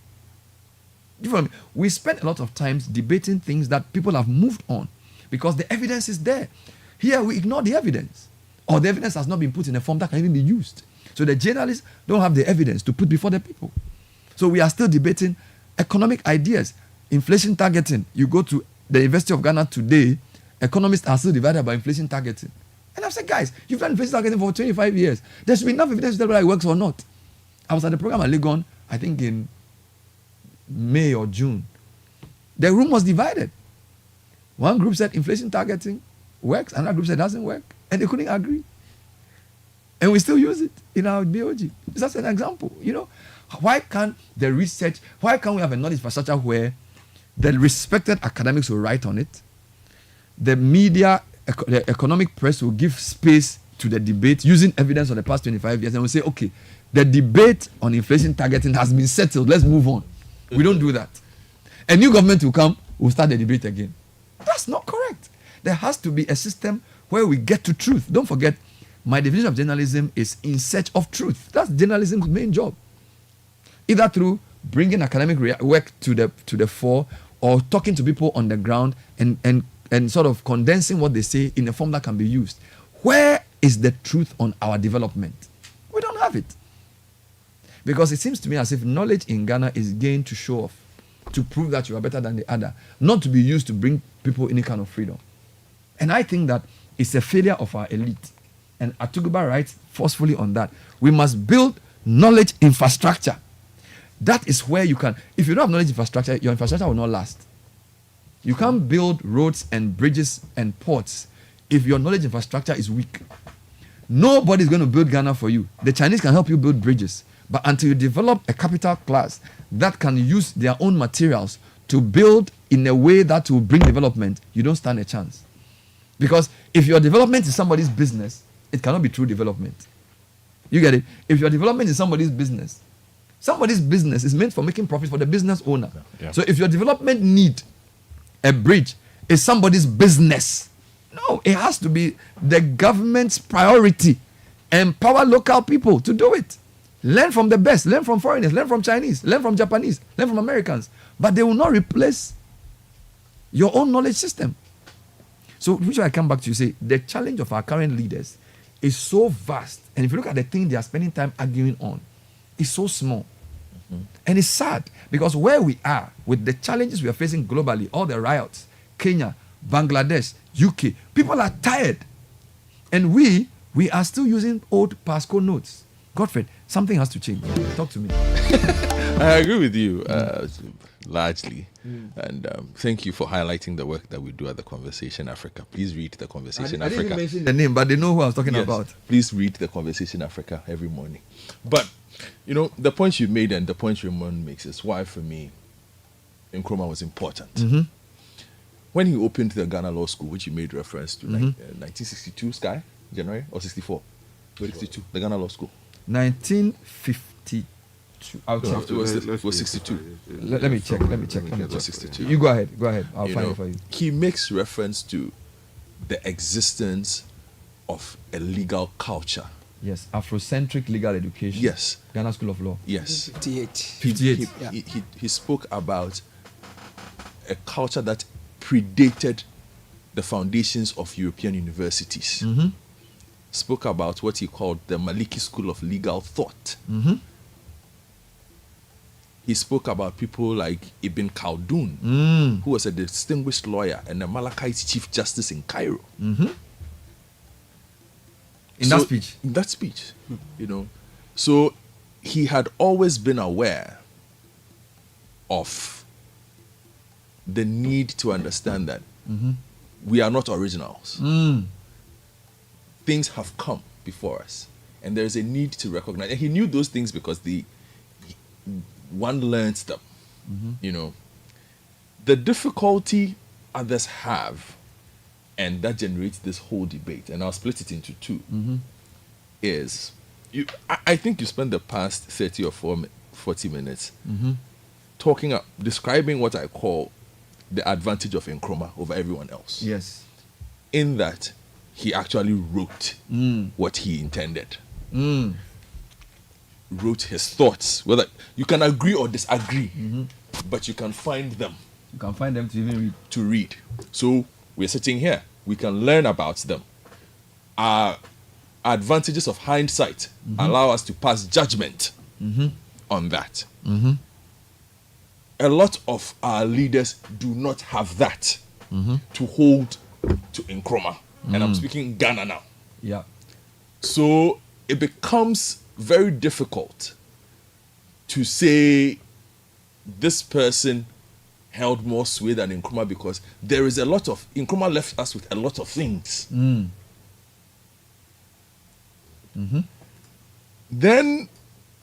You follow me? We spend a lot of times debating things that people have moved on because the evidence is there. Here we ignore the evidence, or the evidence has not been put in a form that can even be used. So the journalists don't have the evidence to put before the people. So we are still debating economic ideas, inflation targeting. You go to the University of Ghana today, economists are still divided by inflation targeting. And I've said, guys, you've done inflation targeting for 25 years. There should be enough evidence to tell whether it works or not. I was at the program at Legon, I think in May or June. The room was divided. One group said inflation targeting works, another group said it doesn't work. And they couldn't agree. And we still use it in our BOG. It's just an example, you know. Why can't we have a knowledge infrastructure where the respected academics will write on it, the media, the economic press will give space to the debate using evidence of the past 25 years, and we'll say, okay, the debate on inflation targeting has been settled, let's move on. We don't do that. A new government will come, we'll start the debate again. That's not correct. There has to be a system where we get to truth. Don't forget, my definition of journalism is in search of truth. That's journalism's main job. Either through bringing academic work to the fore, or talking to people on the ground and sort of condensing what they say in a form that can be used. Where is the truth on our development? We don't have it. Because it seems to me as if knowledge in Ghana is gained to show off, to prove that you are better than the other, not to be used to bring people any kind of freedom. And I think that it's a failure of our elite. And Atuguba writes forcefully on that. We must build knowledge infrastructure. That is where you can, if you don't have knowledge infrastructure, your infrastructure will not last. You can't build roads and bridges and ports if your knowledge infrastructure is weak. Nobody's going to build Ghana for you. The Chinese can help you build bridges. But until you develop a capital class that can use their own materials to build in a way that will bring development, you don't stand a chance. Because if your development is somebody's business, it cannot be true development. You get it? If your development is somebody's business is meant for making profit for the business owner. Yeah. So if your development need a bridge is somebody's business, no, it has to be the government's priority. Empower local people to do it. Learn from the best. Learn from foreigners. Learn from Chinese. Learn from Japanese. Learn from Americans. But they will not replace your own knowledge system. So, which I come back to say, the challenge of our current leaders is so vast. And if you look at the thing they are spending time arguing on, it's so small. Mm-hmm. And it's sad because where we are with the challenges we are facing globally, all the riots, Kenya, Bangladesh, UK, people are tired. And we are still using old passcode notes. Godfrey, something has to change. Talk to me. I agree with you largely. And thank you for highlighting the work that we do at the Conversation Africa. Please read the Conversation I Africa. didn't mention the name, but they know who I was talking about. Please read the Conversation Africa every morning. But, you know, the point you made and the point Raymond makes is why, for me, Nkrumah was important. Mm-hmm. When he opened the Ghana Law School, which he made reference to, 1962, Sky, January, or 64? 62, the Ghana Law School. 1952. I'll check. It was 62. Let me check. It was 62. You go ahead. I'll find it for you. He makes reference to the existence of a legal culture. Yes, Afrocentric legal education. Yes. Ghana School of Law. Yes. 58. He spoke about a culture that predated the foundations of European universities. Mm-hmm. Spoke about what he called the Maliki School of Legal Thought. Mm-hmm. He spoke about people like Ibn Khaldun, who was a distinguished lawyer and a Malakite Chief Justice in Cairo. Mm-hmm. In that speech, you know. So he had always been aware of the need to understand that we are not originals. Things have come before us, and there is a need to recognize. And he knew those things because one learns them. You know, the difficulty others have, and that generates this whole debate. And I'll split it into two. Is I think you spent the past 30 or 40 minutes describing what I call the advantage of Nkrumah over everyone else. Yes. In that he actually wrote what he intended. Wrote his thoughts. Whether you can agree or disagree, but you can find them. You can find them to even read. So we're sitting here. We can learn about them. Our advantages of hindsight allow us to pass judgment on that. A lot of our leaders do not have that to hold to Nkrumah. And I'm speaking Ghana now. Yeah. So it becomes very difficult to say this person held more sway than Nkrumah because there is a lot of... Nkrumah left us with a lot of things. Then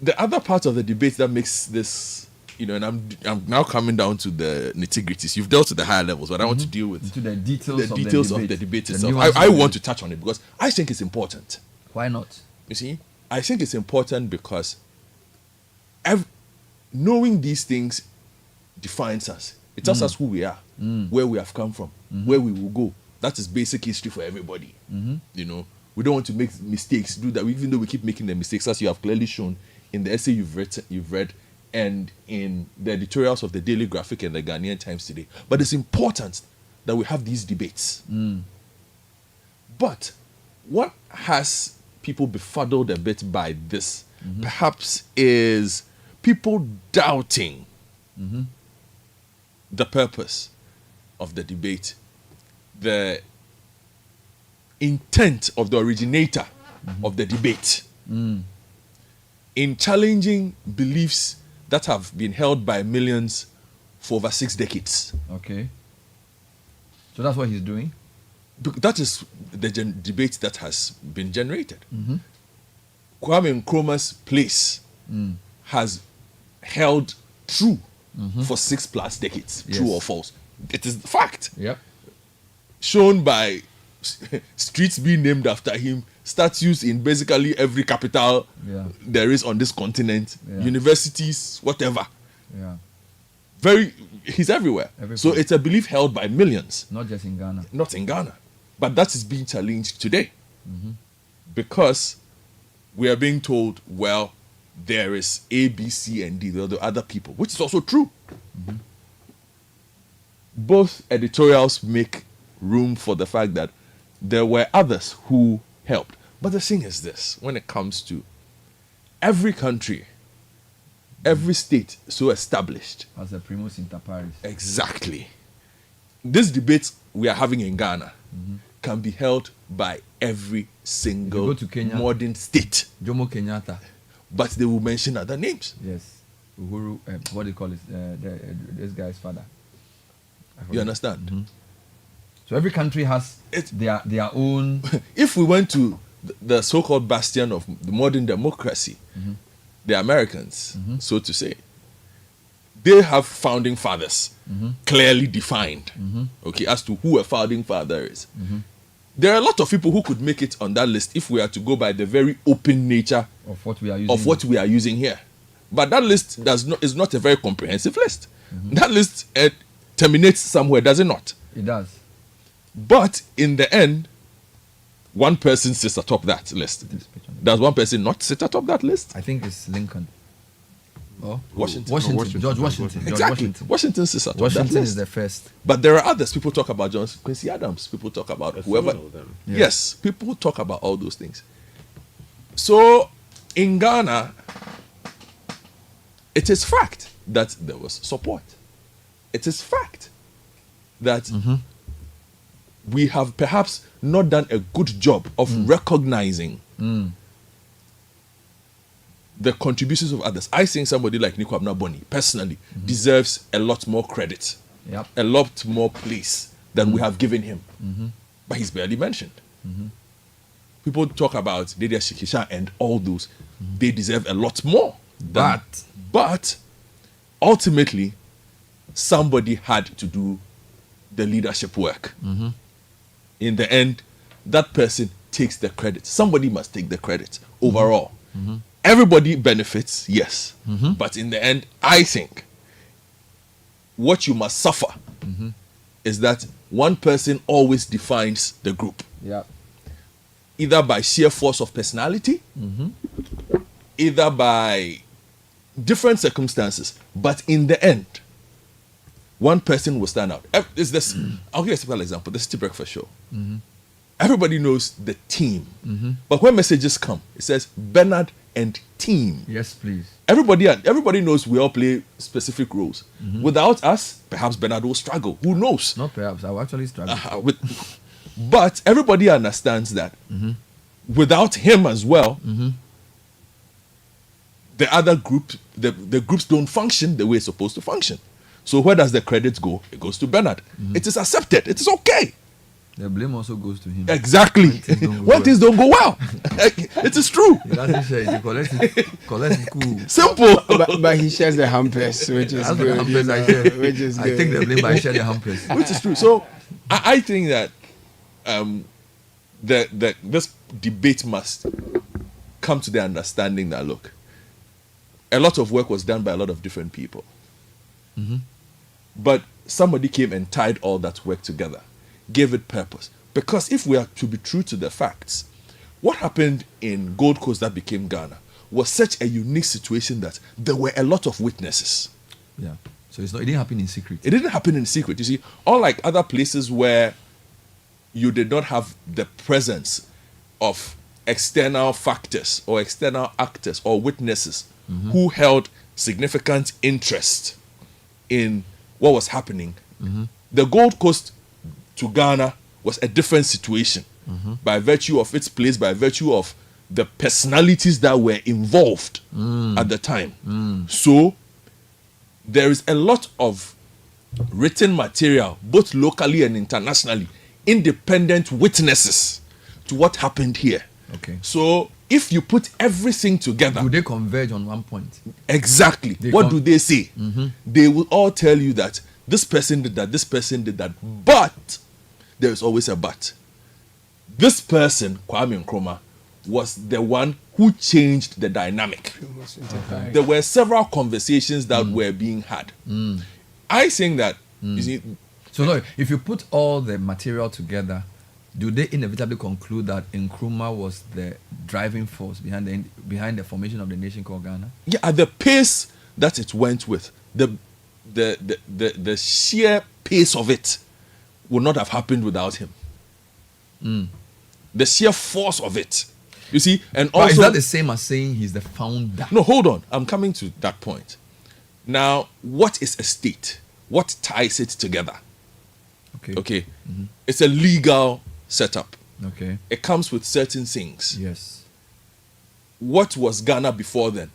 the other part of the debate that makes this... You know, and I'm now coming down to the nitty-gritties. You've dealt with the higher levels, but I want to deal with the details of the debate itself. I want to touch on it because I think it's important. Why not? You see, I think it's important because knowing these things defines us. It tells us who we are, where we have come from, where we will go. That is basic history for everybody. You know, we don't want to make mistakes, do that, even though we keep making the mistakes, as you have clearly shown in the essay you've read, and in the editorials of the Daily Graphic and the Ghanaian Times today. But it's important that we have these debates. But what has people befuddled a bit by this perhaps is people doubting the purpose of the debate, the intent of the originator of the debate, in challenging beliefs that have been held by millions for over 6 decades. Okay. So that's what he's doing? That is the debate that has been generated. Kwame Nkrumah's place has held true for 6+ decades. Yes. True or false? It is the fact. Yep. Shown by streets being named after him, statues in basically every capital there is on this continent, universities, whatever. Yeah. He's everywhere. So it's a belief held by millions. Not just in Ghana. Not in Ghana. But that is being challenged today. Because we are being told, well, there is A, B, C, and D, the other people, which is also true. Both editorials make room for the fact that there were others who helped. But the thing is this, when it comes to every country, every state so established. As a primus inter pares. Exactly. This debate we are having in Ghana can be held by every single modern state. Jomo Kenyatta. But they will mention other names. Yes. Uhuru, what do you call it? This guy's father. You understand? So every country has their own. If we went to the so-called bastion of the modern democracy, the Americans, so to say, they have founding fathers clearly defined, okay, as to who a founding father is. There are a lot of people who could make it on that list if we are to go by the very open nature of what we are using, here. But that list is not a very comprehensive list. That list terminates somewhere, does it not? It does. But in the end, one person sits atop that list. Does one person not sit atop that list? I think it's Lincoln. Oh, Washington. George Washington. Exactly. Washington sits atop Washington that list. is the first. But there are others. People talk about Quincy Adams. People talk about whoever. Yes, people talk about all those things. So in Ghana, it is fact that there was support. It is fact that we have perhaps not done a good job of recognizing the contributions of others. I think somebody like Nico Abnaboni personally deserves a lot more credit, a lot more place than we have given him. But he's barely mentioned. People talk about Dedia Shikisha and all those. They deserve a lot more. But ultimately, somebody had to do the leadership work. In the end, that person takes the credit. Somebody must take the credit overall. Everybody benefits, yes. But in the end, I think what you must suffer is that one person always defines the group. Either by sheer force of personality, either by different circumstances. But in the end, one person will stand out. Is this? I'll give you a simple example. The Citi Breakfast Show. Everybody knows the team. But when messages come, it says Bernard and team. Yes, please. Everybody knows we all play specific roles. Without us, perhaps Bernard will struggle. Who knows? Not perhaps. I will actually struggle. But everybody understands that without him as well, the other group, the groups don't function the way it's supposed to function. So where does the credit go? It goes to Bernard. It is accepted. It is okay. The blame also goes to him. Exactly. When things don't go well. It is true. He doesn't share it. He collects it cool. Simple. But he shares the hampers, which is good. The hampers I share. I take the blame, but I share the hampers. Which is true. So I think that this debate must come to the understanding that, look, a lot of work was done by a lot of different people. But somebody came and tied all that work together, gave it purpose. Because if we are to be true to the facts, what happened in Gold Coast that became Ghana was such a unique situation that there were a lot of witnesses. Yeah. So it didn't happen in secret. It didn't happen in secret. You see, unlike other places where you did not have the presence of external factors or external actors or witnesses who held significant interest in what was happening. The Gold Coast to Ghana was a different situation by virtue of its place, by virtue of the personalities that were involved at the time. So there is a lot of written material, both locally and internationally, independent witnesses to what happened here. Okay. So if you put everything together, do they converge on one point? Exactly. What do they say? They will all tell you that this person did that, this person did that, but there is always a but. This person, Kwame Nkrumah, was the one who changed the dynamic. There were several conversations that were being had. I think that, you see, so no, if you put all the material together, do they inevitably conclude that Nkrumah was the driving force behind the formation of the nation called Ghana? Yeah, at the pace that it went with, the sheer pace of it would not have happened without him. The sheer force of it. You see, and but also, is that the same as saying he's the founder? No, hold on. I'm coming to that point. Now, what is a state? What ties it together? Okay. It's a legal setup. Okay. It comes with certain things. Yes. What was Ghana before then?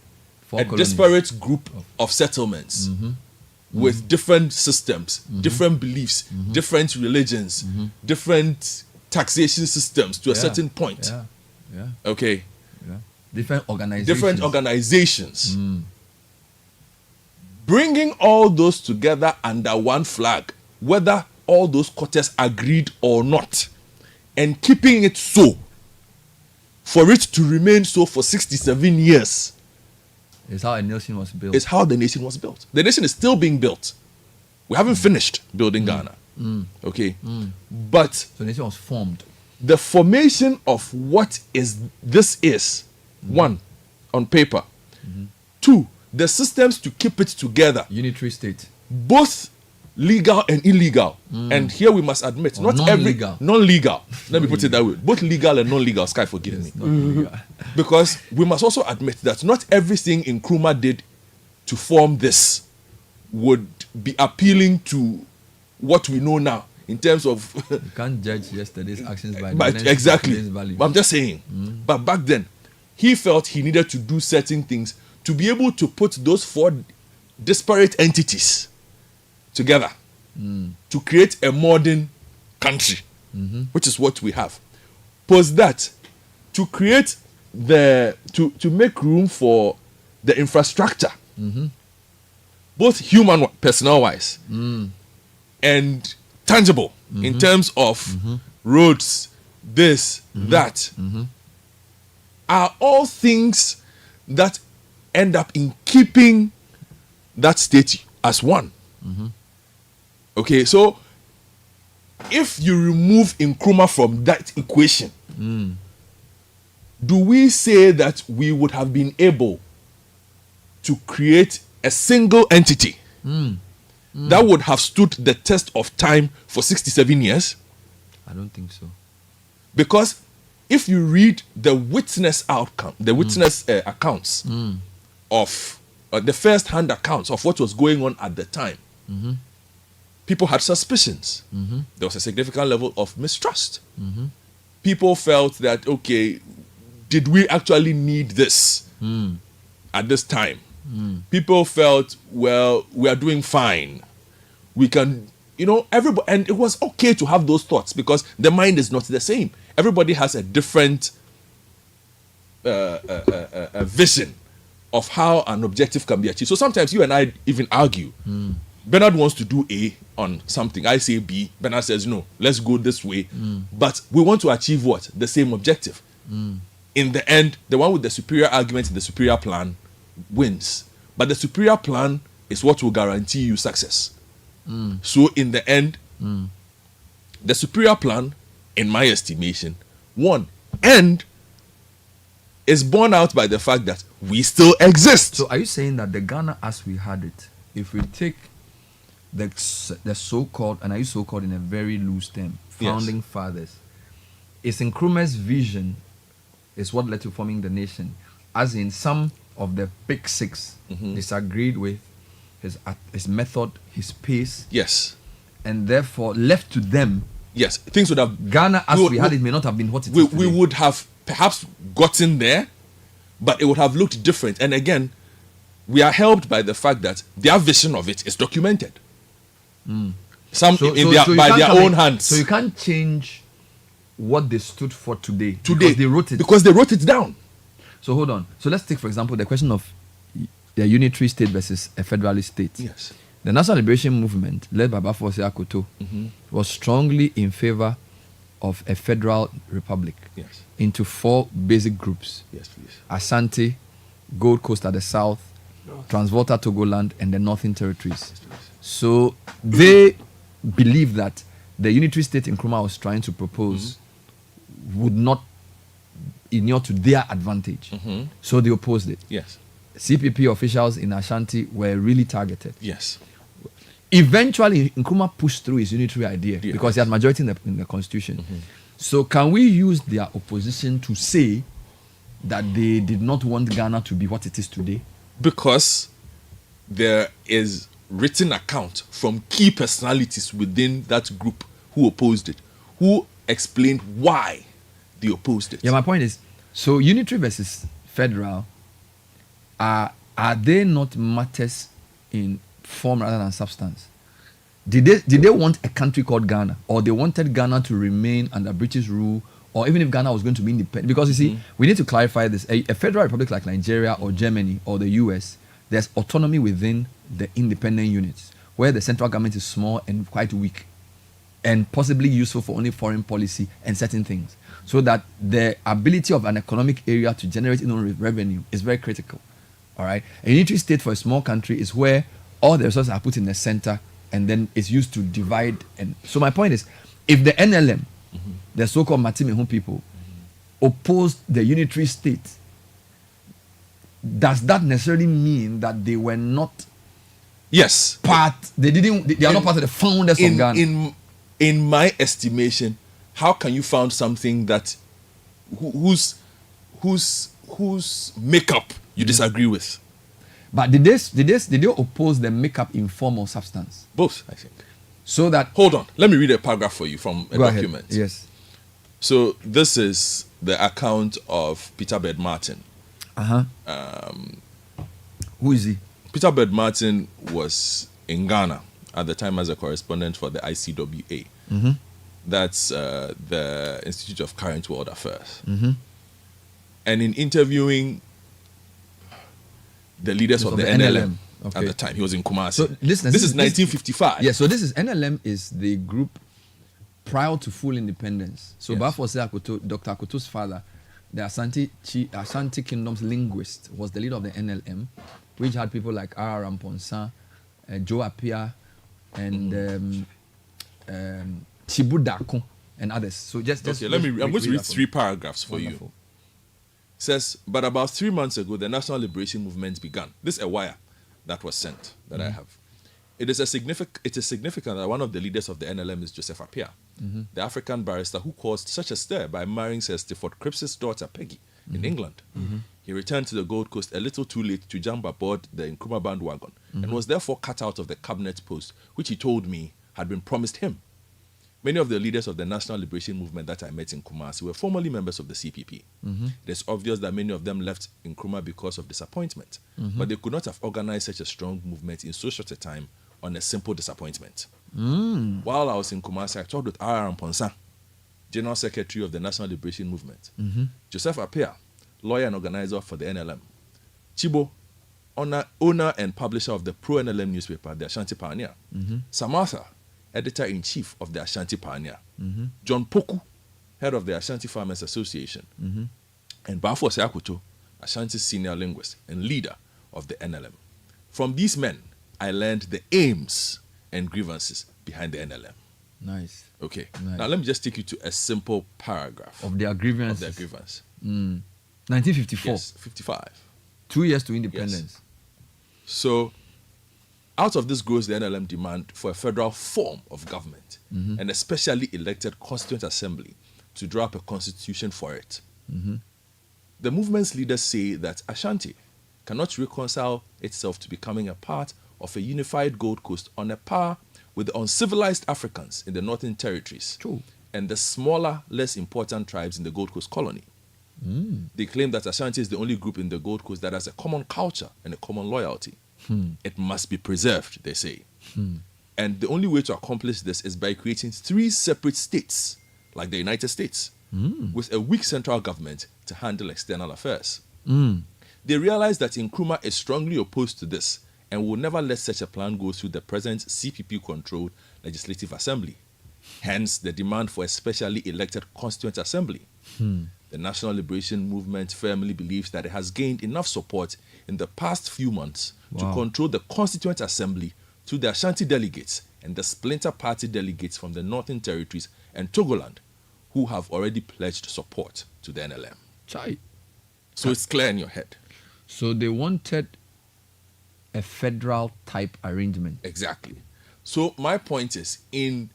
A colonies. disparate group of settlements with different systems, different beliefs, different religions, different taxation systems to a certain point. Yeah. Okay. Yeah. Different organizations. Bringing all those together under one flag, whether all those quarters agreed or not, and keeping it so, for it to remain so for 67 years. Is how a nation was built. It's how the nation was built. The nation is still being built. We haven't finished building Ghana. Okay. But so the nation was formed. The formation of what this is one, on paper. Two, the systems to keep it together. Unitary state. Both legal and illegal. And here we must admit, or not non-legal. Non-legal. Let me put it that way. Both legal and non-legal. Sky, forgive me. Because we must also admit that not everything Nkrumah did to form this would be appealing to what we know now in terms of you can't judge yesterday's actions by exactly. I'm just saying. But back then, he felt he needed to do certain things to be able to put those four disparate entities together to create a modern country, which is what we have. Post that, to create to make room for the infrastructure, both human personnel wise and tangible in terms of roads, this, that, are all things that end up in keeping that state as one. Okay, so if you remove Nkrumah from that equation, do we say that we would have been able to create a single entity that would have stood the test of time for 67 years? I don't think so. Because if you read the witness outcome, the witness accounts of the first-hand accounts of what was going on at the time, people had suspicions. There was a significant level of mistrust. People felt that, okay, did we actually need this at this time? People felt, well, we are doing fine. We can, everybody, and it was okay to have those thoughts because the mind is not the same. Everybody has a different a vision of how an objective can be achieved. So sometimes you and I even argue. Bernard wants to do A on something. I say B. Bernard says, no, let's go this way. But we want to achieve what? The same objective. In the end, the one with the superior argument, the superior plan, wins. But the superior plan is what will guarantee you success. So in the end, the superior plan, in my estimation, won. And is borne out by the fact that we still exist. So are you saying that the Ghana as we had it, if we take the so-called, and I use so-called in a very loose term, founding fathers, is Nkrumah's vision is what led to forming the nation. As in, some of the big six disagreed with his method, his pace. Yes. And therefore, left to them. Yes, things would have... Ghana, as we had it, may not have been what it is today. We would have perhaps gotten there, but it would have looked different. And again, we are helped by the fact that their vision of it is documented. By their own hands. So you can't change what they stood for today. Because they wrote it. Because they wrote it down. So hold on. So let's take, for example, the question of the unitary state versus a federalist state. Yes. The National Liberation Movement, led by Bafose Akoto, was strongly in favor of a federal republic into 4 basic groups. Yes, please. Ashanti, Gold Coast at the south, Transvolta Togoland, and the Northern Territories. So they believe that the unitary state Nkrumah was trying to propose would not inure to their advantage. So they opposed it. Yes. CPP officials in Ashanti were really targeted. Yes. Eventually, Nkrumah pushed through his unitary idea because he had majority in the constitution. So can we use their opposition to say that they did not want Ghana to be what it is today? Because there is written account from key personalities within that group who opposed it, who explained why they opposed it. Yeah, my point is, so unitary versus federal, are they not matters in form rather than substance? Did they want a country called Ghana, or they wanted Ghana to remain under British rule, or even if Ghana was going to be independent? Because you see, we need to clarify this. A federal republic like Nigeria or Germany or the US, there's autonomy within the independent units, where the central government is small and quite weak, and possibly useful for only foreign policy and certain things. So that the ability of an economic area to generate its own revenue is very critical. All right. A unitary state for a small country is where all the resources are put in the center and then it's used to divide. And so my point is, if the NLM, the so-called Matimehun people, opposed the unitary state, does that necessarily mean that they were not part? They are not part of the founders of Ghana. In my estimation, how can you found something that whose makeup you disagree with? But did they oppose the makeup in form or substance? Both, I think. So that... Hold on. Let me read a paragraph for you from a document. Ahead. Yes. So this is the account of Peter Bird Martin. Who is he? Peter Bird Martin was in Ghana at the time as a correspondent for the ICWA. That's the Institute of Current World Affairs. And in interviewing the leaders of the NLM at the time, he was in Kumasi. So listen, this is 1955. Yeah, so this is NLM is the group prior to full independence. So Bafose Akoto, Dr. Akoto's father, the Ashanti Kingdom's linguist, was the leader of the NLM, which had people like R. Ramponsa, Joe Apia, and Chibu Dako, and others. So just I'm going to read 3 paragraphs for you. It says, but about 3 months ago, the National Liberation Movement began. This is a wire that was sent that I have. It is significant that one of the leaders of the NLM is Joseph Apia, the African barrister who caused such a stir by marrying Sir Stafford Cripps' daughter Peggy in England. He returned to the Gold Coast a little too late to jump aboard the Nkrumah bandwagon and was therefore cut out of the cabinet post, which he told me had been promised him. Many of the leaders of the National Liberation Movement that I met in Kumasi were formerly members of the CPP. It is obvious that many of them left Nkrumah because of disappointment, but they could not have organized such a strong movement in so short a time on a simple disappointment. While I was in Kumasi, I talked with R. Ramponsa, General Secretary of the National Liberation Movement, Joseph Apia, lawyer and organizer for the NLM, Chibo, owner and publisher of the pro-NLM newspaper, the Ashanti Pioneer, Samantha, editor-in-chief of the Ashanti Pioneer, John Poku, head of the Ashanti Farmers Association, and Bafose Akoto, Ashanti senior linguist and leader of the NLM. From these men, I learned the aims and grievances behind the NLM. Nice. Okay. Nice. Now let me just take you to a simple paragraph of their grievances. 1954. Yes, 55. 2 years to independence. Yes. So, out of this grows the NLM demand for a federal form of government and a specially elected constituent assembly to draw up a constitution for it. the movement's leaders say that Ashanti cannot reconcile itself to becoming a part of a unified Gold Coast on a par with the uncivilized Africans in the Northern Territories and the smaller, less important tribes in the Gold Coast colony. They claim that Ashanti is the only group in the Gold Coast that has a common culture and a common loyalty. It must be preserved, they say. And the only way to accomplish this is by creating 3 separate states, like the United States, with a weak central government to handle external affairs. They realize that Nkrumah is strongly opposed to this and will never let such a plan go through the present CPP-controlled Legislative Assembly. Hence, the demand for a specially elected Constituent Assembly. The National Liberation Movement firmly believes that it has gained enough support in the past few months to control the Constituent Assembly through the Ashanti delegates and the splinter party delegates from the Northern Territories and Togoland, who have already pledged support to the NLM. So it's clear in your head. So they wanted a federal type arrangement. Exactly. So my point is, in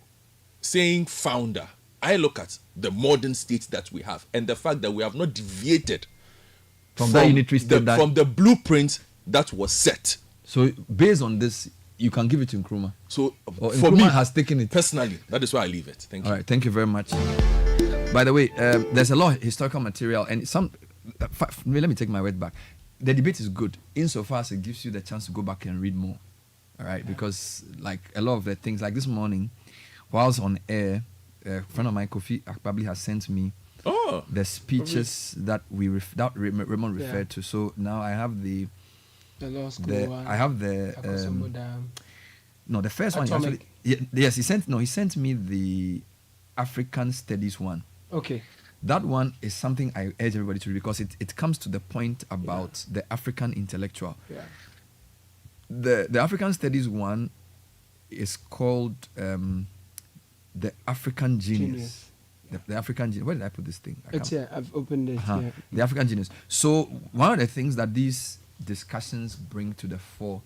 saying founder, I look at the modern state that we have and the fact that we have not deviated from that unitary state from the blueprint that was set. So based on this, you can give it to Nkrumah. So or for Nkrumah me, has taken it. Personally, that is why I leave it. Thank you. All right, thank you very much. By the way, there's a lot of historical material and some. Let me take my word back. The debate is good insofar as it gives you the chance to go back and read more. All right, because like a lot of the things, like this morning, whilst on air, a friend of mine, Kofi Akpabli, has sent me the speeches that Raymond referred to. So now I have the law school one. I have the no, the first one actually. Yes, he sent me the African Studies one. Okay. That one is something I urge everybody to read because it comes to the point about the African intellectual. Yeah. The African Studies one is called the African Genius. The African Genius. Where did I put this thing? It's here. I've opened it here. The African Genius. So one of the things that these discussions bring to the fore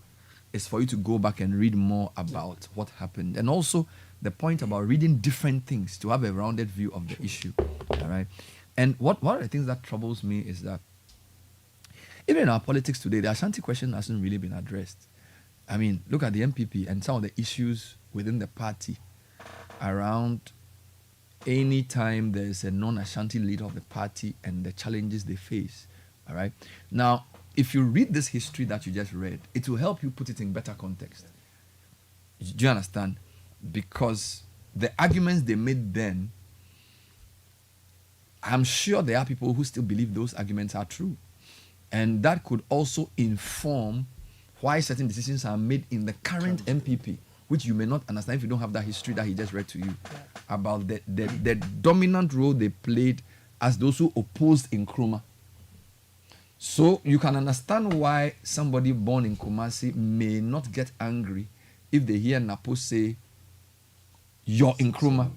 is for you to go back and read more about what happened. And also the point about reading different things to have a rounded view of the issue. All right. And one of the things that troubles me is that even in our politics today, the Ashanti question hasn't really been addressed. I mean, look at the MPP and some of the issues within the party around any time there is a non-Ashanti leader of the party and the challenges they face. All right. Now, if you read this history that you just read, it will help you put it in better context. Do you understand? Because the arguments they made then, I'm sure there are people who still believe those arguments are true. And that could also inform why certain decisions are made in the current MPP, which you may not understand if you don't have that history that he just read to you, about the dominant role they played as those who opposed Nkrumah. So you can understand why somebody born in Kumasi may not get angry if they hear Napo say, "You're Nkrumah."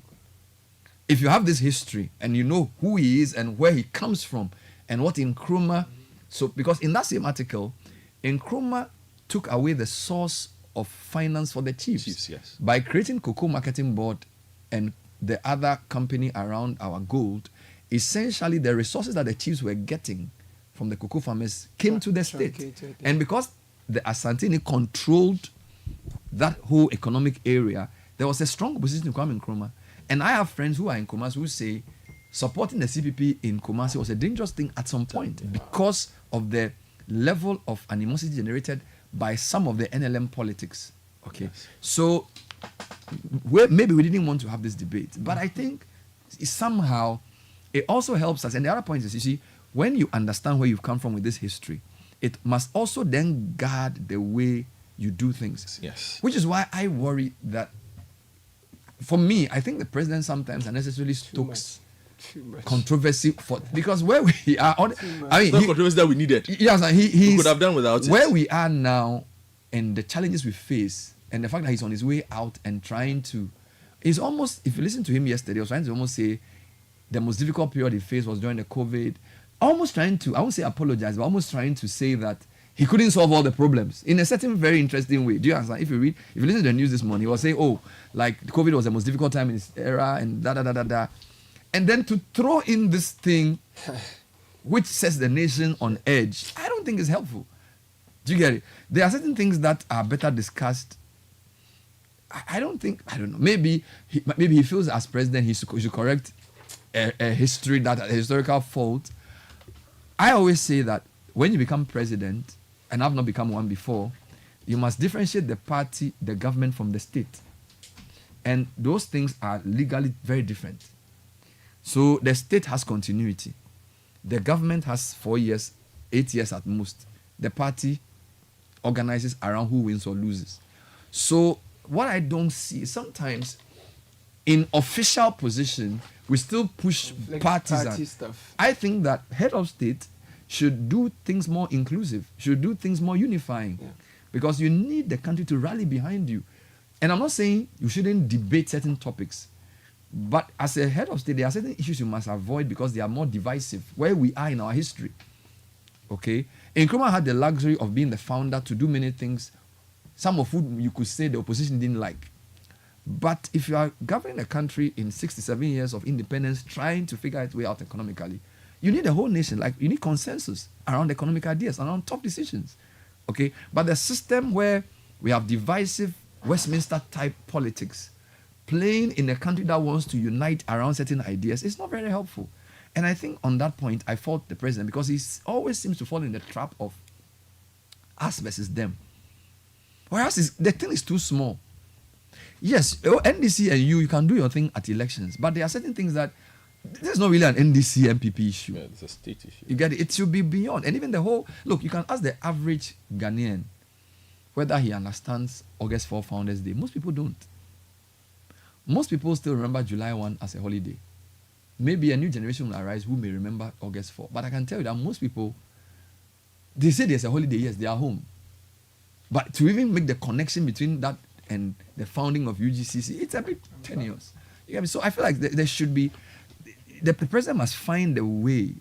If you have this history and you know who he is and where he comes from and what Nkrumah, so because in that same article, Nkrumah took away the source of finance for the chiefs by creating Cocoa Marketing Board and the other company around our gold. Essentially, the resources that the chiefs were getting from the cocoa farmers came to the state. And because the Asantini controlled that whole economic area, there was a strong opposition to Kwame Nkrumah. And I have friends who are in Kumasi who say supporting the CPP in Kumasi was a dangerous thing at some point because of the level of animosity generated by some of the NLM politics. Okay. So maybe we didn't want to have this debate, but I think somehow it also helps us. And the other point is, you see, when you understand where you've come from with this history, it must also then guard the way you do things. Yes. Which is why I worry that, for me, I think the president sometimes unnecessarily stokes controversy because where we are, I mean, not controversy that we needed. Yes, he could have done without it. Where we are now, and the challenges we face, and the fact that he's on his way out and trying to, is almost. If you listen to him yesterday, he was trying to almost say the most difficult period he faced was during the COVID. Almost trying to, I won't say apologize, but almost trying to say that he couldn't solve all the problems in a certain very interesting way. Do you understand? If you listen to the news this morning, he was saying, "Oh, like COVID was the most difficult time in his era," and da da da da da. And then to throw in this thing which sets the nation on edge, I don't think is helpful. Do you get it? There are certain things that are better discussed. I don't know. Maybe he feels as president he should correct a historical fault. I always say that when you become president, and I've not become one before, you must differentiate the party, the government from the state. And those things are legally very different. So the state has continuity. The government has 4 years, 8 years at most. The party organizes around who wins or loses. So what I don't see is sometimes in official position, we still push party stuff. I think that head of state should do things more inclusive, should do things more unifying, because you need the country to rally behind you. And I'm not saying you shouldn't debate certain topics, but as a head of state, there are certain issues you must avoid because they are more divisive, where we are in our history. Okay? Nkrumah had the luxury of being the founder to do many things, some of whom you could say the opposition didn't like. But if you are governing a country in 67 years of independence, trying to figure its way out economically, you need a whole nation, like you need consensus around economic ideas, around tough decisions. Okay? But the system where we have divisive Westminster type politics playing in a country that wants to unite around certain ideas is not very helpful. And I think on that point, I fault the president because he always seems to fall in the trap of us versus them. Whereas the thing is too small. Yes, NDC and you can do your thing at elections, but there are certain things that there's not really an NDC MPP issue. Yeah, it's a state issue. You get it? It should be beyond. And even the whole, look, you can ask the average Ghanaian whether he understands August 4 Founders Day. Most people don't. Most people still remember July 1 as a holiday. Maybe a new generation will arise who may remember August 4. But I can tell you that most people, they say there's a holiday, yes, they are home. But to even make the connection between that and the founding of UGCC, it's a bit tenuous. You get me? So I feel like there should be, the president must find a way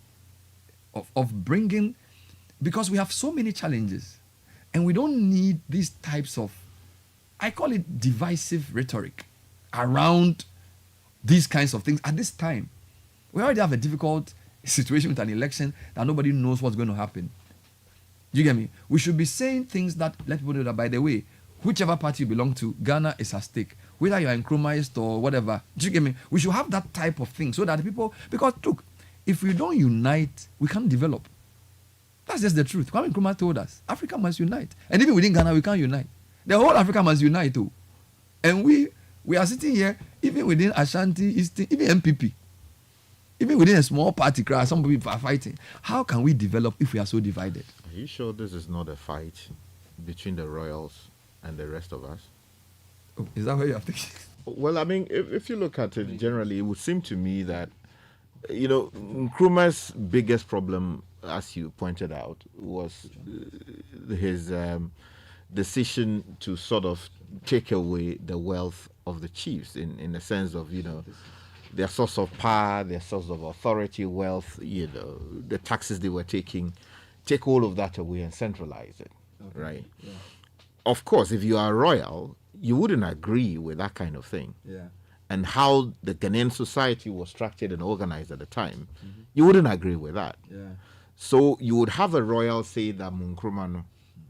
of bringing, because we have so many challenges and we don't need these types of, I call it divisive rhetoric around these kinds of things at this time. We already have a difficult situation with an election that nobody knows what's going to happen. Do you get me? We should be saying things that let people know that, by the way, whichever party you belong to, Ghana is at stake. Whether you're Nkrumahist or whatever. Do you get me? We should have that type of thing so that people, because look, if we don't unite, we can't develop. That's just the truth. Kwame Nkrumah told us, Africa must unite. And even within Ghana, we can't unite. The whole Africa must unite too. And we are sitting here, even within Ashanti, Eastern, even MPP, even within a small party crowd, some people are fighting. How can we develop if we are so divided? Are you sure this is not a fight between the royals and the rest of us? Oh, is that what you are thinking? Well, I mean, if you look at it generally, it would seem to me that, you know, Nkrumah's biggest problem, as you pointed out, was his decision to sort of take away the wealth of the chiefs in the sense of, you know, their source of power, their source of authority, wealth, you know, the taxes they were taking, take all of that away and centralize it, right? Yeah. Of course, if you are royal, you wouldn't agree with that kind of thing. Yeah. And how the Ghanaian society was structured and organized at the time, you wouldn't agree with that. Yeah. So you would have a royal say that Nkrumah,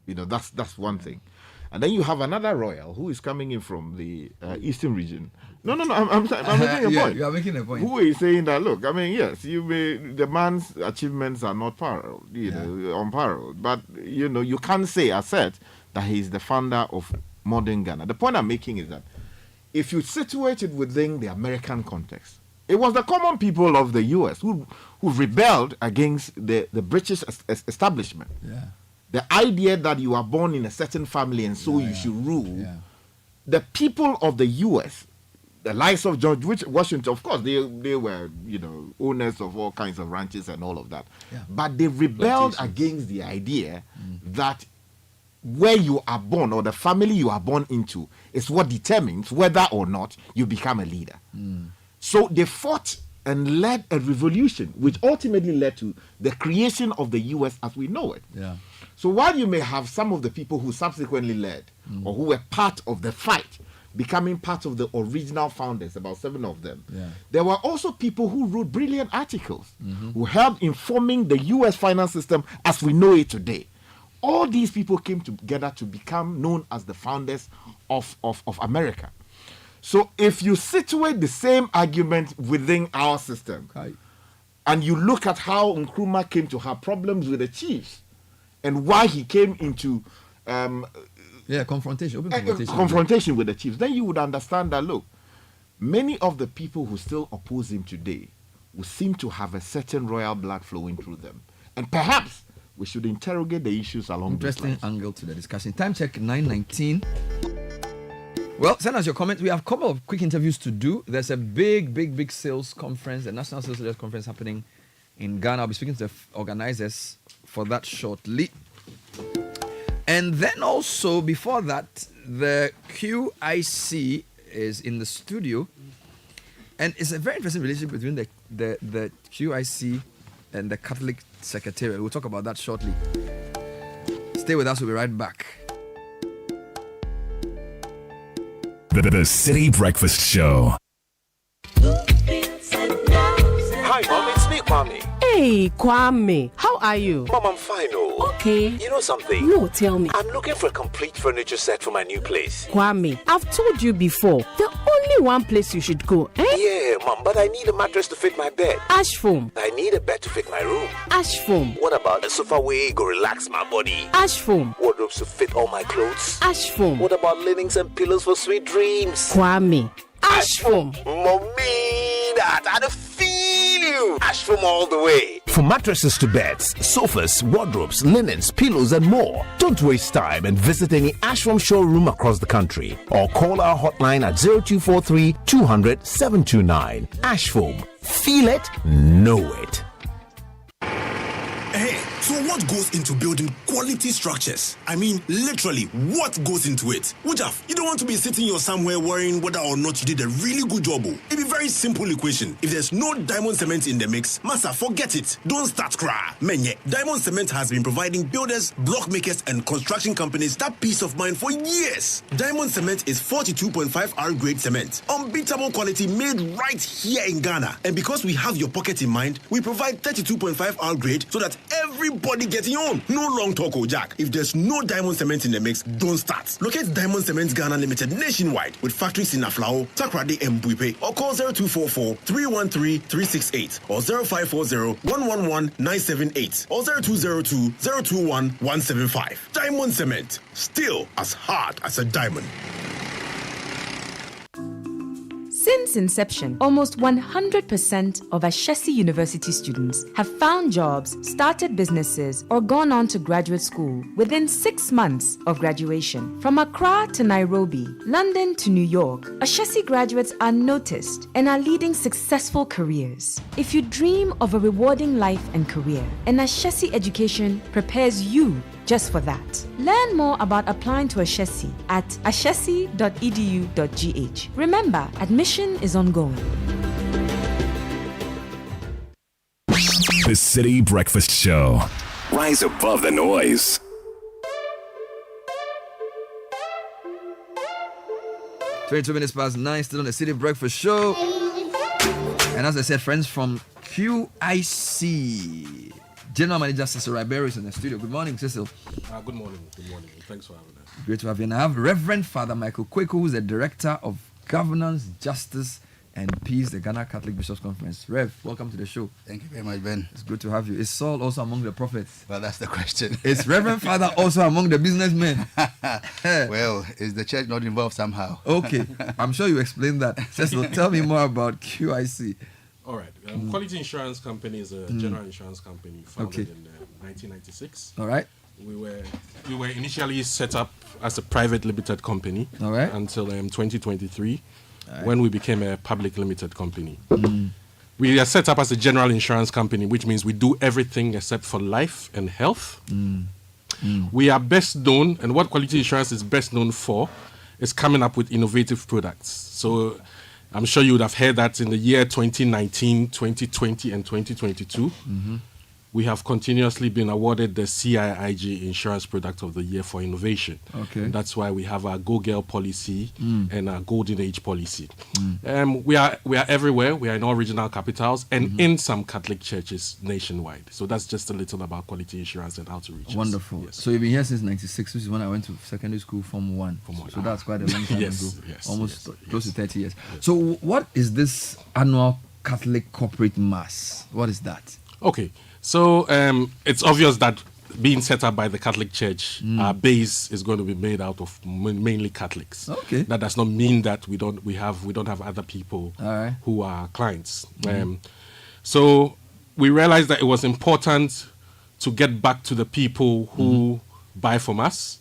you know, that's one thing. And then you have another royal who is coming in from the eastern region. No, I'm making a point. You are making a point. Who is saying that, look, I mean, yes, the man's achievements are not parallel, know, unparalleled. But, you know, you can't say, as said, that he's the founder of modern Ghana. The point I'm making is that if you situate it within the American context, it was the common people of the U.S. who rebelled against the British establishment. Yeah. The idea that you are born in a certain family and so you should rule. Yeah. The people of the U.S., the likes of George Washington, of course, they were, you know, owners of all kinds of ranches and all of that. Yeah. But they rebelled against the idea that where you are born or the family you are born into is what determines whether or not you become a leader. So they fought and led a revolution, which ultimately led to the creation of the U.S. as we know it. Yeah. So while you may have some of the people who subsequently led or who were part of the fight becoming part of the original founders, about 7 of them. Yeah. There were also people who wrote brilliant articles, who helped informing the U.S. finance system as we know it today. All these people came together to become known as the founders of America. So if you situate the same argument within our system, and you look at how Nkrumah came to have problems with the chiefs, and why he came into confrontation with the chiefs, then you would understand that, look, many of the people who still oppose him today will seem to have a certain royal blood flowing through them. And perhaps we should interrogate the issues along those lines. Interesting angle to the discussion. Time check 9:19. Well, send us your comments. We have a couple of quick interviews to do. There's a big sales conference, the National Sales Leaders Conference happening in Ghana. I'll be speaking to the organizers for that shortly. And then also, before that, the QIC is in the studio. And it's a very interesting relationship between the QIC and the Catholic Secretariat. We'll talk about that shortly. Stay with us. We'll be right back. The City Breakfast Show. Hi, Mom, it's me, Kwame. Hey, Kwame, how are you? Mom, I'm fine, oh. Okay. You know something? No, tell me. I'm looking for a complete furniture set for my new place. Kwame, I've told you before, the only one place you should go, Yeah, Mom, but I need a mattress to fit my bed. Ash Foam. I need a bed to fit my room. Ash Foam. What about a sofa where go relax my body? Ash Foam. Wardrobes to fit all my clothes? Ash Foam. What about linens and pillows for sweet dreams? Kwame, Ash Foam. Mommy, I don't feel you. Ash Foam all the way. For mattresses to beds, sofas, wardrobes, linens, pillows, and more, don't waste time and visit any Ashfom showroom across the country or call our hotline at 0243 200 729. Ashfom. Feel it, know it. Hey, so what goes into building quality structures? I mean, literally, what goes into it? Wujaf, you don't want to be sitting here somewhere worrying whether or not you did a really good job. It's a very simple equation. If there's no diamond cement in the mix, massa, forget it. Don't start cry. Menye, diamond cement has been providing builders, block makers, and construction companies that peace of mind for years. Diamond cement is 42.5 R grade cement, unbeatable quality made right here in Ghana. And because we have your pocket in mind, we provide 32.5 R grade so that everybody getting on. No long talk, Jack. If there's no diamond cement in the mix, don't start. Locate Diamond Cement Ghana Limited nationwide with factories in Aflao, Takrade, and Buipe, or call 0244 313 368 or 0540 111 978 or 0202 021 175. Diamond Cement, still as hard as a diamond. Since inception, almost 100% of Ashesi University students have found jobs, started businesses, or gone on to graduate school within 6 months of graduation. From Accra to Nairobi, London to New York, Ashesi graduates are noticed and are leading successful careers. If you dream of a rewarding life and career, an Ashesi education prepares you just for that. Learn more about applying to Ashesi at ashesi.edu.gh. Remember, admission is ongoing. The City Breakfast Show. Rise above the noise. (22:09), still on the City Breakfast Show. And as I said, friends from QIC, General Manager Cecil Ribeiro is in the studio. Good morning, Cecil. Good morning. Good morning. Thanks for having us. Great to have you. And I have Reverend Father Michael Kweku, who's the Director of Governance, Justice, and Peace, the Ghana Catholic Bishops Conference. Rev, welcome to the show. Thank you very much, Ben. It's good to have you. Is Saul also among the prophets? Well, that's the question. Is Reverend Father also among the businessmen? Well, is the church not involved somehow? Okay, I'm sure you explained that. Cecil, tell me more about QIC. All right. Quality Insurance Company is a general insurance company founded in 1996. All right. We were initially set up as a private limited company. All right. Until 2023, when we became a public limited company. Mm. We are set up as a general insurance company, which means we do everything except for life and health. Mm. Mm. We are best known, and what Quality Insurance is best known for is coming up with innovative products. So I'm sure you would have heard that in the year 2019, 2020, and 2022, we have continuously been awarded the CIIG Insurance Product of the Year for innovation. Okay. And that's why we have our Go Girl policy and our Golden Age policy. Mm. We are everywhere. We are in all regional capitals and in some Catholic churches nationwide. So that's just a little about quality insurance and how to reach us. Wonderful. Yes. So you've been here since '96, which is when I went to secondary school, Form 1. So that's quite a long time Yes, ago. yes, Almost yes, close to 30 years. So what is this annual Catholic corporate mass? What is that? Okay. So it's obvious that being set up by the Catholic Church, our base is going to be made out of mainly Catholics. Okay. That does not mean that we don't have other people who are clients. So we realized that it was important to get back to the people who buy from us.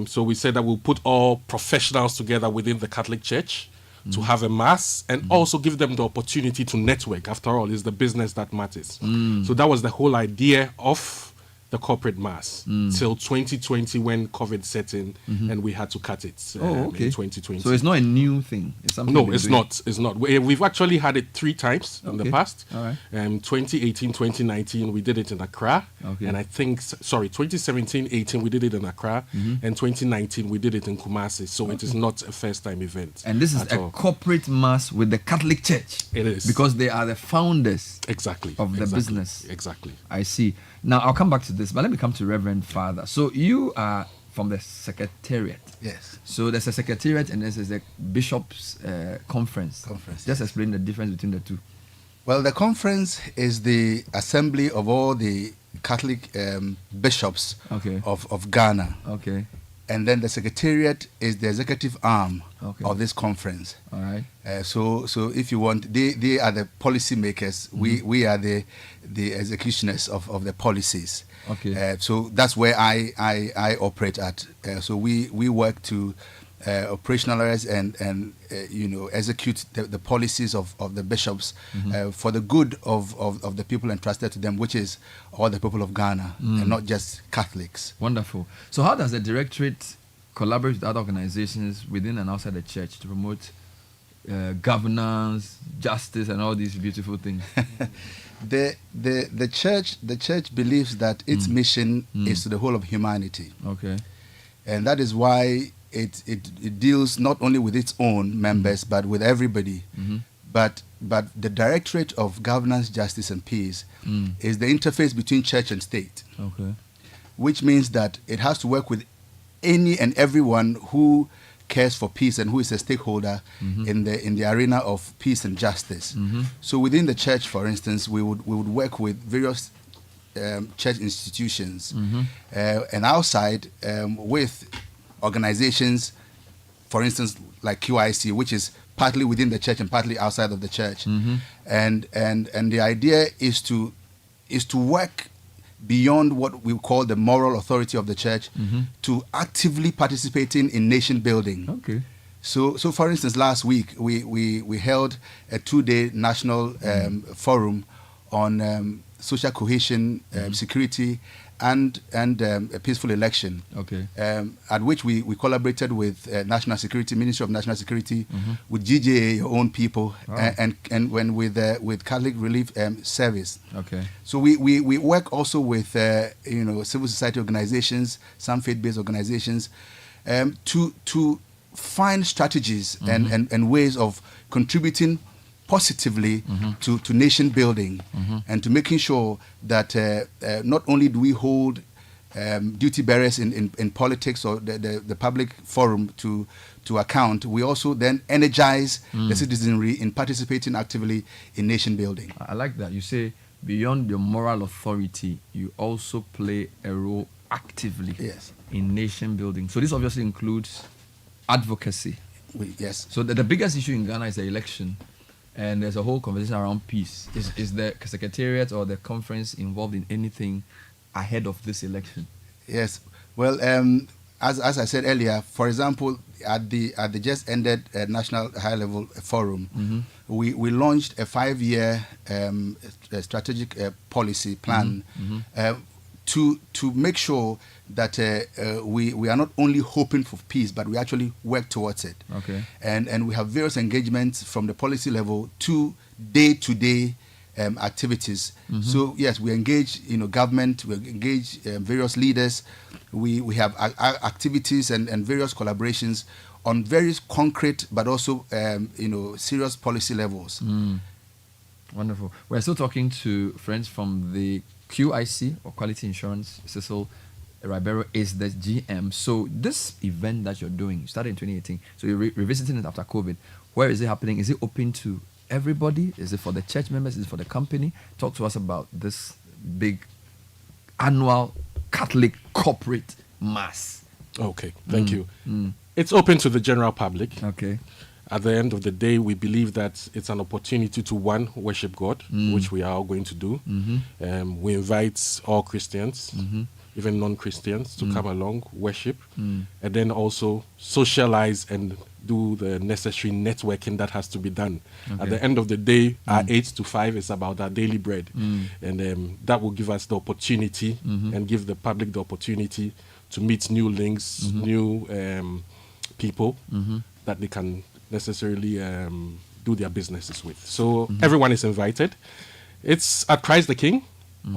So we said that we'll put all professionals together within the Catholic Church to have a mass and also give them the opportunity to network. After all, it's the business that matters. So that was the whole idea of the corporate mass till 2020 when COVID set in and we had to cut it in 2020. So it's not a new thing. It's something. No, it's not. It's not. We've actually had it 3 times in the past. All right. 2018, 2019, we did it in Accra. Okay. And I think, 2017, 18, we did it in Accra. And 2019, we did it in Kumasi. So it is not a first-time event. And this is a corporate mass with the Catholic Church. It is. Because they are the founders of the Exactly. business. Exactly. I see. Now, I'll come back to this, but let me come to Reverend Father. So you are from the Secretariat. Yes. So there's a Secretariat and there's a Bishops' Conference. Just explain the difference between the two. Well, the conference is the assembly of all the Catholic bishops of Ghana. Okay. And then the Secretariat is the executive arm of this conference. All right. So if you want, they are the policy makers. We are the executioners of the policies. Okay. So that's where I operate at. So we work to operationalize and execute the policies of the bishops for the good of the people entrusted to them, which is all the people of Ghana and not just Catholics. Wonderful. So how does the Directorate collaborate with other organizations within and outside the church to promote governance, justice, and all these beautiful things? The church believes that its mission is to the whole of humanity. Okay. And that is why it deals not only with its own members but with everybody. But the Directorate of Governance, Justice and Peace is the interface between church and state. Okay. Which means that it has to work with any and everyone who cares for peace and who is a stakeholder in the arena of peace and justice. So within the church, for instance, we would work with various church institutions and outside with organizations, for instance, like QIC, which is partly within the church and partly outside of the church. And the idea is to work beyond what we call the moral authority of the church to actively participating in nation building. Okay. So for instance, last week we held a 2-day national forum on social cohesion, security, and a peaceful election. Okay. At which we collaborated with National Security, Ministry of National Security, with GJA, your own people, and when with Catholic Relief Service. Okay. So we work also with civil society organizations, some faith-based organizations, to find strategies and ways of contributing positively to nation building and to making sure that not only do we hold duty bearers in politics or the public forum to account, we also then energize the citizenry in participating actively in nation building. I like that. You say beyond your moral authority, you also play a role actively in nation building. So this obviously includes advocacy. Yes. So the biggest issue in Ghana is the election. And there's a whole conversation around peace. Is the Secretariat or the conference involved in anything ahead of this election? Yes. Well, as I said earlier, for example, at the just ended National High Level Forum, we launched a 5-year strategic policy plan to make sure that we are not only hoping for peace, but we actually work towards it. Okay. And we have various engagements from the policy level to day-to-day activities. So yes, we engage, government, we engage various leaders. We have activities and various collaborations on various concrete, but also serious policy levels. Wonderful. We're still talking to friends from the QIC, or Quality Insurance. Cecil Ribeiro is the GM. So this event that you're doing started in 2018. So you're revisiting it after COVID. Where is it happening? Is it open to everybody? Is it for the church members? Is it for the company? Talk to us about this big annual Catholic corporate mass. Okay, thank you. It's open to the general public. Okay. At the end of the day, we believe that it's an opportunity to, one, worship God, which we are all going to do. We invite all Christians, even non-Christians, to come along, worship, and then also socialize and do the necessary networking that has to be done. Okay. At the end of the day, our 8 to 5 is about our daily bread. And that will give us the opportunity and give the public the opportunity to meet new links, new people that they can necessarily do their businesses with. So everyone is invited. It's at Christ the King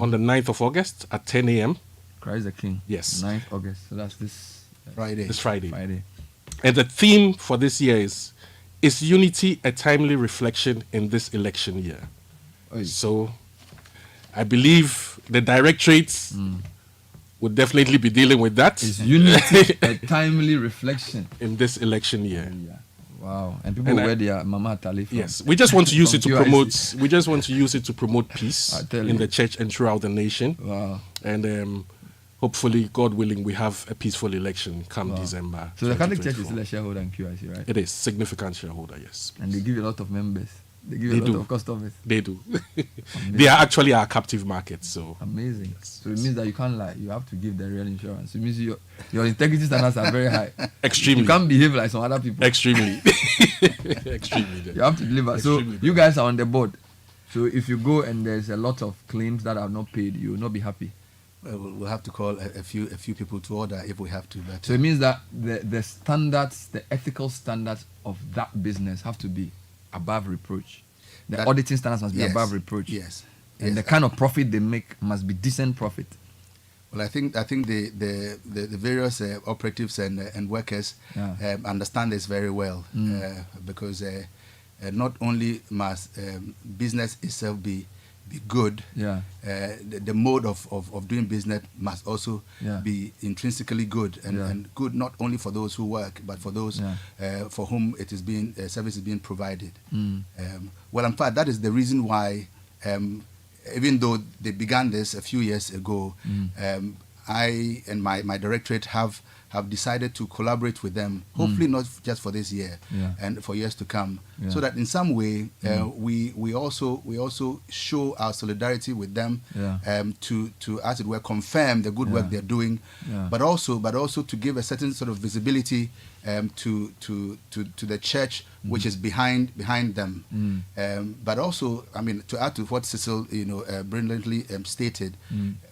on the 9th of August at 10 a.m. Christ the King. Yes. 9th August. So that's this Friday. This Friday. Friday. And the theme for this year is unity a timely reflection in this election year? So I believe the directorates would definitely be dealing with that. Is unity a timely reflection in this election year? Wow. And people wear their mama tali from. Yes. We just want to use it to QIC. promote. We just want to use it to promote peace in the church and throughout the nation. Wow. And hopefully, God willing, we have a peaceful election come December. So the Catholic Church is still a shareholder in QIC, right? It is significant shareholder, yes. And they give you a lot of members. They give you a lot of customers. They do. They are actually our captive market. So amazing. So it means that you can't lie. You have to give the real insurance. It means your integrity standards are very high. Extremely. You can't behave like some other people. Extremely. Extremely. You have to deliver. Extremely. So you guys are on the board. So if you go and there's a lot of claims that are not paid, you will not be happy. We'll have to call a few people to order if we have to. But so it means that the standards, the ethical standards of that business have to be above reproach. The auditing standards must be above reproach. Yes. And the kind of profit they make must be decent profit. Well, I think the various operatives and workers understand this very well because not only must business itself be good, the mode of doing business must also be intrinsically good and good not only for those who work but for those for whom it is being service is being provided. Well, in fact, that is the reason why even though they began this a few years ago, I and my directorate have decided to collaborate with them, hopefully not just for this year and for years to come, so that in some way we also show our solidarity with them to as it were confirm the good work they're doing, but also to give a certain sort of visibility to the church which is behind them, but also, I mean, to add to what Cecil brilliantly stated,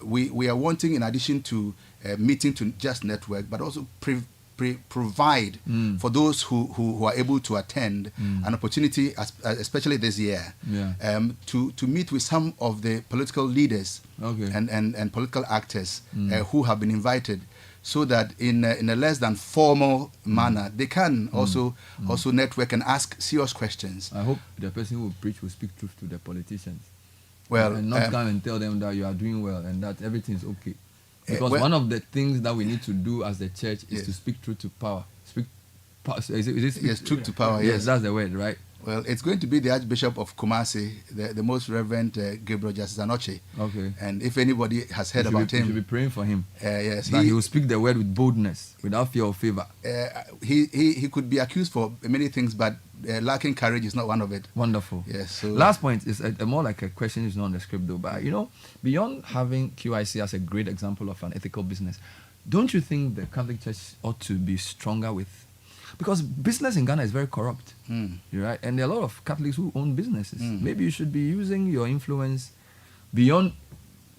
we are wanting, in addition to meeting to just network, but also provide for those who are able to attend an opportunity, especially this year, to meet with some of the political leaders and political actors who have been invited, so that in a less than formal manner they can also network and ask serious questions. I hope the person who will preach will speak truth to the politicians. Well, and not come and tell them that you are doing well and that everything is okay. Because one of the things that we need to do as the church is to speak truth to power. Yes, truth to power. Yes, that's the word, right? Well, it's going to be the Archbishop of Kumasi, the Most Reverend Gabriel Justice Anoche. Okay. And if anybody has heard about him, you should be praying for him. Yes, he will speak the word with boldness, without fear or favor. He could be accused for many things, but lacking courage is not one of it. Wonderful. Yes. So last point is more like a question. It's not on the script though. But beyond having QIC as a great example of an ethical business, don't you think the Catholic Church ought to be stronger with? Because business in Ghana is very corrupt, right? And there are a lot of Catholics who own businesses. Maybe you should be using your influence beyond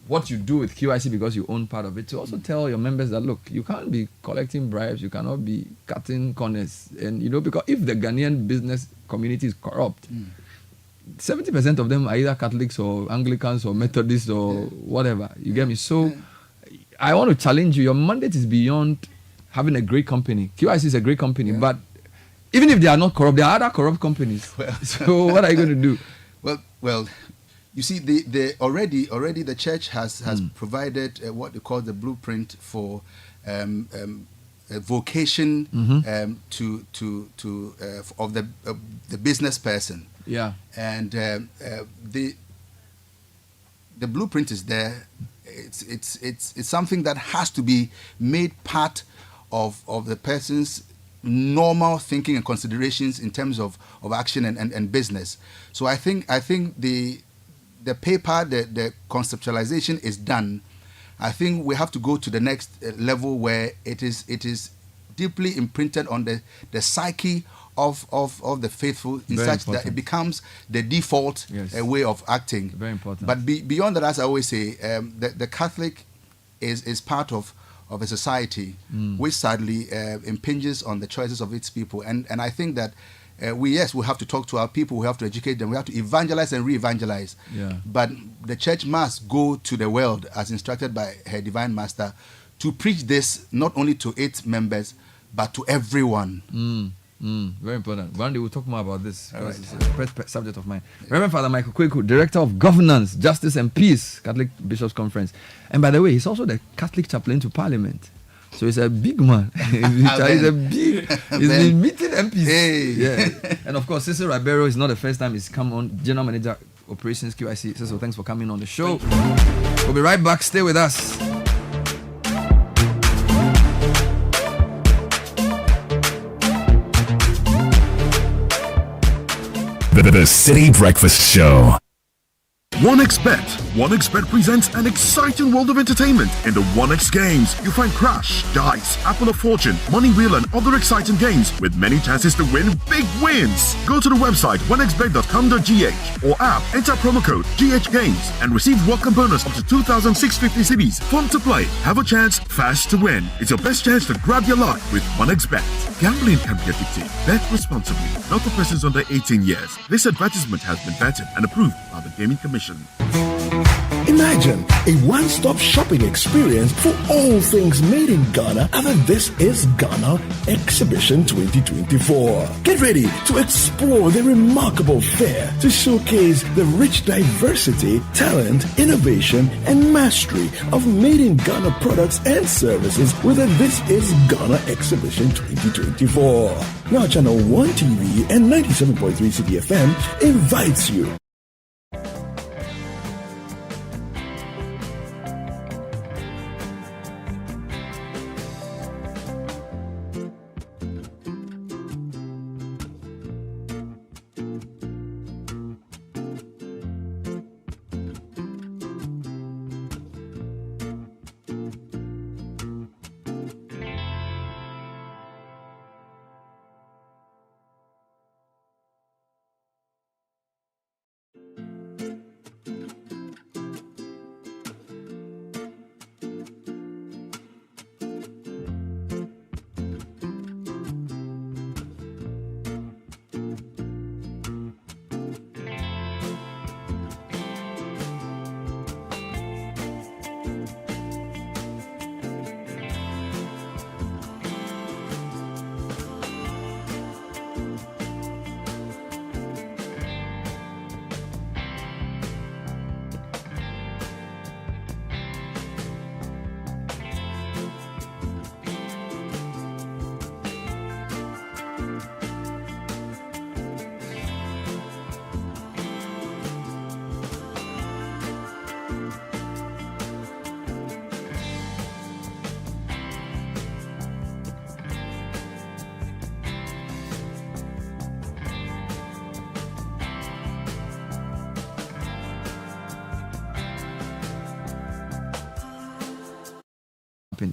what you do with QIC because you own part of it to also tell your members that, look, you can't be collecting bribes, you cannot be cutting corners. And, because if the Ghanaian business community is corrupt, 70% of them are either Catholics or Anglicans or Methodists or whatever. You get me? So I want to challenge you. Your mandate is beyond having a great company. QIC is a great company, but even if they are not corrupt, there are other corrupt companies. So what are you going to do? Well, you see, the already the church has provided what they call the blueprint for a vocation of the business person. Yeah. And the blueprint is there. It's something that has to be made part of the person's normal thinking and considerations in terms of action and business. So I think the paper, the conceptualization is done. I think we have to go to the next level where it is deeply imprinted on the psyche of the faithful in Very such important. that it becomes the default way of acting. Very important. But beyond that, as I always say, the Catholic is part of a society which sadly impinges on the choices of its people. And I think that we have to talk to our people, we have to educate them, we have to evangelize and re-evangelize. Yeah. But the church must go to the world as instructed by her divine master to preach this not only to its members but to everyone. Very important. One day we'll talk more about this because it's a pet subject of mine. Reverend Father Michael Kweku, Director of Governance, Justice and Peace, Catholic Bishops Conference. And by the way, he's also the Catholic chaplain to Parliament. So he's a big man. He's been meeting MPs. Hey. Yeah. And of course, Cecil Ribeiro is not the first time he's come on. General Manager Operations QIC. Cecil, thanks for coming on the show. We'll be right back. Stay with us. The Citi Breakfast Show. OneXBet presents an exciting world of entertainment. In the OneX games, you find Crash, Dice, Apple of Fortune, Money Wheel, and other exciting games with many chances to win big wins. Go to the website onexbet.com.gh or app, enter promo code GHGames and receive welcome bonus up to 2,650 cedis. Fun to play, have a chance, fast to win. It's your best chance to grab your luck with OneXBet. Gambling can be addictive. Bet responsibly. Not for persons under 18 years. This advertisement has been vetted and approved by the Gaming Commission. Imagine a one-stop shopping experience for all things made in Ghana at the This Is Ghana Exhibition 2024. Get ready to explore the remarkable fair to showcase the rich diversity, talent, innovation, and mastery of made in Ghana products and services with the This Is Ghana Exhibition 2024. Now Channel 1 TV and 97.3 Citi FM invites you.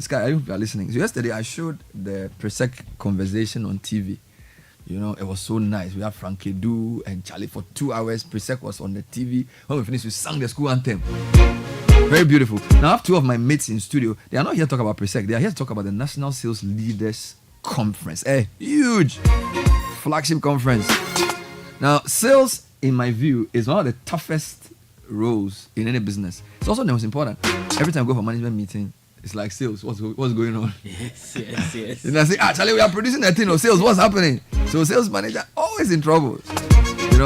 Sky, I hope you are listening. So yesterday I showed the Presec conversation on TV. You know, it was so nice. We had Frankie Du and Charlie for 2 hours. Presec was on the TV. When we finished, we sang the school anthem. Very beautiful. Now I have two of my mates in studio. They are not here to talk about Presec. They are here to talk about the National Sales Leaders Conference. A huge flagship conference. Now, sales in my view, is one of the toughest roles in any business. It's also the most important. Every time I go for management meeting, it's like sales. What's going on? Yes. And I say, Charlie, we are producing a thing of sales. What's happening? So sales manager always in trouble.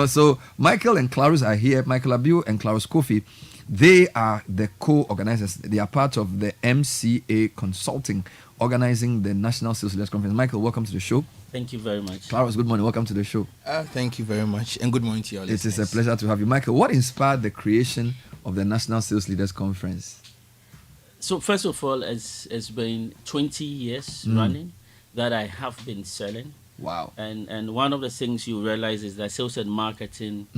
So Michael and Clarus are here. Michael Abiu and Clarus Kofi, they are the co-organizers. They are part of the MCA Consulting, organizing the National Sales Leaders Conference. Michael, welcome to the show. Thank you very much. Clarus, good morning. Welcome to the show. Thank you very much, and good morning to you all. It is a pleasure to have you. Michael, what inspired the creation of the National Sales Leaders Conference? So first of all, it's been 20 years running that I have been selling. Wow. And one of the things you realize is that sales and marketing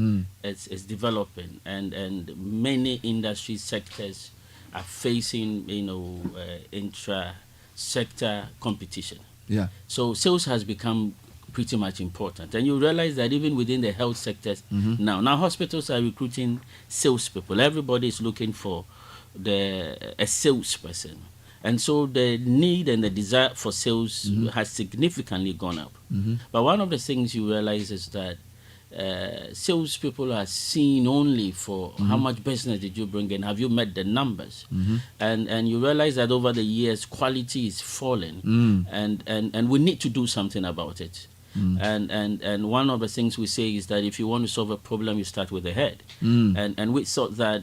is developing, and many industry sectors are facing intra-sector competition. Yeah. So sales has become pretty much important, and you realize that even within the health sectors now hospitals are recruiting salespeople. Everybody is looking for a salesperson. And so the need and the desire for sales has significantly gone up. But one of the things you realize is that salespeople are seen only for how much business did you bring in, have you met the numbers? And you realize that over the years, quality is falling, and we need to do something about it. And one of the things we say is that if you want to solve a problem, you start with the head. And we thought that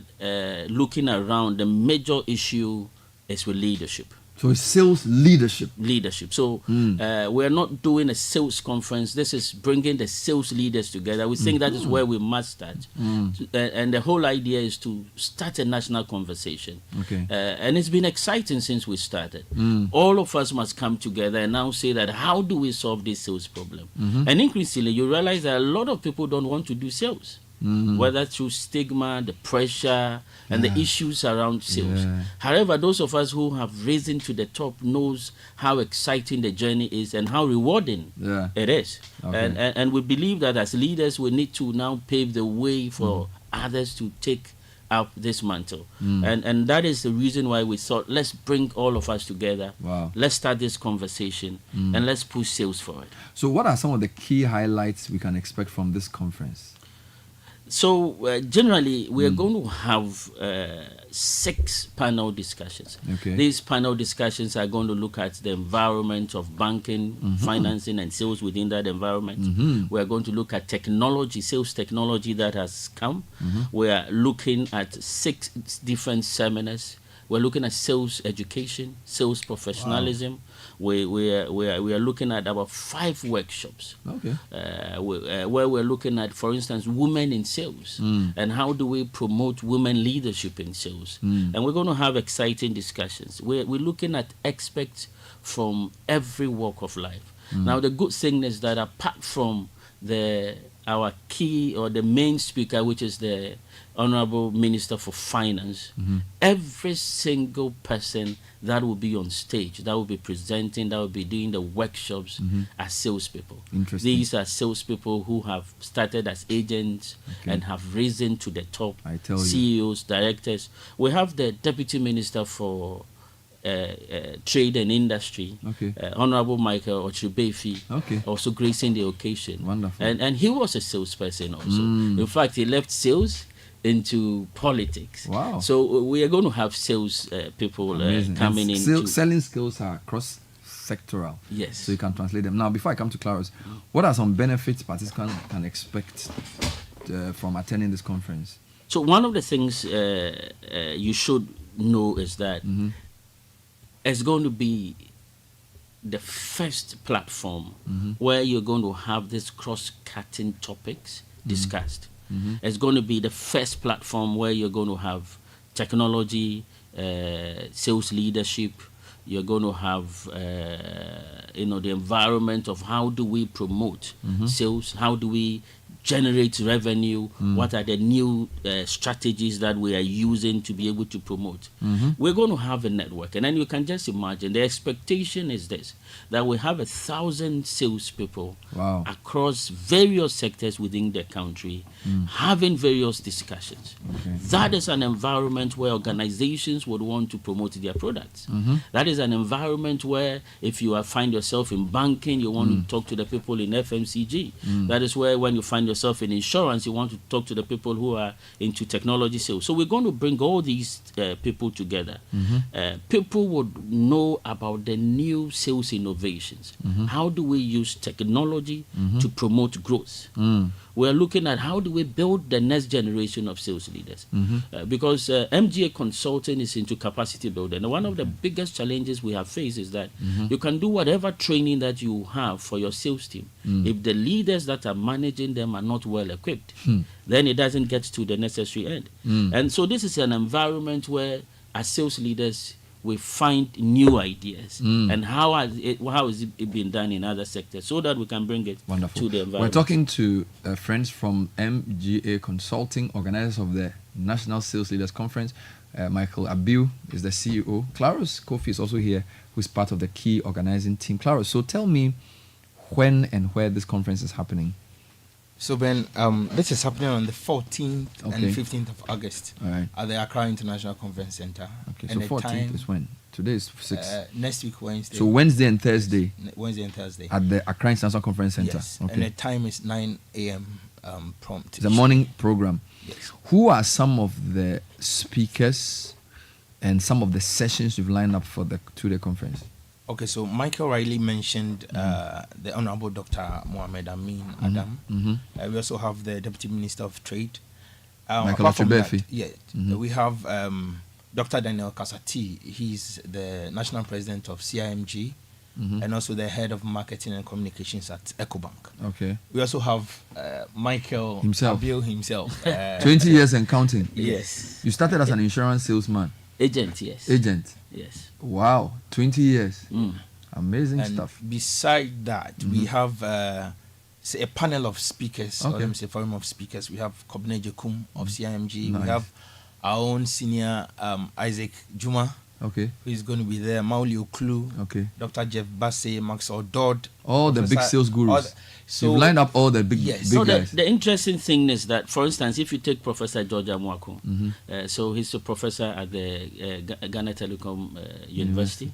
looking around, the major issue is with leadership. So it's sales leadership. So we're not doing a sales conference. This is bringing the sales leaders together. We think that is where we must start. And the whole idea is to start a national conversation. Okay. And it's been exciting since we started. All of us must come together and now say that how do we solve this sales problem? And increasingly, you realize that a lot of people don't want to do sales. Whether through stigma, the pressure, and the issues around sales. However, those of us who have risen to the top knows how exciting the journey is and how rewarding it is. Okay. And we believe that as leaders, we need to now pave the way for others to take up this mantle. And that is the reason why we thought, let's bring all of us together. Wow. Let's start this conversation and let's push sales forward. So what are some of the key highlights we can expect from this conference? So generally, we are going to have 6 panel discussions. Okay. These panel discussions are going to look at the environment of banking, financing, and sales within that environment. We are going to look at technology, sales technology that has come. We are looking at 6 different seminars. We're looking at sales education, sales professionalism. Wow. We are looking at about 5 workshops. Okay. Where we're looking at, for instance, women in sales and how do we promote women leadership in sales. And we're going to have exciting discussions. We're looking at experts from every walk of life. Now, the good thing is that apart from our key or the main speaker, which is the Honorable Minister for Finance, every single person that will be on stage, that will be presenting, that will be doing the workshops are salespeople. These are salespeople who have started as agents and have risen to the top. I tell CEOs, directors. We have the Deputy Minister for Trade and Industry, Honorable Michael Ochibefi, also gracing the occasion. Wonderful. And he was a salesperson also. In fact, he left sales into politics. Wow. So we are going to have sales people coming in. Selling skills are cross-sectoral. Yes. So you can translate them. Now, before I come to Clarus, what are some benefits participants can expect from attending this conference? So one of the things you should know is that it's going to be the first platform where you're going to have these cross-cutting topics discussed. It's going to be the first platform where you're going to have technology, sales leadership. You're going to have, the environment of how do we promote sales, how do we generate revenue, what are the new strategies that we are using to be able to promote. We're going to have a network, and then you can just imagine the expectation is this. that we have 1,000 salespeople Wow. across various sectors within the country having various discussions. Okay. That is an environment where organizations would want to promote their products. That is an environment where if you find yourself in banking, you want to talk to the people in FMCG. That is where when you find yourself in insurance, you want to talk to the people who are into technology sales. So we're going to bring all these people together. People would know about the new sales innovations. How do we use technology to promote growth? We're looking at how do we build the next generation of sales leaders. Because MGA Consulting is into capacity building. And one of the biggest challenges we have faced is that you can do whatever training that you have for your sales team. If the leaders that are managing them are not well equipped, then it doesn't get to the necessary end. And so this is an environment where as sales leaders, we find new ideas and how has it been done in other sectors so that we can bring it to the environment. We're talking to friends from MGA Consulting, organizers of the National Sales Leaders Conference. Michael Abiu is the CEO. Claros Kofi is also here, who is part of the key organizing team. Claros, so tell me when and where this conference is happening. So Ben, this is happening on the 14th and 15th of August at the Accra International Conference Center. Okay, and so 14th is when? Today is 6. Next week, Wednesday. So Wednesday and Thursday. Wednesday and Thursday. At the Accra International Conference Center. Yes, and the time is 9 a.m. Prompt. It's a morning program. Yes. Who are some of the speakers and some of the sessions you've lined up for the 2-day conference? Okay, so Michael Riley mentioned the Honorable Dr. Mohamed Amin Adam. We also have the Deputy Minister of Trade. Michael apart from that, Achubefi. we have Dr. Daniel Kasati. He's the National President of CIMG and also the Head of Marketing and Communications at EcoBank. Okay. We also have Michael Abiel himself. 20 years and counting. Yes. You started as an insurance salesman. Agent, yes. Agent. Yes. Wow, 20 years. Amazing And stuff. beside that, we have a panel of speakers, or let me say forum of speakers. We have Kobne Jekum of CIMG. Nice. We have our own senior Isaac Juma, who is going to be there. Mauli Oklu, Dr. Jeff Bassey, Maxwell Dodd. All the big sales gurus. You've lined up all the big guys. The interesting thing is that, for instance, if you take Professor George Amwako, so he's a professor at the Ghana Telecom University,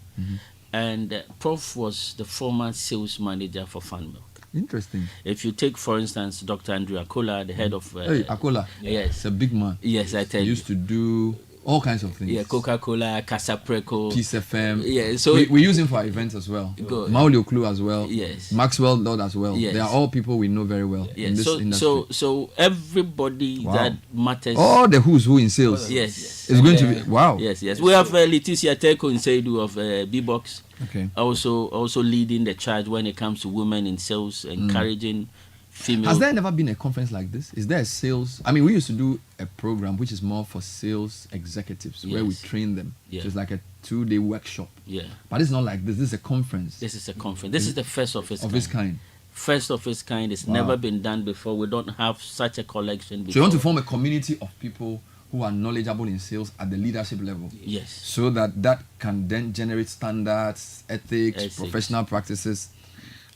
and Prof was the former sales manager for Fan Milk. Interesting. If you take, for instance, Dr. Andrew Akola, the head of... hey, Akola. Yes. It's a big man. Yes, I tell you. He used to do all kinds of things. Yeah, Coca-Cola, Casapreco. Peace FM. Yeah, so... We use him for our events as well. Good. Mauli Oklu as well. Yes. Maxwell Dodd as well. Yes. They are all people we know very well in this industry. So everybody that matters... All the who's who in sales. Yes. It's going to be... Wow. Yes. We have Leticia Teko Nseidu of B-Box. Okay. Also leading the charge when it comes to women in sales, encouraging female. Has there never been a conference like this? Is there a sales? I mean, we used to do a program which is more for sales executives where we train them. Yeah. So it's like a 2-day workshop. Yeah. But it's not like this. This is a conference. This is a conference. This is the first of its kind. First of its kind. It's never been done before. We don't have such a collection before. So you want to form a community of people who are knowledgeable in sales at the leadership level. Yes. So that can then generate standards, ethics, professional practices.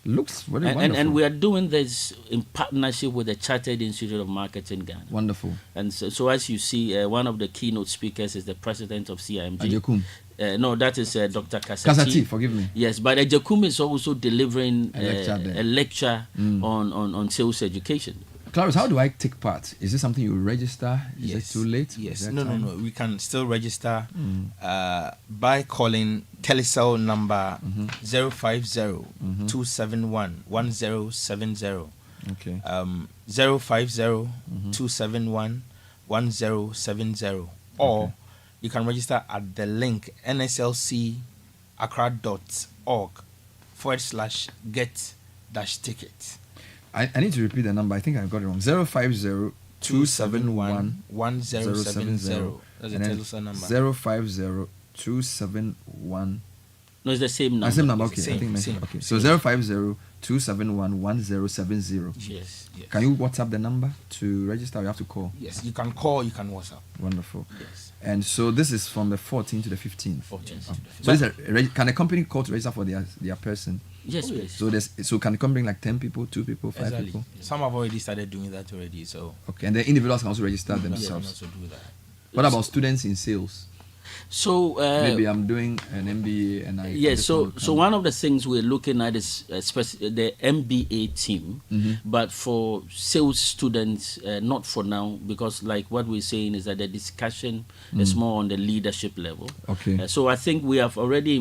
Looks very wonderful. And we are doing this in partnership with the Chartered Institute of Marketing Ghana. Wonderful. And so as you see, one of the keynote speakers is the president of CIMG. Ajekum. No, that is Dr. Kasati. Kasati, forgive me. Yes, but Ajekum is also delivering a lecture on sales education. Claros, how do I take part? Is this something you register? Is it too late? Yes. No. We can still register by calling telecell number 050-271-1070. Okay. 050-271-1070. Or you can register at the link nslcaccra.org/get-ticket. I need to repeat the number. I think I got it wrong. 050-271-1070. That's the telephone number. 050-271-1070. No, it's the same number. Same number. Okay, Same, I think same. okay. So 050-271-1070. Yes. Can you WhatsApp the number to register? Or you have to call. Yes, you can call, you can WhatsApp. Wonderful. Yes. And so this is from the 14th to the 15th. 14th. So can a company call to register for their person? Yes, please. So can the company bring like 10 people, 2 people, 5 Exactly. people? Some have already started doing that already. So okay, and the individuals can also register Yes, themselves. also do that. What about students in sales? So maybe I'm doing an MBA and I. Yes. So one of the things we're looking at is the MBA team, but for sales students, not for now, because like what we're saying is that the discussion is more on the leadership level. Okay. So I think we have already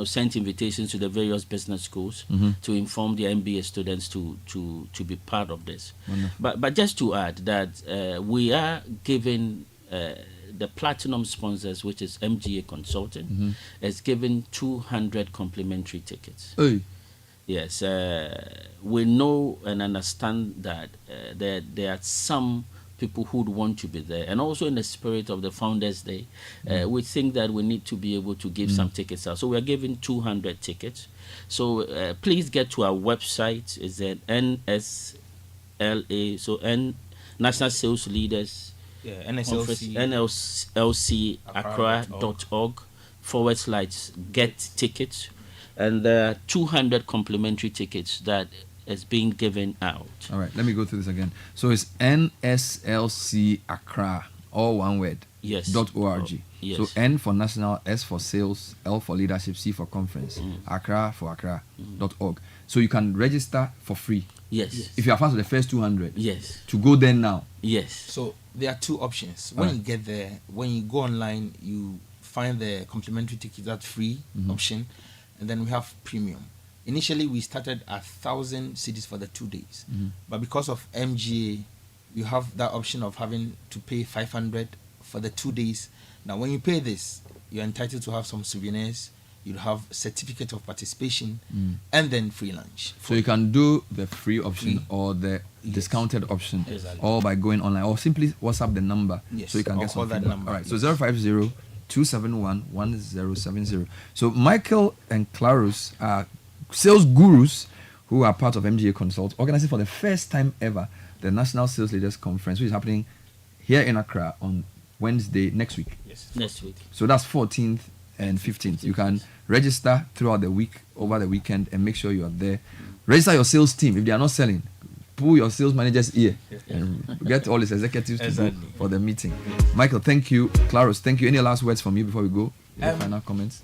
sent invitations to the various business schools to inform the MBA students to be part of this. Wonderful. But just to add that we are giving. The platinum sponsors, which is MGA Consulting, is giving 200 complimentary tickets. Hey. Yes, we know and understand that there are some people who would want to be there, and also in the spirit of the Founders Day, we think that we need to be able to give some tickets out. So we are giving 200 tickets. So please get to our website. It's at NSLA, so National Sales Leaders. Yeah, NSLC. NLCaccra.org/get tickets, and there are 200 complimentary tickets that is being given out. All right, let me go through this again. So it's NSLC Accra, all one word. Yes. .org. Yes. So N for national, S for sales, L for leadership, C for conference, Accra for Accra.org. So you can register for free. Yes. If you are part of the first 200. Yes. To go there now. Yes. So there are two options. When you get there, when you go online, you find the complimentary ticket, that free option, and then we have premium. Initially, we started at 1,000 cedis for the 2 days, but because of MGA, you have that option of having to pay 500 for the 2 days. Now, when you pay this, you're entitled to have some souvenirs. You'll have certificate of participation and then free lunch. So you can do the free option or the discounted option, or by going online, or simply WhatsApp the number so you can get some feedback. All right, so 050-271-1070. So Michael and Clarus are sales gurus who are part of MGA Consult, organizing for the first time ever the National Sales Leaders Conference, which is happening here in Accra on Wednesday next week. Yes. Next week. So that's 14th and 15th. You can register throughout the week, over the weekend, and make sure you are there. Register your sales team. If they are not selling, pull your sales manager's ear and get all his executives to go for the meeting. Michael, thank you. Claros, thank you. Any last words from you before we go? Any final comments?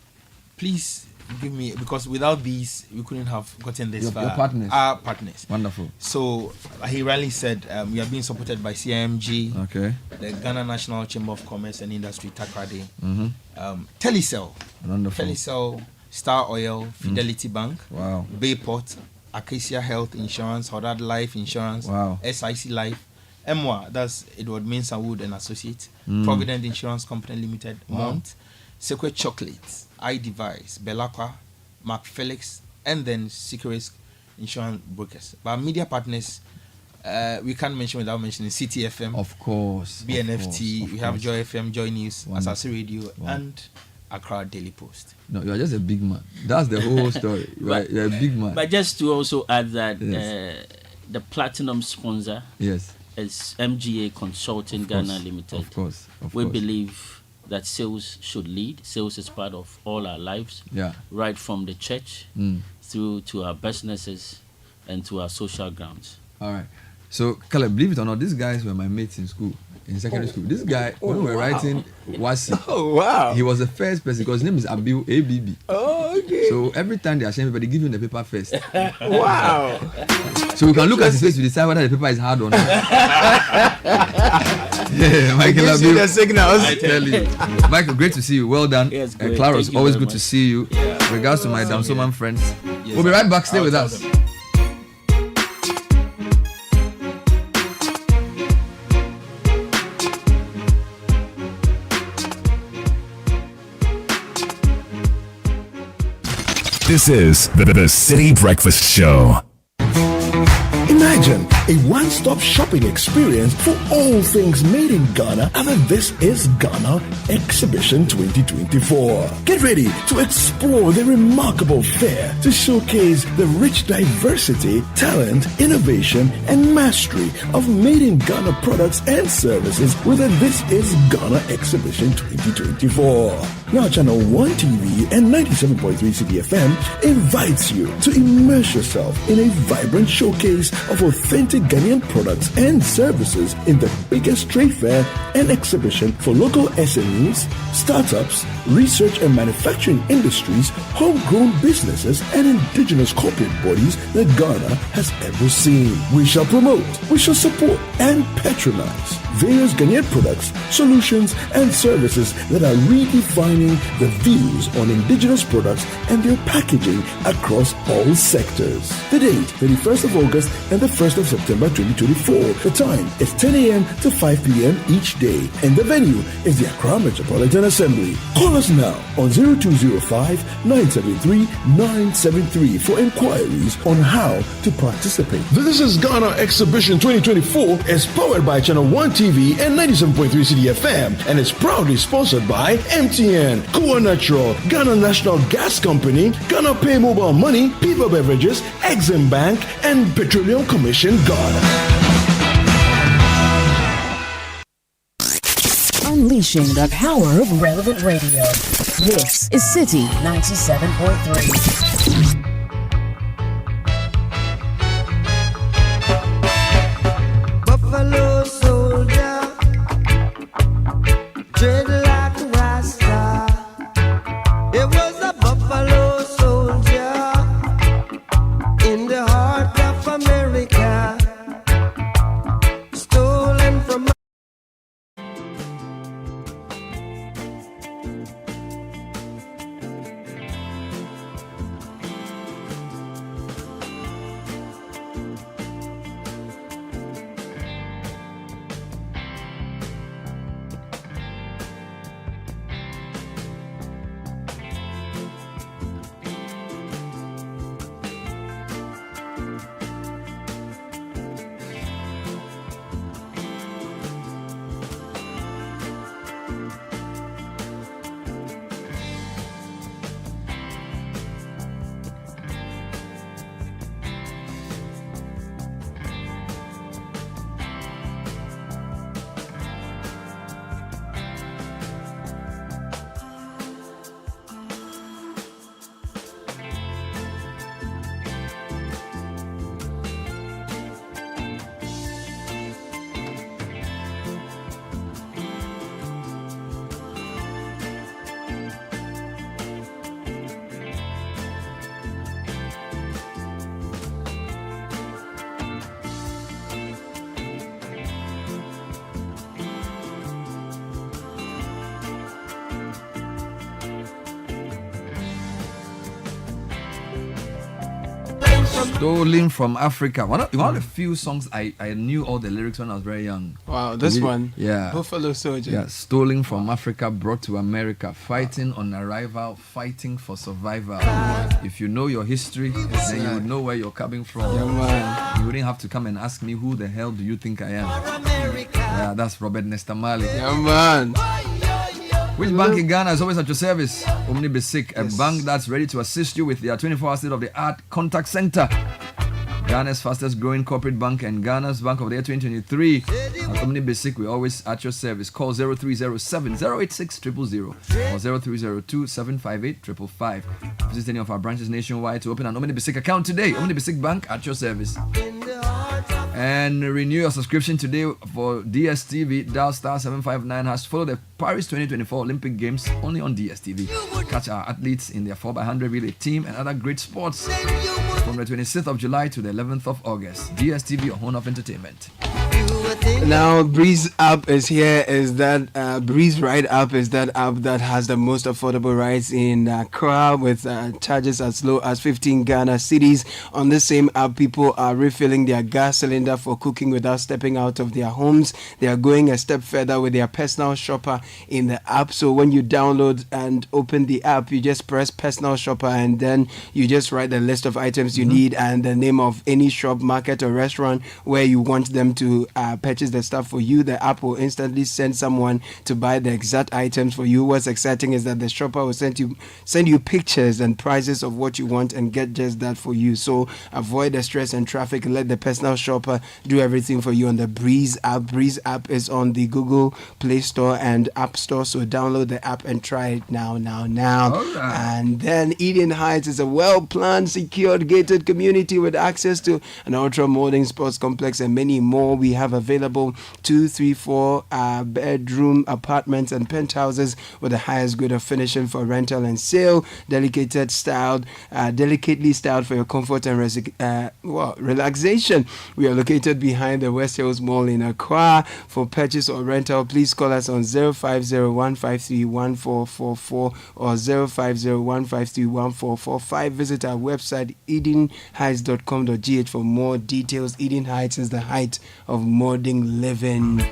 Please give me, because without these, we couldn't have gotten this far. Your partners. Our partners. Wonderful. So he rightly said we are being supported by CIMG, the Ghana National Chamber of Commerce and Industry, Takrade, Telecel, Wonderful. Telecel, Star Oil, Fidelity Bank, Bayport, Acacia Health Insurance, Hodad Life Insurance, SIC Life, MWA, that's Edward Mensah Wood and Associates, Provident Insurance Company Limited, Mont, Secret Chocolates, iDevice, Belacqua, Mark Felix, and then Secret Insurance Brokers. But media partners, we can't mention without mentioning Citi FM, of course, BNFT, we have Joy FM, Joy News, Asase Radio, and Accra Daily Post. No, you are just a big man. That's the whole story. You're a big man. But just to also add that the platinum sponsor is MGA Consulting Ghana Limited. Of course. We believe that sales should lead. Sales is part of all our lives, right from the church through to our businesses and to our social grounds. All right. So, Caleb, believe it or not, these guys were my mates in school, in secondary school. This guy, when we were writing Wasi, he was the first person, because his name is Abiu, ABB. Oh, okay. So, every time they are sharing paper, they give him the paper first. Wow. So, we can look at his face to decide whether the paper is hard or not. Michael Abiu. The signals. I tell you. Michael, great to see you. Well done. Yes, Claros, always good to see you. Regards to my Damsoman friends. We'll be right back. Stay with us. This is the Citi Breakfast Show. Imagine A one-stop shopping experience for all things made in Ghana at the This Is Ghana Exhibition 2024. Get ready to explore the remarkable fair to showcase the rich diversity, talent, innovation, and mastery of made in Ghana products and services with the This Is Ghana Exhibition 2024. Now Channel 1 TV and 97.3 Citi FM invites you to immerse yourself in a vibrant showcase of authentic Ghanaian products and services in the biggest trade fair and exhibition for local SMEs, startups, research and manufacturing industries, homegrown businesses, and indigenous corporate bodies that Ghana has ever seen. We shall promote, we shall support, and patronize various Ghanaian products, solutions, and services that are redefining the views on indigenous products and their packaging across all sectors. The date, 31st of August and the 1st of September 2024. The time is 10 a.m. to 5 p.m. each day. And the venue is the Accra Metropolitan Assembly. Call us now on 0205-973-973 for inquiries on how to participate. This is Ghana Exhibition 2024 is powered by Channel 1 TV and 97.3 Citi FM and is proudly sponsored by MTN, Coa Natural, Ghana National Gas Company, Ghana Pay Mobile Money, FIFA Beverages, Exim Bank, and Petroleum Commission Ghana. Unleashing the power of relevant radio. This is Citi 97.3. Buffalo soldier, dreadlock rasta. It was a buffalo soldier in the heart of America, stolen from. Stolen from Africa. One of the few songs I knew all the lyrics when I was very young. Wow, this one. Yeah. Buffalo Soldier. Yeah, stolen from Africa, brought to America, fighting on arrival, fighting for survival. If you know your history, then you would know where you're coming from. Yeah, man. You wouldn't have to come and ask me, who the hell do you think I am? Yeah, that's Robert Nesta Marley. Yeah, man. Which bank in Ghana is always at your service? Omni Basic, a bank that's ready to assist you with their 24-hour state-of-the-art contact center. Ghana's fastest growing corporate bank and Ghana's Bank of the Year 2023. At Omni Basic, we're always at your service. Call 0307-086-000 or 0302-758-555. Visit any of our branches nationwide to open an Omni Basic account today. Omni Basic Bank at your service. And renew your subscription today for DSTV. Dial star 759 #. Follow the Paris 2024 Olympic Games only on DSTV. Catch our athletes in their 4x100 relay team and other great sports from the 26th of July to the 11th of August. DSTV, your home of entertainment. Now, Breeze App is here. Is that Breeze Ride App is that app that has the most affordable rides in Accra with charges as low as 15 Ghana cedis. On the same app, people are refilling their gas cylinder for cooking without stepping out of their homes. They are going a step further with their personal shopper in the app. So when you download and open the app, you just press personal shopper and then you just write the list of items you need and the name of any shop, market or restaurant where you want them to purchase the stuff for you. The app will instantly send someone to buy the exact items for you. What's exciting is that the shopper will send you pictures and prices of what you want and get just that for you. So avoid the stress and traffic. Let the personal shopper do everything for you on the Breeze app. Breeze app is on the Google Play Store and App Store. So download the app and try it now. All right. And then Eden Heights is a well-planned, secured, gated community with access to an ultra-modern sports complex and many more. We have available 2, 3, 4 bedroom apartments and penthouses with the highest grade of finishing for rental and sale. Delicately styled for your comfort and relaxation. We are located behind the West Hills Mall in Accra. For purchase or rental, please call us on 050-153-1444 or 050-153-1445. Visit our website edenheights.com.gh for more details. Eden Heights is the height of modern living.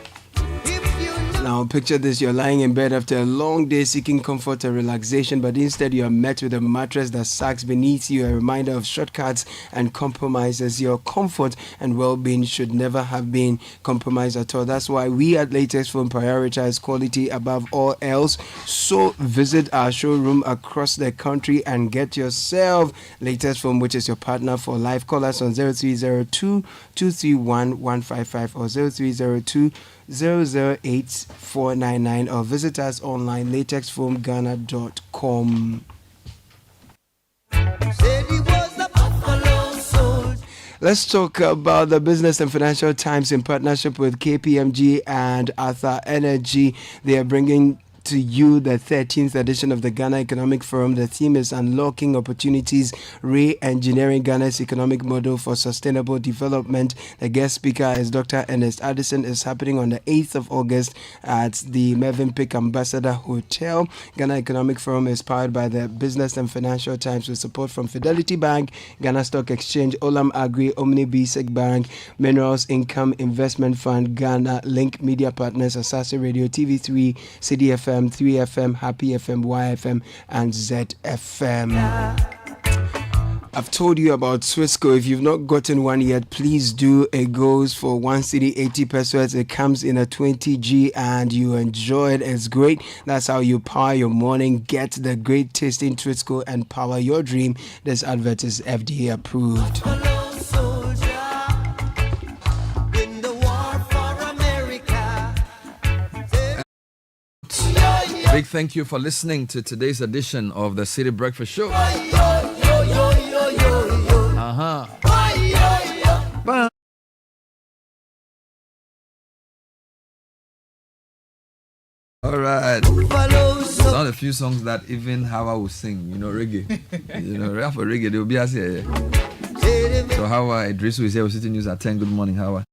Now picture this, you're lying in bed after a long day seeking comfort and relaxation, but instead you are met with a mattress that sags beneath you, a reminder of shortcuts and compromises. Your comfort and well-being should never have been compromised at all. That's why we at Latest Phone prioritize quality above all else. So visit our showroom across the country and get yourself Latest Phone, which is your partner for life. Call us on 0302-231-155 or 0302 008-499 or visit us online latexfoamghana.com. Let's talk about the Business and Financial Times in partnership with KPMG and Arthur Energy. They are bringing to you the 13th edition of the Ghana Economic Forum. The theme is Unlocking Opportunities, Re-Engineering Ghana's Economic Model for Sustainable Development. The guest speaker is Dr. Ernest Addison. It's happening on the 8th of August at the Mervyn Ambassador Hotel. Ghana Economic Forum is powered by the Business and Financial Times with support from Fidelity Bank, Ghana Stock Exchange, Olam Agri, Omni Basic Bank, Minerals Income Investment Fund, Ghana, Link Media Partners, Asase Radio, TV3, Citi FM, 3FM, Happy FM, YFM, and ZFM. I've told you about Swissco. If you've not gotten one yet, please do. It goes for 1 cedi, 80 pesos. It comes in a 20G and you enjoy it. It's great. That's how you power your morning. Get the great tasting Swissco and power your dream. This advert is FDA approved. Big thank you for listening to today's edition of the Citi Breakfast Show. Bye. All right. It's not a few songs that even Hawa will sing. You know, reggae. For reggae, they will be as here. So Hawa Idris is here with Citi News at 10. Good morning, Hawa.